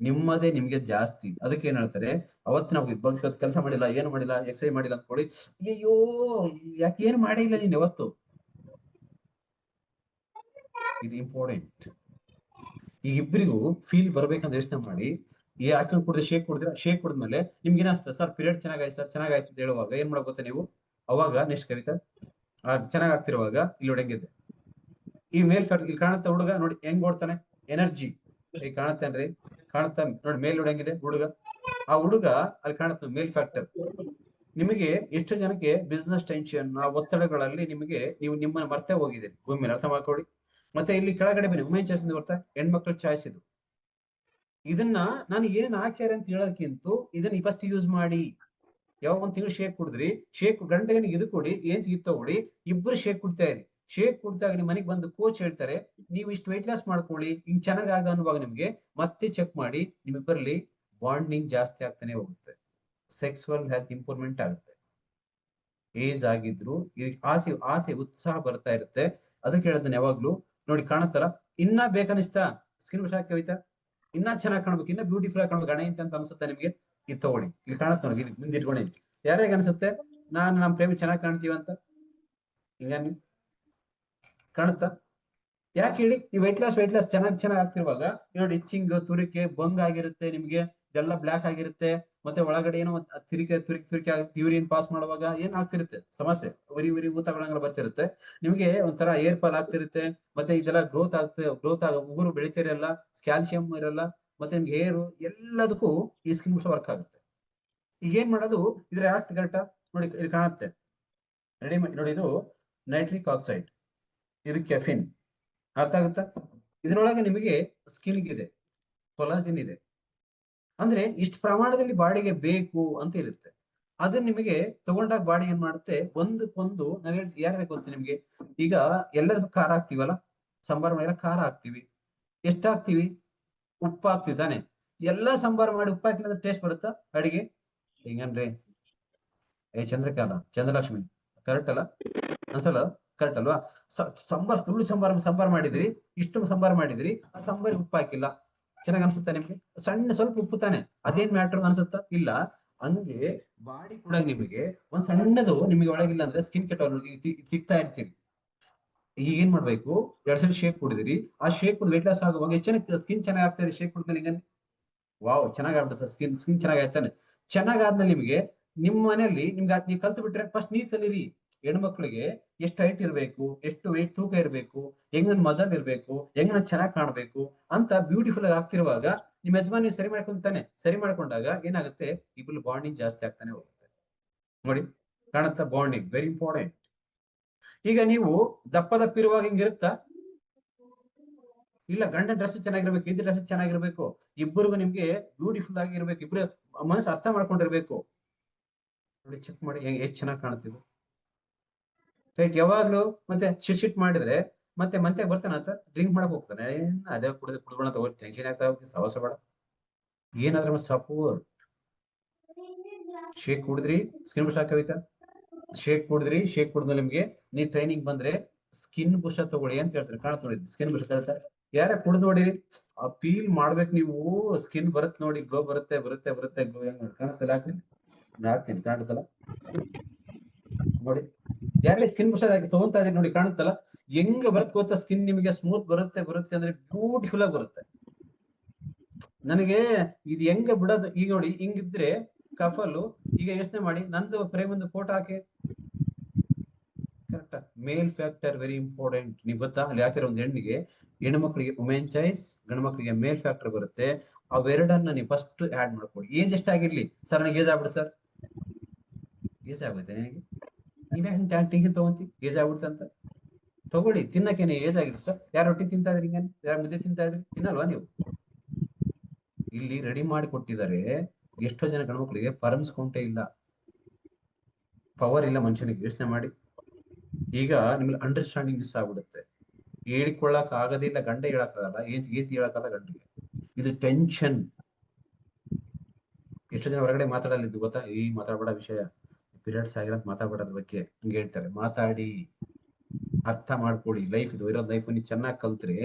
ನಿಮ್ಮದೇ ನಿಮ್ಗೆ ಜಾಸ್ತಿ. ಅದಕ್ಕೆ ಏನ್ ಹೇಳ್ತಾರೆ, ಅವತ್ತು ನಾವು ಭವಿಷ್ಯತ್ ಕೆಲಸ ಮಾಡಿಲ್ಲ, ಏನು ಮಾಡಿಲ್ಲ, ಎಕ್ಸರ್ಸೈಸ್ ಮಾಡಿಲ್ಲ ಅನ್ಕೊಳ್ಳಿ, ಅಯ್ಯೋ ಯಾಕೆ ಏನು ಮಾಡೇ ಇಲ್ಲ ನೀನ್ ಯಾವತ್ತು. ಇದು ಇಂಪಾರ್ಟೆಂಟ್. ಈಗ ಇಬ್ಬರಿಗೂ ಫೀಲ್ ಬರ್ಬೇಕಂತ ಯೋಚನೆ ಮಾಡಿ, ಈ ಹಾಕೊಂಡು ಕುಡಿದ್ರೆ ಶೇಕ್ ಕುಡಿದ್ರೆ, ಶೇಕ್ ಕುಡಿದ್ಮೇಲೆ ನಿಮ್ಗೆ ಏನಾಗ್ತದೆ, ಸರ್ ಪೀರಿಯಡ್ ಚೆನ್ನಾಗಾಯ್ತು ಸರ್, ಚೆನ್ನಾಗಾಯ್ತು ಅಂತ ಹೇಳುವಾಗ ಏನ್ ಮಾಡಕ್ ಗೊತ್ತಾ ನೀವು, ಅವಾಗ ನೆಕ್ಸ್ಟ್ ಕವಿತಾ ಚೆನ್ನಾಗ್ ಆಗ್ತಿರುವಾಗ ಇಲ್ಲಿ ನೋಡಿ ಹೆಂಗಿದೆ ಈ ಮೇಲ್ ಫ್ಯಾಕ್ಟ್, ಇಲ್ಲಿ ಕಾಣುತ್ತೆ ಹುಡುಗ ನೋಡಿ ಹೆಂಗ್ ಓಡ್ತಾನೆ, ಎನರ್ಜಿ ಈಗ ಕಾಣುತ್ತೇನ್ರಿ, ಕಾಣುತ್ತಾ ನೋಡಿ ಮೇಲ್ ನೋಡಿ ಹೆಂಗಿದೆ ಹುಡುಗ, ಆ ಹುಡುಗ ಅಲ್ಲಿ ಕಾಣುತ್ತೆ ಮೇಲ್ ಫ್ಯಾಕ್ಟರ್. ನಿಮಗೆ ಎಷ್ಟು ಜನಕ್ಕೆ ಬಿಸ್ನೆಸ್ ಟೆನ್ಷನ್, ಆ ಒತ್ತಡಗಳಲ್ಲಿ ನಿಮಗೆ ನೀವು ನಿಮ್ಮನ್ನ ಮರ್ತೇ ಹೋಗಿದೆ ಭೂಮಿ ಮೇಲೆ, ಅರ್ಥ ಮಾಡ್ಕೊಳ್ಳಿ. ಮತ್ತೆ ಇಲ್ಲಿ ಕೆಳಗಡೆ ಬನ್ನಿ, ವುಮೆನ್ ಚಾಯ್ಸ್ ಅಂತ ಬರ್ತಾ, ಹೆಣ್ಮಕ್ಳ ಚಾಯ್ಸ್ ಇದು. ಇದನ್ನ ನಾನು ಏನ್ ಹಾಕ್ಯಾರ ಅಂತ ಹೇಳೋದಕ್ಕಿಂತ ಇದನ್ನ ಫಸ್ಟ್ ಯೂಸ್ ಮಾಡಿ. ಯಾವ ಒಂದ್ ತಿಂಗಳು ಶೇಕ್ ಕುಡಿದ್ರಿ, ಶೇಕ್ ಗಂಟೆಗೆ ಇದು ಕೊಡಿ, ಏನ್ ಇದು ತಗೊಳ್ಳಿ, ಇಬ್ರು ಶೇಕ್ ಕುಡ್ತಾ ಇರಿ. ಶೇಕ್ ಕುಡ್ದಾಗ ನಿಮ್ ಮನೆಗೆ ಬಂದು ಕೋಚ್ ಹೇಳ್ತಾರೆ, ನೀವು ಇಷ್ಟು ವೆಯ್ಟ್ ಲಾಸ್ ಮಾಡ್ಕೊಳ್ಳಿ, ಹಿಂಗ್ ಚೆನ್ನಾಗ ಅನ್ನುವಾಗ ನಿಮ್ಗೆ ಮತ್ತೆ ಚೆಕ್ ಮಾಡಿ, ನಿಮ್ಮಿಬ್ಬರಲ್ಲಿ ಬಾಂಡಿಂಗ್ ಜಾಸ್ತಿ ಆಗ್ತಾನೆ ಹೋಗುತ್ತೆ, ಸೆಕ್ಸುವಲ್ ಹೆಲ್ತ್ ಇಂಪ್ರೂವ್ಮೆಂಟ್ ಆಗುತ್ತೆ. ಏಜ್ ಆಗಿದ್ರು ಆಸೆ ಆಸೆ ಉತ್ಸಾಹ ಬರ್ತಾ ಇರುತ್ತೆ. ಅದಕ್ಕೆ ಹೇಳೋದನ್ನ ಯಾವಾಗ್ಲೂ ನೋಡಿ, ಕಾಣುತ್ತಲ್ಲ ಇನ್ನ ಬೇಕನ್ನಿಸ್ತಾ, ಸ್ಕಿನ್ ಶಾಕ್ ಕವಿತಾ, ಇನ್ನ ಚೆನ್ನಾಗಿ ಕಾಣ್ಬೇಕು, ಇನ್ನ ಬ್ಯೂಟಿಫುಲ್ ಆಗಿ ಕಾಣ್ಬೇಕು ಗಣ ಅಂತ ಅನ್ಸುತ್ತೆ ನಿಮ್ಗೆ, ಇದು ತಗೊಳ್ಳಿ, ಇಲ್ಲಿ ಕಾಣುತ್ತೆ ನೋಡಿ, ಇದು ಮುಂದೆ ಇಟ್ಕೊಳ್ಳಿ. ಯಾರ್ಯಾಗ ಅನ್ಸುತ್ತೆ ನಾನು ನಮ್ಮ ಪ್ರೇಮಿ ಚೆನ್ನಾಗಿ ಕಾಣ್ತೀವ ಅಂತ, ಹಿಂಗ ಕಾಣುತ್ತಾ? ಯಾಕೆ ಹೇಳಿ, ಈ ವೆಯ್ಟ್ ಲಾಸ್ ಚೆನ್ನಾಗಿ ಆಗ್ತಿರುವಾಗ ನೋಡಿ, ಇಚ್ಚಿಂಗ್, ತುರಿಕೆ, ಬಂಗ್ ಆಗಿರುತ್ತೆ ನಿಮ್ಗೆ, ಎಲ್ಲ ಬ್ಲಾಕ್ ಆಗಿರುತ್ತೆ. ಮತ್ತೆ ಒಳಗಡೆ ಏನೋ ತುರಿಕೆ ಯೂರಿನ್ ಪಾಸ್ ಮಾಡುವಾಗ ಏನ್ ಆಗ್ತಿರುತ್ತೆ ಸಮಸ್ಯೆ, ಉರಿ ಊತಗಳಂಗೆಲ್ಲ ಬರ್ತಿರುತ್ತೆ ನಿಮ್ಗೆ, ಒಂಥರ ಏರ್ ಫಾಲ್ ಆಗ್ತಿರುತ್ತೆ. ಮತ್ತೆ ಇದೆಲ್ಲ ಗ್ರೋತ್ ಉಗುರು ಬೆಳಿತಿರಲ್ಲ, ಕ್ಯಾಲ್ಸಿಯಂ ಇರಲ್ಲ, ಮತ್ತೆ ನಿಮ್ಗೆ ಹೇರು ಎಲ್ಲದಕ್ಕೂ ಈ ಸ್ಕಿನ್ ವರ್ಕ್ ಆಗುತ್ತೆ. ಈಗ ಏನ್ ಮಾಡೋದು, ಇದ್ರೆ ಯಾಕೆ ಕರೆಕ್ಟಾ ನೋಡಿ, ಇಲ್ಲಿ ಕಾಣುತ್ತೆ ರೆಡಿ ಮಾಡಿ ನೋಡಿ, ಇದು ನೈಟ್ರಿಕ್ ಆಕ್ಸೈಡ್, ಇದು ಕೆಫಿನ್, ಅರ್ಥ ಆಗುತ್ತಾ? ಇದರೊಳಗೆ ನಿಮಗೆ ಸ್ಕಿನ್ ಇದೆ, ಕೊಲಾಜಿನ್ ಇದೆ, ಅಂದ್ರೆ ಇಷ್ಟು ಪ್ರಮಾಣದಲ್ಲಿ ಬಾಡಿಗೆ ಬೇಕು ಅಂತ ಇರುತ್ತೆ. ಅದನ್ನ ನಿಮಗೆ ತಗೊಂಡಾಗ ಬಾಡಿ ಏನ್ ಮಾಡುತ್ತೆ, ಒಂದಕ್ಕೊಂದು ನಾವ್ ಹೇಳ್ತೀವಿ, ಯಾರ್ಯಾರು ಗೊತ್ತು ನಿಮ್ಗೆ, ಈಗ ಎಲ್ಲದಕ್ಕೂ ಖಾರ ಹಾಕ್ತಿವಲ್ಲ, ಸಾಂಬಾರ್ ಮಾಡಿಲ್ಲ ಖಾರ ಹಾಕ್ತಿವಿ, ಎಷ್ಟು ಹಾಕ್ತಿವಿ, ಉಪ್ಪು ಹಾಕ್ತಿವಿ ತಾನೆ, ಎಲ್ಲಾ ಸಾಂಬಾರ್ ಮಾಡಿ ಉಪ್ಪು ಹಾಕಿಲ್ಲ ಟೇಸ್ಟ್ ಬರುತ್ತಾ ಅಡಿಗೆ? ಹಿಂಗನ್ರಿ ಚಂದ್ರಲಕ್ಷ್ಮಿ ಕರೆಕ್ಟ್ ಅಲ್ಲ ಅನ್ಸಲ್ಲ, ಕರೆಕ್ಟ್ ಅಲ್ವಾ? ಫುಲ್ ಸಾಂಬಾರ್ ಮಾಡಿದ್ರಿ, ಇಷ್ಟು ಸಾಂಬಾರ್ ಮಾಡಿದ್ರಿ, ಆ ಸಾಂಬಾರ್ ಉಪ್ಪು ಹಾಕಿಲ್ಲ, ಚೆನ್ನಾಗ್ ಅನ್ಸುತ್ತಾ ನಿಮ್ಗೆ? ಸಣ್ಣ ಸ್ವಲ್ಪ ಉಪ್ಪು ತಾನೆ, ಅದೇನ್ ಮ್ಯಾಟ್ರ್ ಅನ್ಸುತ್ತಾ? ಇಲ್ಲ. ಹಂಗೆ ಬಾಡಿ ಕೂಡ ನಿಮಗೆ ಒಂದ್ ಸಣ್ಣದು ನಿಮಗೆ ಒಳಗಿಲ್ಲ ಅಂದ್ರೆ ಸ್ಕಿನ್ ತಿಕ್ತಾ ಇರ್ತೀರಿ. ಈಗ ಏನ್ ಮಾಡ್ಬೇಕು, 2 ಸಲ ಶೇಕ್ ಕುಡಿದಿರಿ, ಆ ಶೇಕ್ ಕುಡಿದು ವೆಯ್ಟ್ ಲಾಸ್ ಆಗುವಾಗ ಸ್ಕಿನ್ ಚೆನ್ನಾಗಿ ಆಗ್ತಾ ಇದೆ, ಶೇಕ್ ಕುಡಿದ್ಮೇಲೆ ಈಗ ವಾವ್ ಚೆನ್ನಾಗ್ ಆಗ್ಬಿಡುತ್ತೆ ಸರ್, ಸ್ಕಿನ್ ಚೆನ್ನಾಗ್ ಆಯ್ತಾನೆ. ಚೆನ್ನಾಗಾದ್ಮೇಲೆ ನಿಮಗೆ ನಿಮ್ಮ ಮನೆಯಲ್ಲಿ ನಿಮ್ಗೆ ನೀವು ಕಲ್ತು ಬಿಟ್ರೆ, ಫಸ್ಟ್ ನೀವ್ ಕಲೀರಿ, ಹೆಣ್ಮಕ್ಳಿಗೆ ಎಷ್ಟು ಹೈಟ್ ಇರ್ಬೇಕು, ಎಷ್ಟು ವೆಯ್ಟ್ ತೂಕ ಇರ್ಬೇಕು, ಹೆಂಗ್ ನನ್ ಮಜಲ್ ಇರ್ಬೇಕು, ಹೆಂಗ್ ನನ್ ಚೆನ್ನಾಗ್ ಕಾಣ್ಬೇಕು ಅಂತ ಬ್ಯೂಟಿಫುಲ್ ಆಗಿ ಆಗ್ತಿರುವಾಗ ನಿಮ್ ಯಜಮಾನ್ ನೀವು ಸರಿ ಮಾಡ್ಕೊಂತಾನೆ, ಸರಿ ಮಾಡ್ಕೊಂಡಾಗ ಏನಾಗುತ್ತೆ, ಇಬ್ರು ಬಾಂಡಿಂಗ್ ಜಾಸ್ತಿ ಆಗ್ತಾನೆ ಹೋಗುತ್ತೆ. ನೋಡಿ ಕಾಣುತ್ತಾ, ಬಾಂಡಿಂಗ್ ವೆರಿ ಇಂಪಾರ್ಟೆಂಟ್. ಈಗ ನೀವು ದಪ್ಪಿರುವಾಗ ಹಿಂಗಿರುತ್ತಾ? ಇಲ್ಲ, ಗಂಡ ಡ್ರೆಸ್ ಚೆನ್ನಾಗಿರ್ಬೇಕು, ಇದು ಡ್ರೆಸ್ ಚೆನ್ನಾಗಿರ್ಬೇಕು, ಇಬ್ಬರಿಗೂ ನಿಮ್ಗೆ ಬ್ಯೂಟಿಫುಲ್ ಆಗಿರ್ಬೇಕು, ಇಬ್ರು ಮನಸ್ಸು ಅರ್ಥ ಮಾಡ್ಕೊಂಡಿರ್ಬೇಕು. ನೋಡಿ ಚೆಕ್ ಮಾಡಿ ಎಷ್ಟು ಚೆನ್ನಾಗಿ ಕಾಣ್ತಿದ್ರು ರೈಟ್. ಯಾವಾಗ್ಲೂ ಮತ್ತೆ ಶಿಟ್ ಮಾಡಿದ್ರೆ ಮತ್ತೆ ಬರ್ತಾನ ಅಂತ ಡ್ರಿಂಕ್ ಮಾಡಕ್ ಹೋಗ್ತಾನೆ, ಅದೇ ಕುಡ್ದು ತಗೋ, ಟೆನ್ಷನ್ ಆಗ್ತಾ ಸವಾಸ ಬೇಡ. ಏನಾದ್ರೂ ಸಪೋರ್ಟ್ ಶೇಕ್ ಕುಡಿದ್ರಿ, ಸ್ಕಿನ್ ಬುಷ್ ಕವಿತಾ, ಶೇಕ್ ಕುಡಿದ್ಮೇಲೆ ನಿಮ್ಗೆ ನೀವ್ ಟ್ರೈನಿಂಗ್ ಬಂದ್ರೆ ಸ್ಕಿನ್ ಬುಷ ತಗೊಳ್ಳಿ ಅಂತ ಹೇಳ್ತಾರೆ, ಕಾಣತ್ ನೋಡಿ ಸ್ಕಿನ್ ಬುಷ್ ಹೇಳ್ತಾರೆ. ಯಾರ ಕುಡ್ದು ನೋಡಿರಿ, ಆ ಫೀಲ್ ಮಾಡ್ಬೇಕು ನೀವು, ಸ್ಕಿನ್ ಬರುತ್ತೆ ನೋಡಿ, ಗ್ಲೋ ಬರುತ್ತೆ ಗ್ಲೋ, ಹೆಂಗ್ ಕಾಣುತ್ತಲ್ಲ, ಹಾಕ್ತೀನಿ ಕಾಣುತ್ತಲ್ಲ ನೋಡಿ, ಯಾರೇ ಸ್ಕಿನ್ ಬುಷ್ ತಗೊಂತಾ ಇದ್ರಿ ನೋಡಿ, ಕಾಣುತ್ತಲ್ಲ ಹೆಂಗ ಬರುತ್ತೆ ಗೊತ್ತಾ, ಸ್ಕಿನ್ ನಿಮಗೆ ಸ್ಮೂತ್ ಬರುತ್ತೆ ಅಂದ್ರೆ ಬ್ಯೂಟಿಫುಲ್ ಆಗಿ ಬರುತ್ತೆ. ನನಗೆ ಇದು ಹೆಂಗ ಬಿಡೋದು, ಈಗ ನೋಡಿ ಹಿಂಗಿದ್ರೆ ಕಫಲು, ಈಗ ಯೋಚನೆ ಮಾಡಿ ನಂದು ಪ್ರೇಮಂದು ಫೋಟೋ ಹಾಕಿ, correct. Male factor very important, ನೀವು ಗೊತ್ತಾ? ಅಲ್ಲಿ ಹಾಕಿರೋ ಒಂದು ಹೆಣ್ಣಿಗೆ, ಹೆಣ್ಮಕ್ಳಿಗೆ ವುಮೆನ್ ಚಾಯ್ಸ್, ಗಂಡು ಮಕ್ಳಿಗೆ ಮೇಲ್ ಫ್ಯಾಕ್ಟರ್ ಬರುತ್ತೆ. ಅವೆರಡನ್ನ ನೀವು ಫಸ್ಟ್ ಆಡ್ ಮಾಡ್ಕೊಳ್ಳಿ. ಏಜ್ ಎಷ್ಟಾಗಿರ್ಲಿ, ಸರ್ ನನಗೆ ಏಜ್ ಆಗ್ಬಿಡುತ್ತೆ ಸರ್, ಏಜ್ ಆಗುತ್ತೆ ನನಗೆ, ನೀವೇ ಟೆನ್ಷನ್ ತಗೊಂತಿ ಏಜ್ ಆಗ್ಬಿಡುತ್ತೆ ಅಂತ ತಗೊಳ್ಳಿ, ತಿನ್ನಕ್ಕೆ ಏಜ್ ಆಗಿರುತ್ತ? ಯಾರು ರೊಟ್ಟಿ ತಿಂತಾ ಇದ್ರಿ, ಹಿಂಗ ಯಾರು ಮುದ್ದೆ ತಿಂತಾ ಇದ್ರಿ, ತಿನ್ನಲ್ವಾ ನೀವು? ಇಲ್ಲಿ ರೆಡಿ ಮಾಡಿ ಕೊಟ್ಟಿದ್ದಾರೆ. ಎಷ್ಟೋ ಜನ ಗಂಡ್ಮಕ್ಳಿಗೆ ಪರಮಿಸ್ಕೊಂಟೇ ಇಲ್ಲ, ಪವರ್ ಇಲ್ಲ ಮನುಷ್ಯನಿಗೆ, ಯೋಚನೆ ಮಾಡಿ. ಈಗ ನಿಮ್ಗೆ ಅಂಡರ್ಸ್ಟ್ಯಾಂಡಿಂಗ್ ಮಿಸ್ ಆಗ್ಬಿಡುತ್ತೆ, ಹೇಳಿಕೊಳ್ಳಕ್ ಆಗೋದಿಲ್ಲ, ಗಂಡ ಹೇಳಕ್ಕಾಗಲ್ಲ, ಏತಿ ಹೇಳಕ್ಕಾಗಲ್ಲ ಗಂಡಿಗೆ, ಇದು ಟೆನ್ಷನ್. ಎಷ್ಟೋ ಜನ ಹೊರಗಡೆ ಮಾತಾಡಲಿದ್ದು ಗೊತ್ತಾ, ಈ ಮಾತಾಡ್ಬೇಡ ವಿಷಯ, ಪೀರಿಯಡ್ಸ್ ಆಗಿರೋದ್ ಮಾತಾಡ್ಬೇಡೋದ್ರ ಬಗ್ಗೆ ಹಂಗೆ ಹೇಳ್ತಾರೆ. ಮಾತಾಡಿ, ಅರ್ಥ ಮಾಡ್ಕೊಳ್ಳಿ, ಲೈಫ್ ಇದು ಇರೋದ್ ಲೈಫ್ ನೀವು ಚೆನ್ನಾಗಿ ಕಲ್ತ್ರೆ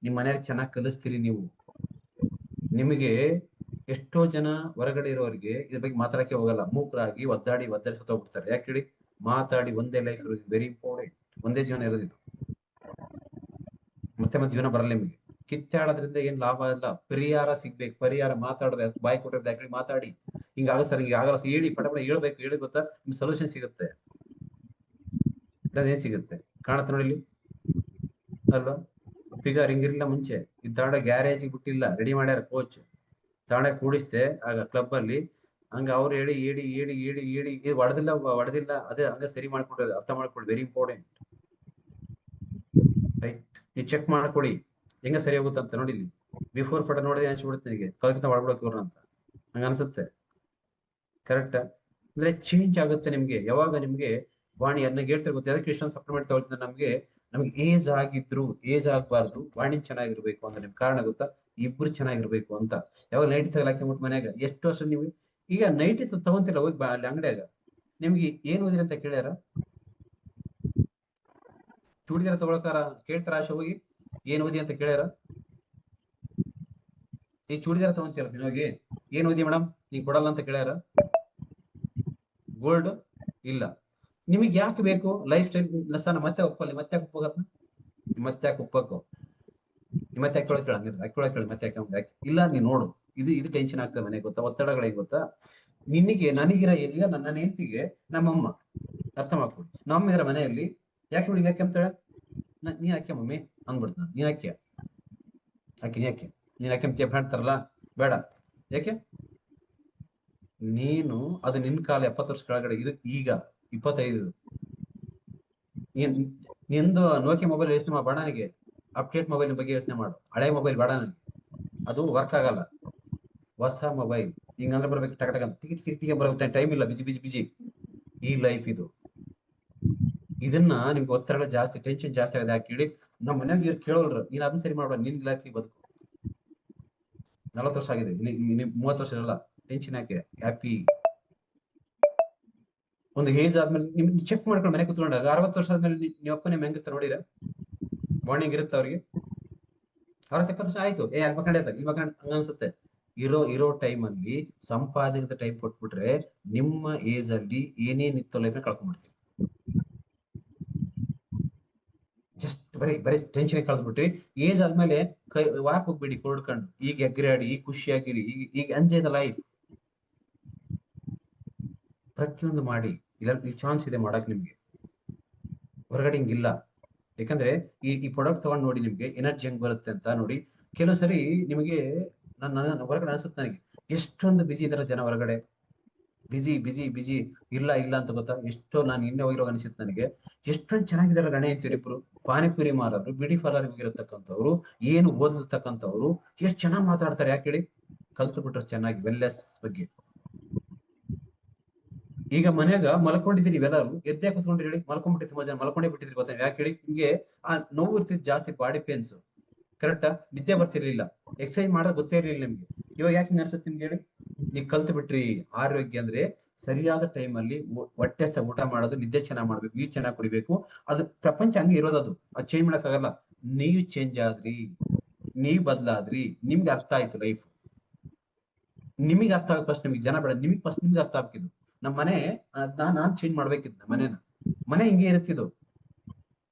ನಿಮ್ ಮನೆಯಾಗ ಚೆನ್ನಾಗಿ ಕಲಿಸ್ತೀರಿ ನೀವು. ನಿಮಗೆ ಎಷ್ಟೋ ಜನ ಹೊರಗಡೆ ಇರೋರಿಗೆ ಇದ್ರ ಬಗ್ಗೆ ಮಾತಾಡಕ್ಕೆ ಹೋಗಲ್ಲ, ಮೂಕರಾಗಿ ಒದ್ದಾಡಿ ಸತ್ತೋಗ್ಬಿಡ್ತಾರೆ. ಯಾಕೆ ಹೇಳಿ? ಮಾತಾಡಿ ಒಂದೇ ಲೈಫ್ ಇರೋದು, ವೆರಿ ಇಂಪಾರ್ಟೆಂಟ್. ಒಂದೇ ಜೀವನ ಇರೋದಿದು, ಮತ್ತೆ ಜೀವನ ಬರಲ್ಲ ನಿಮಗೆ. ಕಿತ್ತಾಡೋದ್ರಿಂದ ಏನ್ ಲಾಭ ಇಲ್ಲ. ಪರಿಹಾರ ಸಿಗ್ಬೇಕು, ಪರಿಹಾರ ಮಾತಾಡೋದು. ಬಾಯಿ ಕೊಟ್ಟಿರೋದು ಯಾಕೆ? ಮಾತಾಡಿ, ಹಿಂಗಾಗಲ್ಲ ಸರ್, ಹಿಂಗಾಗಲ್ಲ ಹೇಳಿ, ಪಟ ಹೇಳ್ಬೇಕು. ಹೇಳಿ ಗೊತ್ತಾ, ನಿಮ್ ಸೊಲ್ಯೂಷನ್ ಸಿಗುತ್ತೆ. ಏನ್ ಸಿಗುತ್ತೆ ಕಾಣತ್ತೆ ನೋಡಿ ಇಲ್ಲಿ ಅಲ್ವಾ? ಫಿಗರ್ ಹಿಂಗಿರ್ಲಿಲ್ಲ ಮುಂಚೆ. ಈ ತಾಂಡ ಗ್ಯಾರೇಜ್ ಬಿಟ್ಟಿಲ್ಲ, ರೆಡಿ ಮಾಡ್ಯಾರ ಕೋಚ್. ತಾಂಡ ಕೂಡಿಸ್ತೆ ಆಗ ಕ್ಲಬ್ ಅಲ್ಲಿ, ಹಂಗ ಅವ್ರು ಹೇಳಿ ಇದು ಹೊಡೆದಿಲ್ಲ ಅದೇ ಹಂಗ ಸರಿ ಮಾಡ್ಕೊಡ್ರಿ. ಅರ್ಥ ಮಾಡ್ಕೊಡಿ, ವೆರಿ ಇಂಪಾರ್ಟೆಂಟ್. ರೈಟ್, ನೀವು ಚೆಕ್ ಮಾಡ್ಕೊಡಿ ಹೆಂಗ ಸರಿ ಹೋಗುತ್ತಂತ ನೋಡಿ. ಇಲ್ಲಿ ಬಿಫೋರ್ ಫೋಟೋ ನೋಡಿದ್ರೆ ಅನ್ಸ್ಬಿಡುತ್ತೆ ನಿಮಗೆ, ಕಲ್ಕಿತ ಮಾಡ್ಬಿಡಕ್ ಇವ್ರನ್ನ ಅಂತ ಹಂಗ ಅನ್ಸುತ್ತೆ. ಕರೆಕ್ಟ್ ಅಂದ್ರೆ ಚೇಂಜ್ ಆಗುತ್ತೆ ನಿಮ್ಗೆ. ಯಾವಾಗ ನಿಮ್ಗೆ ವಾಣಿ ಅದನ್ನ ಹೇಳ್ತಿರ್ ಗೊತ್ತೆ, ಅದಕ್ಕೆ ಇಷ್ಟೊಂದು ಸಪ್ಲಿಮೆಂಟ್ ತಗೊಳ್ತಿದ್ರೆ ನಮ್ಗೆ ಏಜ್ ಆಗಿದ್ರು ಏಜ್ ಆಗ್ಬಾರ್ದು, ವಾಣಿ ಚೆನ್ನಾಗಿರ್ಬೇಕು ಅಂದ್ರೆ ನಿಮ್ ಕಾರಣ ಗೊತ್ತಾ? ಇಬ್ರು ಚೆನ್ನಾಗಿರ್ಬೇಕು ಅಂತ. ಯಾವಾಗ ನೈಟಿ ತಗೊಳಾಕ್ಬಿಟ್ಟು ಮನ್ಯಾಗ ಎಷ್ಟು ವರ್ಷ ನೀವು ಈಗ ನೈಟಿ ತಗೊಂತಿಲ್ಲ, ಹೋಗಿ ಅಲ್ಲಿ ಅಂಗಡಿಯಾಗ ನಿಮ್ಗೆ ಏನ್ ಓದಿರಿ ಅಂತ ಕೇಳ್ಯಾರ? ಚೂಡಿದಾರ ತಗೊಳಕಾರ ಕೇಳ್ತಾರ ಆಶೆ ಹೋಗಿ ಏನ್ ಓದಿ ಅಂತ ಕೇಳ್ಯಾರ? ಈ ಚೂಡಿದಾರ ತಗೊಂತೀರ ನೀವಾಗಿ ಏನ್ ಓದಿ ಮೇಡಮ್ ನೀವ್ ಕೊಡಲ್ಲ ಅಂತ ಕೇಳ್ಯಾರ? ಗೋಲ್ಡ್ ಇಲ್ಲ. ನಿಮಗೆ ಯಾಕೆ ಬೇಕು ಲೈಫ್ ಸ್ಟೈಲ್ ಲಸನ? ಮತ್ತೆ ಒಪ್ಪಲ್ಲಿ ಮತ್ತೆ ಯಾಕೆ ಒಪ್ಪೋಗತ್ನ? ಮತ್ತೆ ಯಾಕೆ ಒಪ್ಪಬೇಕು? ಮತ್ತೆ ಯಾಕೆ ಕೇಳಿ ಮತ್ತೆ ಯಾಕೆ ಇಲ್ಲ? ನೀನ್ ನೋಡು, ಇದು ಟೆನ್ಷನ್ ಆಗ್ತದೆ ಮನೆಗೆ ಗೊತ್ತಾ? ಒತ್ತಡಗಳಿಗೆ ಗೊತ್ತಾ? ನಿನಗೆ ನನಗಿರೋ ಏಜ್ಗೆ ನನ್ನ ಹೆಂಡತಿಗೆ ನಮ್ಮಮ್ಮ, ಅರ್ಥ ಮಾಡ್ಕೊಡಿ. ನಮ್ಮಿದ್ರ ಮನೆಯಲ್ಲಿ ಯಾಕೆ ನೋಡಿ ಯಾಕೆ ಅಂತಾಳೆ? ನೀನ್ ಯಾಕೆ ಮಮ್ಮಿ ಅಂದ್ಬಿಡ್ತ ನಾನು. ನೀನ್ ಯಾಕೆ ನೀನ್ ಯಾಕೆ ಕಾಣ್ತಾರಲ್ಲ ಬೇಡ. ಯಾಕೆ? ನೀನು ಅದು ನಿನ್ ಕಾಲ 70 ವರ್ಷ ಕೆಳಗಡೆ, ಇದು ಈಗ 25. ನಿಂದು ನೋಕಿಯಾ ಮೊಬೈಲ್ ಯೋಚನೆ ಬೇಡ ನನಗೆ, ಅಪ್ಡೇಟ್ ಮೊಬೈಲ್ ಬಗ್ಗೆ ಯೋಚನೆ ಮಾಡು. ಹಳೆ ಮೊಬೈಲ್ ಬೇಡ ನನಗೆ, ಅದು ವರ್ಕ್ ಆಗಲ್ಲ. ಹೊಸ ಮೊಬೈಲ್ ಹಿಂಗಂದ್ರೆ ಬರ್ಬೇಕು, ಟಕ ಟಕ ಟಿಕೆಟ್ ಬರ್ಬೇಕು, ಟೈಮ್ ಇಲ್ಲ, ಬಿಜಿ. ಈ ಲೈಫ್ ಇದು. ಇದನ್ನ ನಿಮ್ಗೆ ಒತ್ತಡ ಜಾಸ್ತಿ, ಟೆನ್ಷನ್ ಜಾಸ್ತಿ ಆಗಿದೆ. ಯಾಕೆ ಹೇಳಿ? ನಮ್ಮ ಮನ್ಯಾಗ ಇವ್ರು ಕೇಳೋಲ್ರು, ನೀನ್ ಅದನ್ನ ಸರಿ ಮಾಡ್ಬೇಡ, ನಿನ್ ಲೈಫ್ ಬದುಕು. 40 ವರ್ಷ ಆಗಿದೆ, 30 ವರ್ಷ ಇರಲ್ಲ, ಟೆನ್ಷನ್ ಯಾಕೆ? ಹ್ಯಾಪಿ. ಒಂದು ಏಜ್ ಆದ್ಮೇಲೆ ನಿಮ್ ಚೆಕ್ ಮಾಡ್ಕೊಂಡು ಮನೆ ಕುತ್ಕೊಂಡಾಗ 60 ವರ್ಷ ಆದ್ಮೇಲೆ ನೀವು ಅಪ್ಪ ನಿಮ್ ಹೆಂಗಿರ್ತಾರೆ ನೋಡಿರ? ಬಾಂಡಿಂಗ್ ಇರುತ್ತೆ ಅವ್ರಿಗೆ. 60-70 ವರ್ಷ ಆಯ್ತು, ಅಲ್ಲಿ ಮಕ್ಕಂಡ ಹಂಗ ಅನ್ಸುತ್ತೆ. ಇರೋ ಟೈಮ್ ಅಲ್ಲಿ ಸಂಪಾದನೆ ಟೈಮ್ ಕೊಟ್ಬಿಟ್ರೆ ನಿಮ್ಮ ಏಜ್ ಅಲ್ಲಿ ಏನೇನಿತ್ತು ಲೈಫ್ ಕಳ್ಕೊಂಡ್ಬಿಡ್ತೀವಿ. ಜಸ್ಟ್ ಬರೀ ಟೆನ್ಷನ್ ಕಳೆದ್ಬಿಟ್ರಿ. ಏಜ್ ಆದ್ಮೇಲೆ ವಾಕ್ ಹೋಗ್ಬೇಡಿ ಕೊಡ್ಕೊಂಡು, ಈಗ ಎಗ್ರಾಡಿ, ಈಗ ಖುಷಿಯಾಗಿರಿ, ಈಗ ಎಂಜಾಯ್ ದ ಲೈಫ್. ಪ್ರತಿಯೊಂದು ಮಾಡಿ, ಇಲ್ಲ ಚಾನ್ಸ್ ಇದೆ ಮಾಡಕ್ ನಿಮ್ಗೆ, ಹೊರಗಡೆ ಹಿಂಗಿಲ್ಲ. ಯಾಕಂದ್ರೆ ಈ ಪ್ರಾಡಕ್ಟ್ ತಗೊಂಡ್ ನೋಡಿ, ನಿಮ್ಗೆ ಎನರ್ಜಿ ಹೆಂಗ್ ಬರುತ್ತೆ ಅಂತ ನೋಡಿ. ಕೆಲವು ಸರಿ ನಿಮಗೆ ನನ್ನ ಹೊರಗಡೆ ಅನ್ಸುತ್ತೆ ನನಗೆ, ಎಷ್ಟೊಂದು ಬಿಸಿ ಇದಾರೆ ಜನ ಹೊರಗಡೆ, ಬಿಸಿ ಇಲ್ಲ ಅಂತ ಗೊತ್ತಾ? ಎಷ್ಟೋ ನಾನು ಇನ್ನೇ ಹೋಗಿರೋ ಅನಿಸುತ್ತೆ ನನಗೆ. ಎಷ್ಟೊಂದು ಚೆನ್ನಾಗಿದ್ದಾರೆ ಗಣೆ ಅಂತೀರಿ ಇಬ್ರು, ಪಾನಿಪುರಿ ಮಾರೋರು, ಬ್ಯೂಟಿ ಪಾರ್ಲರ್ ಹೋಗಿರತಕ್ಕಂಥವ್ರು, ಏನು ಓದಿರ್ತಕ್ಕಂಥವ್ರು, ಎಷ್ಟು ಚೆನ್ನಾಗಿ ಮಾತಾಡ್ತಾರೆ. ಯಾಕೆ ಹೇಳಿ? ಕಲ್ತು ಬಿಟ್ರು ಚೆನ್ನಾಗಿ ವೆಲ್ನೆಸ್ ಬಗ್ಗೆ. ಈಗ ಮನ್ಯಾಗ ಮಲ್ಕೊಂಡಿದ್ದೀರಿ, ಇವೆಲ್ಲರೂ ಎದ್ದೇ ಕುತ್ಕೊಂಡ್ರಿ ಹೇಳಿ? ಮಲ್ಕೊಂಡ್ಬಿಟ್ಟು ತುಂಬಾ ಜನ ಮಲ್ಕೊಂಡೇ ಬಿಟ್ಟಿದ್ರಿ ಗೊತ್ತಾ? ಯಾಕೆ ಹೇಳಿ? ನಿಮ್ಗೆ ಆ ನೋವು ಇರ್ತಿದ್ ಜಾಸ್ತಿ, ಬಾಡಿ ಪೇನ್ಸ್, ಕರೆಕ್ಟಾ? ನಿದ್ದೆ ಬರ್ತಿರ್ಲಿಲ್ಲ, ಎಕ್ಸರ್ಸೈಸ್ ಮಾಡೋದು ಗೊತ್ತೇ ಇರ್ಲಿಲ್ಲ ನಿಮ್ಗೆ. ಇವಾಗ ಯಾಕೆ ಹಿಂಗ ಅನ್ಸುತ್ತೆ ನಿಮ್ಗೆ ಹೇಳಿ? ನೀವು ಕಲ್ತು ಬಿಟ್ರಿ. ಆರೋಗ್ಯ ಅಂದ್ರೆ ಸರಿಯಾದ ಟೈಮ್ ಅಲ್ಲಿ ಹೊಟ್ಟೆ ಊಟ ಮಾಡೋದು, ನಿದ್ದೆ ಚೆನ್ನಾಗಿ ಮಾಡ್ಬೇಕು, ನೀರ್ ಚೆನ್ನಾಗಿ ಕುಡಿಬೇಕು. ಅದು ಪ್ರಪಂಚ ಹಂಗೆ ಇರೋದದು, ಅದು ಚೇಂಜ್ ಮಾಡಕ್ ಆಗಲ್ಲ. ನೀವು ಚೇಂಜ್ ಆದ್ರಿ, ನೀವ್ ಬದ್ಲಾದ್ರಿ, ನಿಮ್ಗೆ ಅರ್ಥ ಆಯ್ತು ಲೈಫ್. ನಿಮಗೆ ಅರ್ಥ ಆಗ ಫಸ್ಟ್, ನಿಮ್ಗೆ ಜನ ಬೇಡ, ನಿಮ್ಗೆ ಅರ್ಥ ಆಗ್ತಿದ್ದು. ನಮ್ಮ ಮನೆ ನಾನ್ ಚೇಂಜ್ ಮಾಡ್ಬೇಕಿದ್ದ ಮನೆ ಹಿಂಗೆ ಇರುತ್ತಿದ್ದು.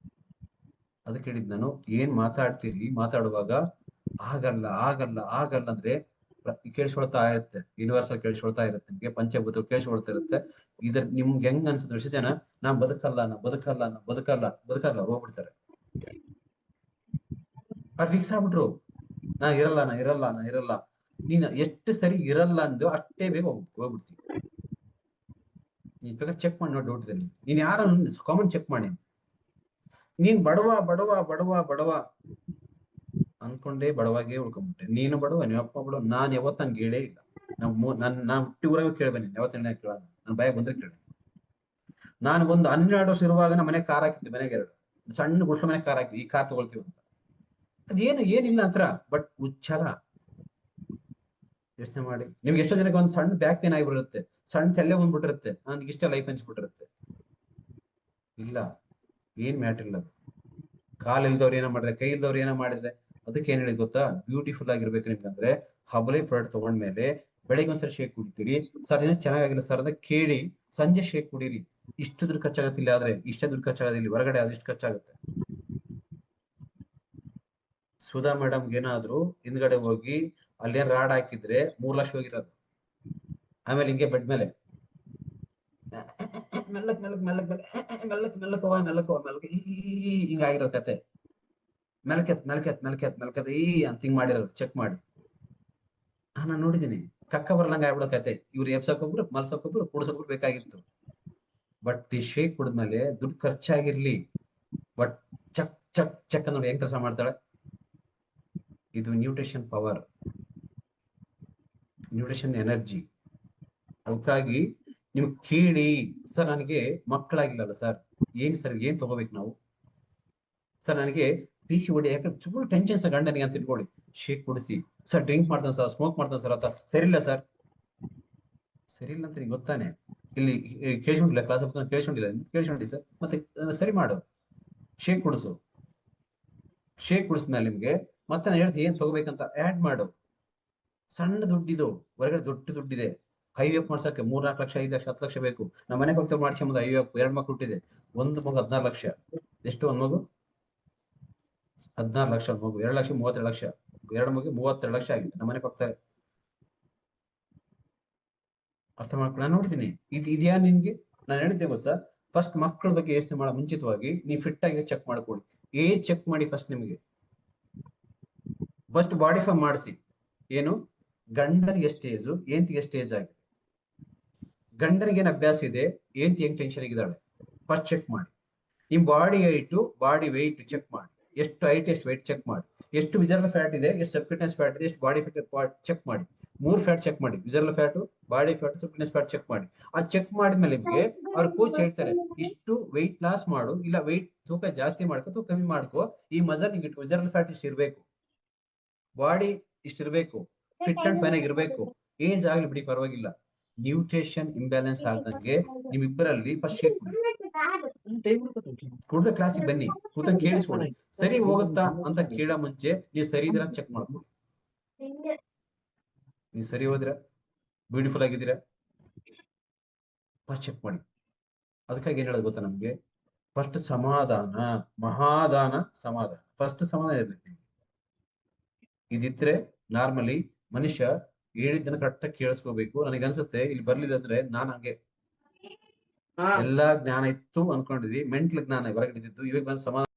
ಅದಕ್ಕೆ ಹೇಳಿದ್ ನಾನು, ಏನ್ ಮಾತಾಡ್ತೀರಿ, ಮಾತಾಡುವಾಗ ಆಗಲ್ಲ ಅಂದ್ರೆ ಕೇಳಿಸ್ಕೊಳ್ತಾ ಇರುತ್ತೆ. ಯೂನಿವರ್ಸಲ್ ಕೇಳಿಸ್ಕೊಳ್ತಾ ಇರುತ್ತೆ, ನಿಮ್ಗೆ ಪಂಚಭೂತ ಕೇಳಿಸ್ಕೊಳ್ತಾ ಇರುತ್ತೆ. ನಿಮ್ಗೆ ಹೆಂಗ್ ಅನ್ಸುತ್ತೆ? ಎಷ್ಟು ಜನ ನಾನ್ ಬದುಕಲ್ಲ ಹೋಗ್ಬಿಡ್ತಾರೆ. ಅವ್ರು ಫಿಕ್ಸ್ ಆಗ್ಬಿಟ್ರು, ನಾ ಇರಲ್ಲ. ನೀನ್ ಎಷ್ಟು ಸರಿ ಇರಲ್ಲ ಅಂದು ಅಷ್ಟೇ ಬೇಗ ಹೋಗ್ಬಿಡ್ತೀವಿ. ನೀನ್ ಬೇಕಾದ್ರೆ ಚೆಕ್ ಮಾಡಿ ನೋಡಿ, ಡೌಟ್ ಇದೆ. ನೀನ್ ಯಾರ ಕಾಮೆಂಟ್ ಚೆಕ್ ಮಾಡಿ. ನೀನ್ ಬಡವ ಅನ್ಕೊಂಡೇ ಬಡವಾಗೇ ಉಳ್ಕೊಂಡ್ಬಿಟ್ಟೆ. ನೀನು ಬಡವ, ನೀವಪ್ಪ ಬಡವ. ನಾನ್ ಯಾವತ್ತಂಗೆ ಹೇಳೇ ಇಲ್ಲ. ನಾನ್ ಹುಟ್ಟಿ ಊರಾಗ ಕೇಳ್ಬೇನೆ, ಯಾವತ್ತ ಕೇಳ, ನನ್ ಭಯ ಬಂದ್ರೆ ಕೇಳಿ. ನಾನು ಒಂದು 12 ವರ್ಷ ಇರುವಾಗ ನಮ್ಮ ಮನೆ ಕಾರ್ ಹಾಕಿದ್ದೆ, ಮನೆಗೆ 2 ಸಣ್ಣ ಗುಡ್ಲ ಮನೆ ಕಾರ್ ಹಾಕಿದ್ವಿ, ಈ ಕಾರ್ ತಗೊಳ್ತೀವಿ ಅಂತ. ಏನಿಲ್ಲ ಹತ್ರ, ಬಟ್ ಉಚ್ಚಾರ ಯೋಚನೆ ಮಾಡಿ. ನಿಮ್ಗೆ ಎಷ್ಟೋ ಜನಕ್ಕೆ ಒಂದು ಸಣ್ಣ ಬ್ಯಾಕ್ ಪೇನ್ ಆಗಿಬಿರುತ್ತೆ, ಸಣ್ಣ ಚಲ್ಲೆ ಬಂದ್ಬಿಟ್ಟಿರುತ್ತೆ, ನನ್ಗೆ ಇಷ್ಟ ಲೈಫ್ ಅನ್ಸ್ಬಿಟ್ಟಿರುತ್ತೆ. ಇಲ್ಲ, ಏನ್ ಮ್ಯಾಟರ್ ಇಲ್ಲ. ಕಾಲ್ ಇಲ್ದವ್ರು ಏನೋ ಮಾಡಿದ್ರೆ, ಕೈ ಇಲ್ದವ್ರು ಏನೋ ಮಾಡಿದ್ರೆ, ಅದಕ್ಕೆ ಏನ್ ಹೇಳಿದ್ ಗೊತ್ತಾ? ಬ್ಯೂಟಿಫುಲ್ ಆಗಿರ್ಬೇಕು ನಿಮ್ಗಂದ್ರೆ ಹಬಲಿ ಪ್ರಾಡಕ್ಟ್ ತಗೊಂಡ್ಮೇಲೆ ಬೆಳಿಗ್ಗೆ ಒಂದ್ಸರಿ ಶೇಕ್ ಕುಡಿತೀರಿ, ಸರ್ ಏನೋ ಚೆನ್ನಾಗಿಲ್ಲ ಸರ್ ಅಂತ ಕೇಳಿ ಸಂಜೆ ಶೇಕ್ ಕುಡೀರಿ. ಇಷ್ಟು ದುಡ್ಡು ಖರ್ಚಾಗತ್ತಿಲ್ಲ, ಆದ್ರೆ ಇಷ್ಟೇ ದುಡ್ಡು ಖರ್ಚಾಗೋದಿಲ್ಲ, ಹೊರಗಡೆ ಆದ್ರೆ ಇಷ್ಟು ಖರ್ಚಾಗುತ್ತೆ. ಸುಧಾ ಮೇಡಮ್ಗೆ ಏನಾದ್ರು ಹಿಂದ್ಗಡೆ ಹೋಗಿ ಅಲ್ಲೇನ್ ರಾಡ್ ಹಾಕಿದ್ರೆ 3 ಲಕ್ಷ ಹೋಗಿರೋದು. ಆಮೇಲೆ ಹಿಂಗೆ ಬೆಡ್ ಮೇಲೆ ಮೆಲ್ಲಕ್ ಮೆಲ್ಲಕ್ ಮೆಲ್ಲಕ್ ಮೆಲ್ಲಕ್ ಮೆಲ್ಲಕ್ ಹೋಗ ಮೆಲ್ಲಕ್ ಹೋಗ ಮೆಲ್ಲಕ್ ಹಿಂಗಾಗಿರೋ ಕತೆ. ಮೆಲ್ಕೆತ್ ಈ ಅಂತ ಹಿಂಗ್ ಮಾಡಿರೋದು ಚೆಕ್ ಮಾಡಿ. ನಾನು ನೋಡಿದೀನಿ, ಕಕ್ಕ ಬರ್ಲಂಗ ಆಗ್ಬಿಡೋ ಕತೆ. ಇವ್ರು ಎಬ್ಸಕ್ಕೊಬ್ರು, ಮಲ್ಸಕ್ಕೊಬ್ರು, ಕುಡ್ಸಕ್ಕೊಬ್ರು ಬೇಕಾಗಿತ್ತು. ಬಟ್ ಈ ಶೇಕ್ ಕುಡಿದ್ಮೇಲೆ ದುಡ್ಡು ಖರ್ಚಾಗಿರ್ಲಿ, ಬಟ್ ಚಕ್ ಚಕ್ ಚಕ್ ನೋಡಿ ಹೆಂಗ್ ಕೆಲಸ ಮಾಡ್ತಾಳೆ. ಇದು ನ್ಯೂಟ್ರಿಷನ್ ಪವರ್, ನ್ಯೂಟ್ರಿಷನ್ ಎನರ್ಜಿ. ಅದಕ್ಕಾಗಿ ನೀವು ಕೇಳಿ, ಸರ್ ನನಗೆ ಮಕ್ಕಳಾಗಿಲ್ಲಲ್ಲ ಸರ್, ಏನ್ ಸರ್ ಏನ್ ತಗೋಬೇಕು ನಾವು ಸರ್, ನನಗೆ PCOD ಯಾಕಂದ್ರೆ ತುಂಬಾ ಟೆನ್ಷನ್ ಸರ್ ಗಂಡನಿಗೆ ಅಂತ ಇಟ್ಕೊಳ್ಳಿ, ಶೇಕ್ ಕುಡಿಸಿ. ಸರ್ ಡ್ರಿಂಕ್ ಮಾಡ್ತಾನೆ ಸರ್, ಸ್ಮೋಕ್ ಮಾಡ್ತಾನೆ ಸರ್ ಅಂತ. ಸರಿಯಿಲ್ಲ ಸರ್, ಸರಿಯಿಲ್ಲ ಅಂತ ನಿಂಗೆ ಗೊತ್ತಾನೆ. ಇಲ್ಲಿ ಕೇಳ್ಕೊಂಡಿಲ್ಲ, ಕ್ಲಾಸ್ ಕೇಳ್ಕೊಂಡಿ ಸರ್, ಮತ್ತೆ ಸರಿ ಮಾಡು, ಶೇಕ್ ಕುಡಿಸು. ಶೇಕ್ ಕುಡಿಸ್ಮೇಲೆ ನಿಮ್ಗೆ ಮತ್ತೆ ನಾನು ಹೇಳ್ತೀನಿ ಏನ್ ತಗೋಬೇಕಂತ ಆಡ್ ಮಾಡು. ಸಣ್ಣ ದುಡ್ಡಿದು, ಹೊರಗಡೆ ದೊಡ್ಡ ದುಡ್ಡಿದೆ. IVF ಮಾಡ್ಸಕ್ಕೆ 3-4 ಲಕ್ಷ, 5 ಲಕ್ಷ, 10 ಲಕ್ಷ ಬೇಕು. ನಮ್ಮ ಮನೆ ಪಕ್ಕ ಮಾಡ್ಸ್ಕೊಂಬುದು IVF, 2 ಮಕ್ಳು ಹುಟ್ಟಿದೆ, ಒಂದು ಮಗು 16 ಲಕ್ಷ. ಎಷ್ಟು ಒಂದ್ ಮಗು? 16 ಲಕ್ಷ. ಒಂದ್ ಮಗು 2 ಲಕ್ಷ 32 ಲಕ್ಷ, 2 ಮಗು 32 ಲಕ್ಷ ಆಗಿದೆ ನಮ್ಮ ಮನೆ ಪಕ್ಕ. ಅರ್ಥ ಮಾಡ್ಕೊಂಡು ನಾನು ನೋಡ್ತೀನಿ. ಇದ್ಯಾ ನಿನ್ಗೆ ನಾನು ಹೇಳಿದ್ದೆ ಗೊತ್ತಾ? ಫಸ್ಟ್ ಮಕ್ಕಳ ಬಗ್ಗೆ ಯೋಚನೆ ಮಾಡೋ ಮುಂಚಿತವಾಗಿ ನೀವು ಫಿಟ್ ಆಗಿ ಚೆಕ್ ಮಾಡ್ಕೊಳ್ಳಿ. ಏಜ್ ಚೆಕ್ ಮಾಡಿ ಫಸ್ಟ್. ನಿಮಗೆ ಫಸ್ಟ್ ಬಾಡಿ ಫಾರ್ಮ್ ಮಾಡಿಸಿ. ಏನು ಗಂಡನಿಗೆ ಎಷ್ಟು ಏಜು, ಏಂತಿಗೆ ಎಷ್ಟು ಏಜ್ ಆಗಿದೆ, ಗಂಡನಿಗೆ ಏನ್ ಅಭ್ಯಾಸ ಇದೆ, ಏಂತಿ ಹೆಂಗ್ ಟೆನ್ಷನ್ ಆಗಿದ್ದಾಳೆ, ಫಸ್ಟ್ ಚೆಕ್ ಮಾಡಿ. ನಿಮ್ body height, body weight check ಮಾಡಿ. ಎಷ್ಟು ಹೈಟ್, ಎಷ್ಟು ವೆಯ್ಟ್ ಚೆಕ್ ಮಾಡಿ. ಎಷ್ಟು ವಿಸರಲ್ ಫ್ಯಾಟ್ ಇದೆ, ಎಷ್ಟು ಸಬ್ಕ್ಯೂಟೇನಿಯಸ್ ಫ್ಯಾಟ್ ಇದೆ, ಎಷ್ಟು ಬಾಡಿ ಫ್ಯಾಟ್ ಚೆಕ್ ಮಾಡಿ. 3 ಫ್ಯಾಟ್ ಚೆಕ್ ಮಾಡಿ, visceral fat, body fat, subcutaneous fat check ಮಾಡಿ. ಆ ಚೆಕ್ ಮಾಡಿದ್ಮೇಲೆ ನಿಮ್ಗೆ ಅವ್ರ ಕೋಚ್ ಹೇಳ್ತಾರೆ, ಇಷ್ಟು ವೆಯ್ಟ್ ಲಾಸ್ ಮಾಡು, ಇಲ್ಲ ವೆಯ್ಟ್ ತೂಕ ಜಾಸ್ತಿ ಮಾಡ್ಕೋ, ತೂಕ ಕಮ್ಮಿ ಮಾಡ್ಕೋ, ಈ ಮಜಲ್ ನಿಂಗೆ ವಿಸರಲ್ ಫ್ಯಾಟ್ ಇಷ್ಟು ಇರ್ಬೇಕು, ಬಾಡಿ ಇಷ್ಟಿರ್ಬೇಕು, ಫಿಟ್ ಅಂಡ್ ಫೈನ್ ಆಗಿರ್ಬೇಕು. ಏಜ್ ಆಗ್ಲಿ ಬಿಡಿ ಪರವಾಗಿಲ್ಲ, ನ್ಯೂಟ್ರಿಷನ್ ಇಂಬ್ಯಾಲೆನ್ಸ್ ಆದಂಗೆ ನಿಮ್ಮಿಬ್ಬರಲ್ಲಿ ಫಸ್ಟ್ ಶೇಕ್ ಕುಡಿ. ಕುಡ್ದ ಕ್ಲಾಸಿಗೆ ಬನ್ನಿ, ಕೂತ ಕೇಳಿಸ್ಕೊಳ್ಳಿ. ಸರಿ ಹೋಗುತ್ತಾ ಅಂತ ಕೇಳೋ ಮುಂಚೆ ನೀವು ಸರಿ ಇದ್ದೀರಾ ಚೆಕ್ ಮಾಡ್ಕೊಳ್ಳಿ. ನೀವು ಸರಿ ಹೋದ್ರ, ಬ್ಯೂಟಿಫುಲ್ ಆಗಿದ್ದೀರಾ, ಫಸ್ಟ್ ಚೆಕ್ ಮಾಡಿ. ಅದಕ್ಕಾಗಿ ಏನ್ ಹೇಳೋದು ಗೊತ್ತಾ ನಮ್ಗೆ? ಫಸ್ಟ್ ಸಮಾಧಾನ, ಮಹಾದಾನ ಸಮಾಧಾನ. ಫಸ್ಟ್ ಸಮಾಧಾನ ಇರ್ಬೇಕು ನಿಮ್ಗೆ. ಇದಿದ್ರೆ ನಾರ್ಮಲಿ ಮನುಷ್ಯ ಹೇಳಿದ್ದನ್ನ ಕರೆಕ್ಟಾಗಿ ಕೇಳಿಸ್ಕೋಬೇಕು. ನನಗನ್ಸುತ್ತೆ ಇಲ್ಲಿ ಬರ್ಲಿಲ್ಲ ಅಂದ್ರೆ ನಾನು ಹಂಗೆ ಎಲ್ಲಾ ಜ್ಞಾನ ಇತ್ತು ಅನ್ಕೊಂಡಿದ್ವಿ, ಮೆಂಟಲ್ ಜ್ಞಾನ ಹೊರಗಡೆ ಇದ್ದಿದ್ದು, ಇವಾಗ ಬಂದು ಸಮಾಧಾನ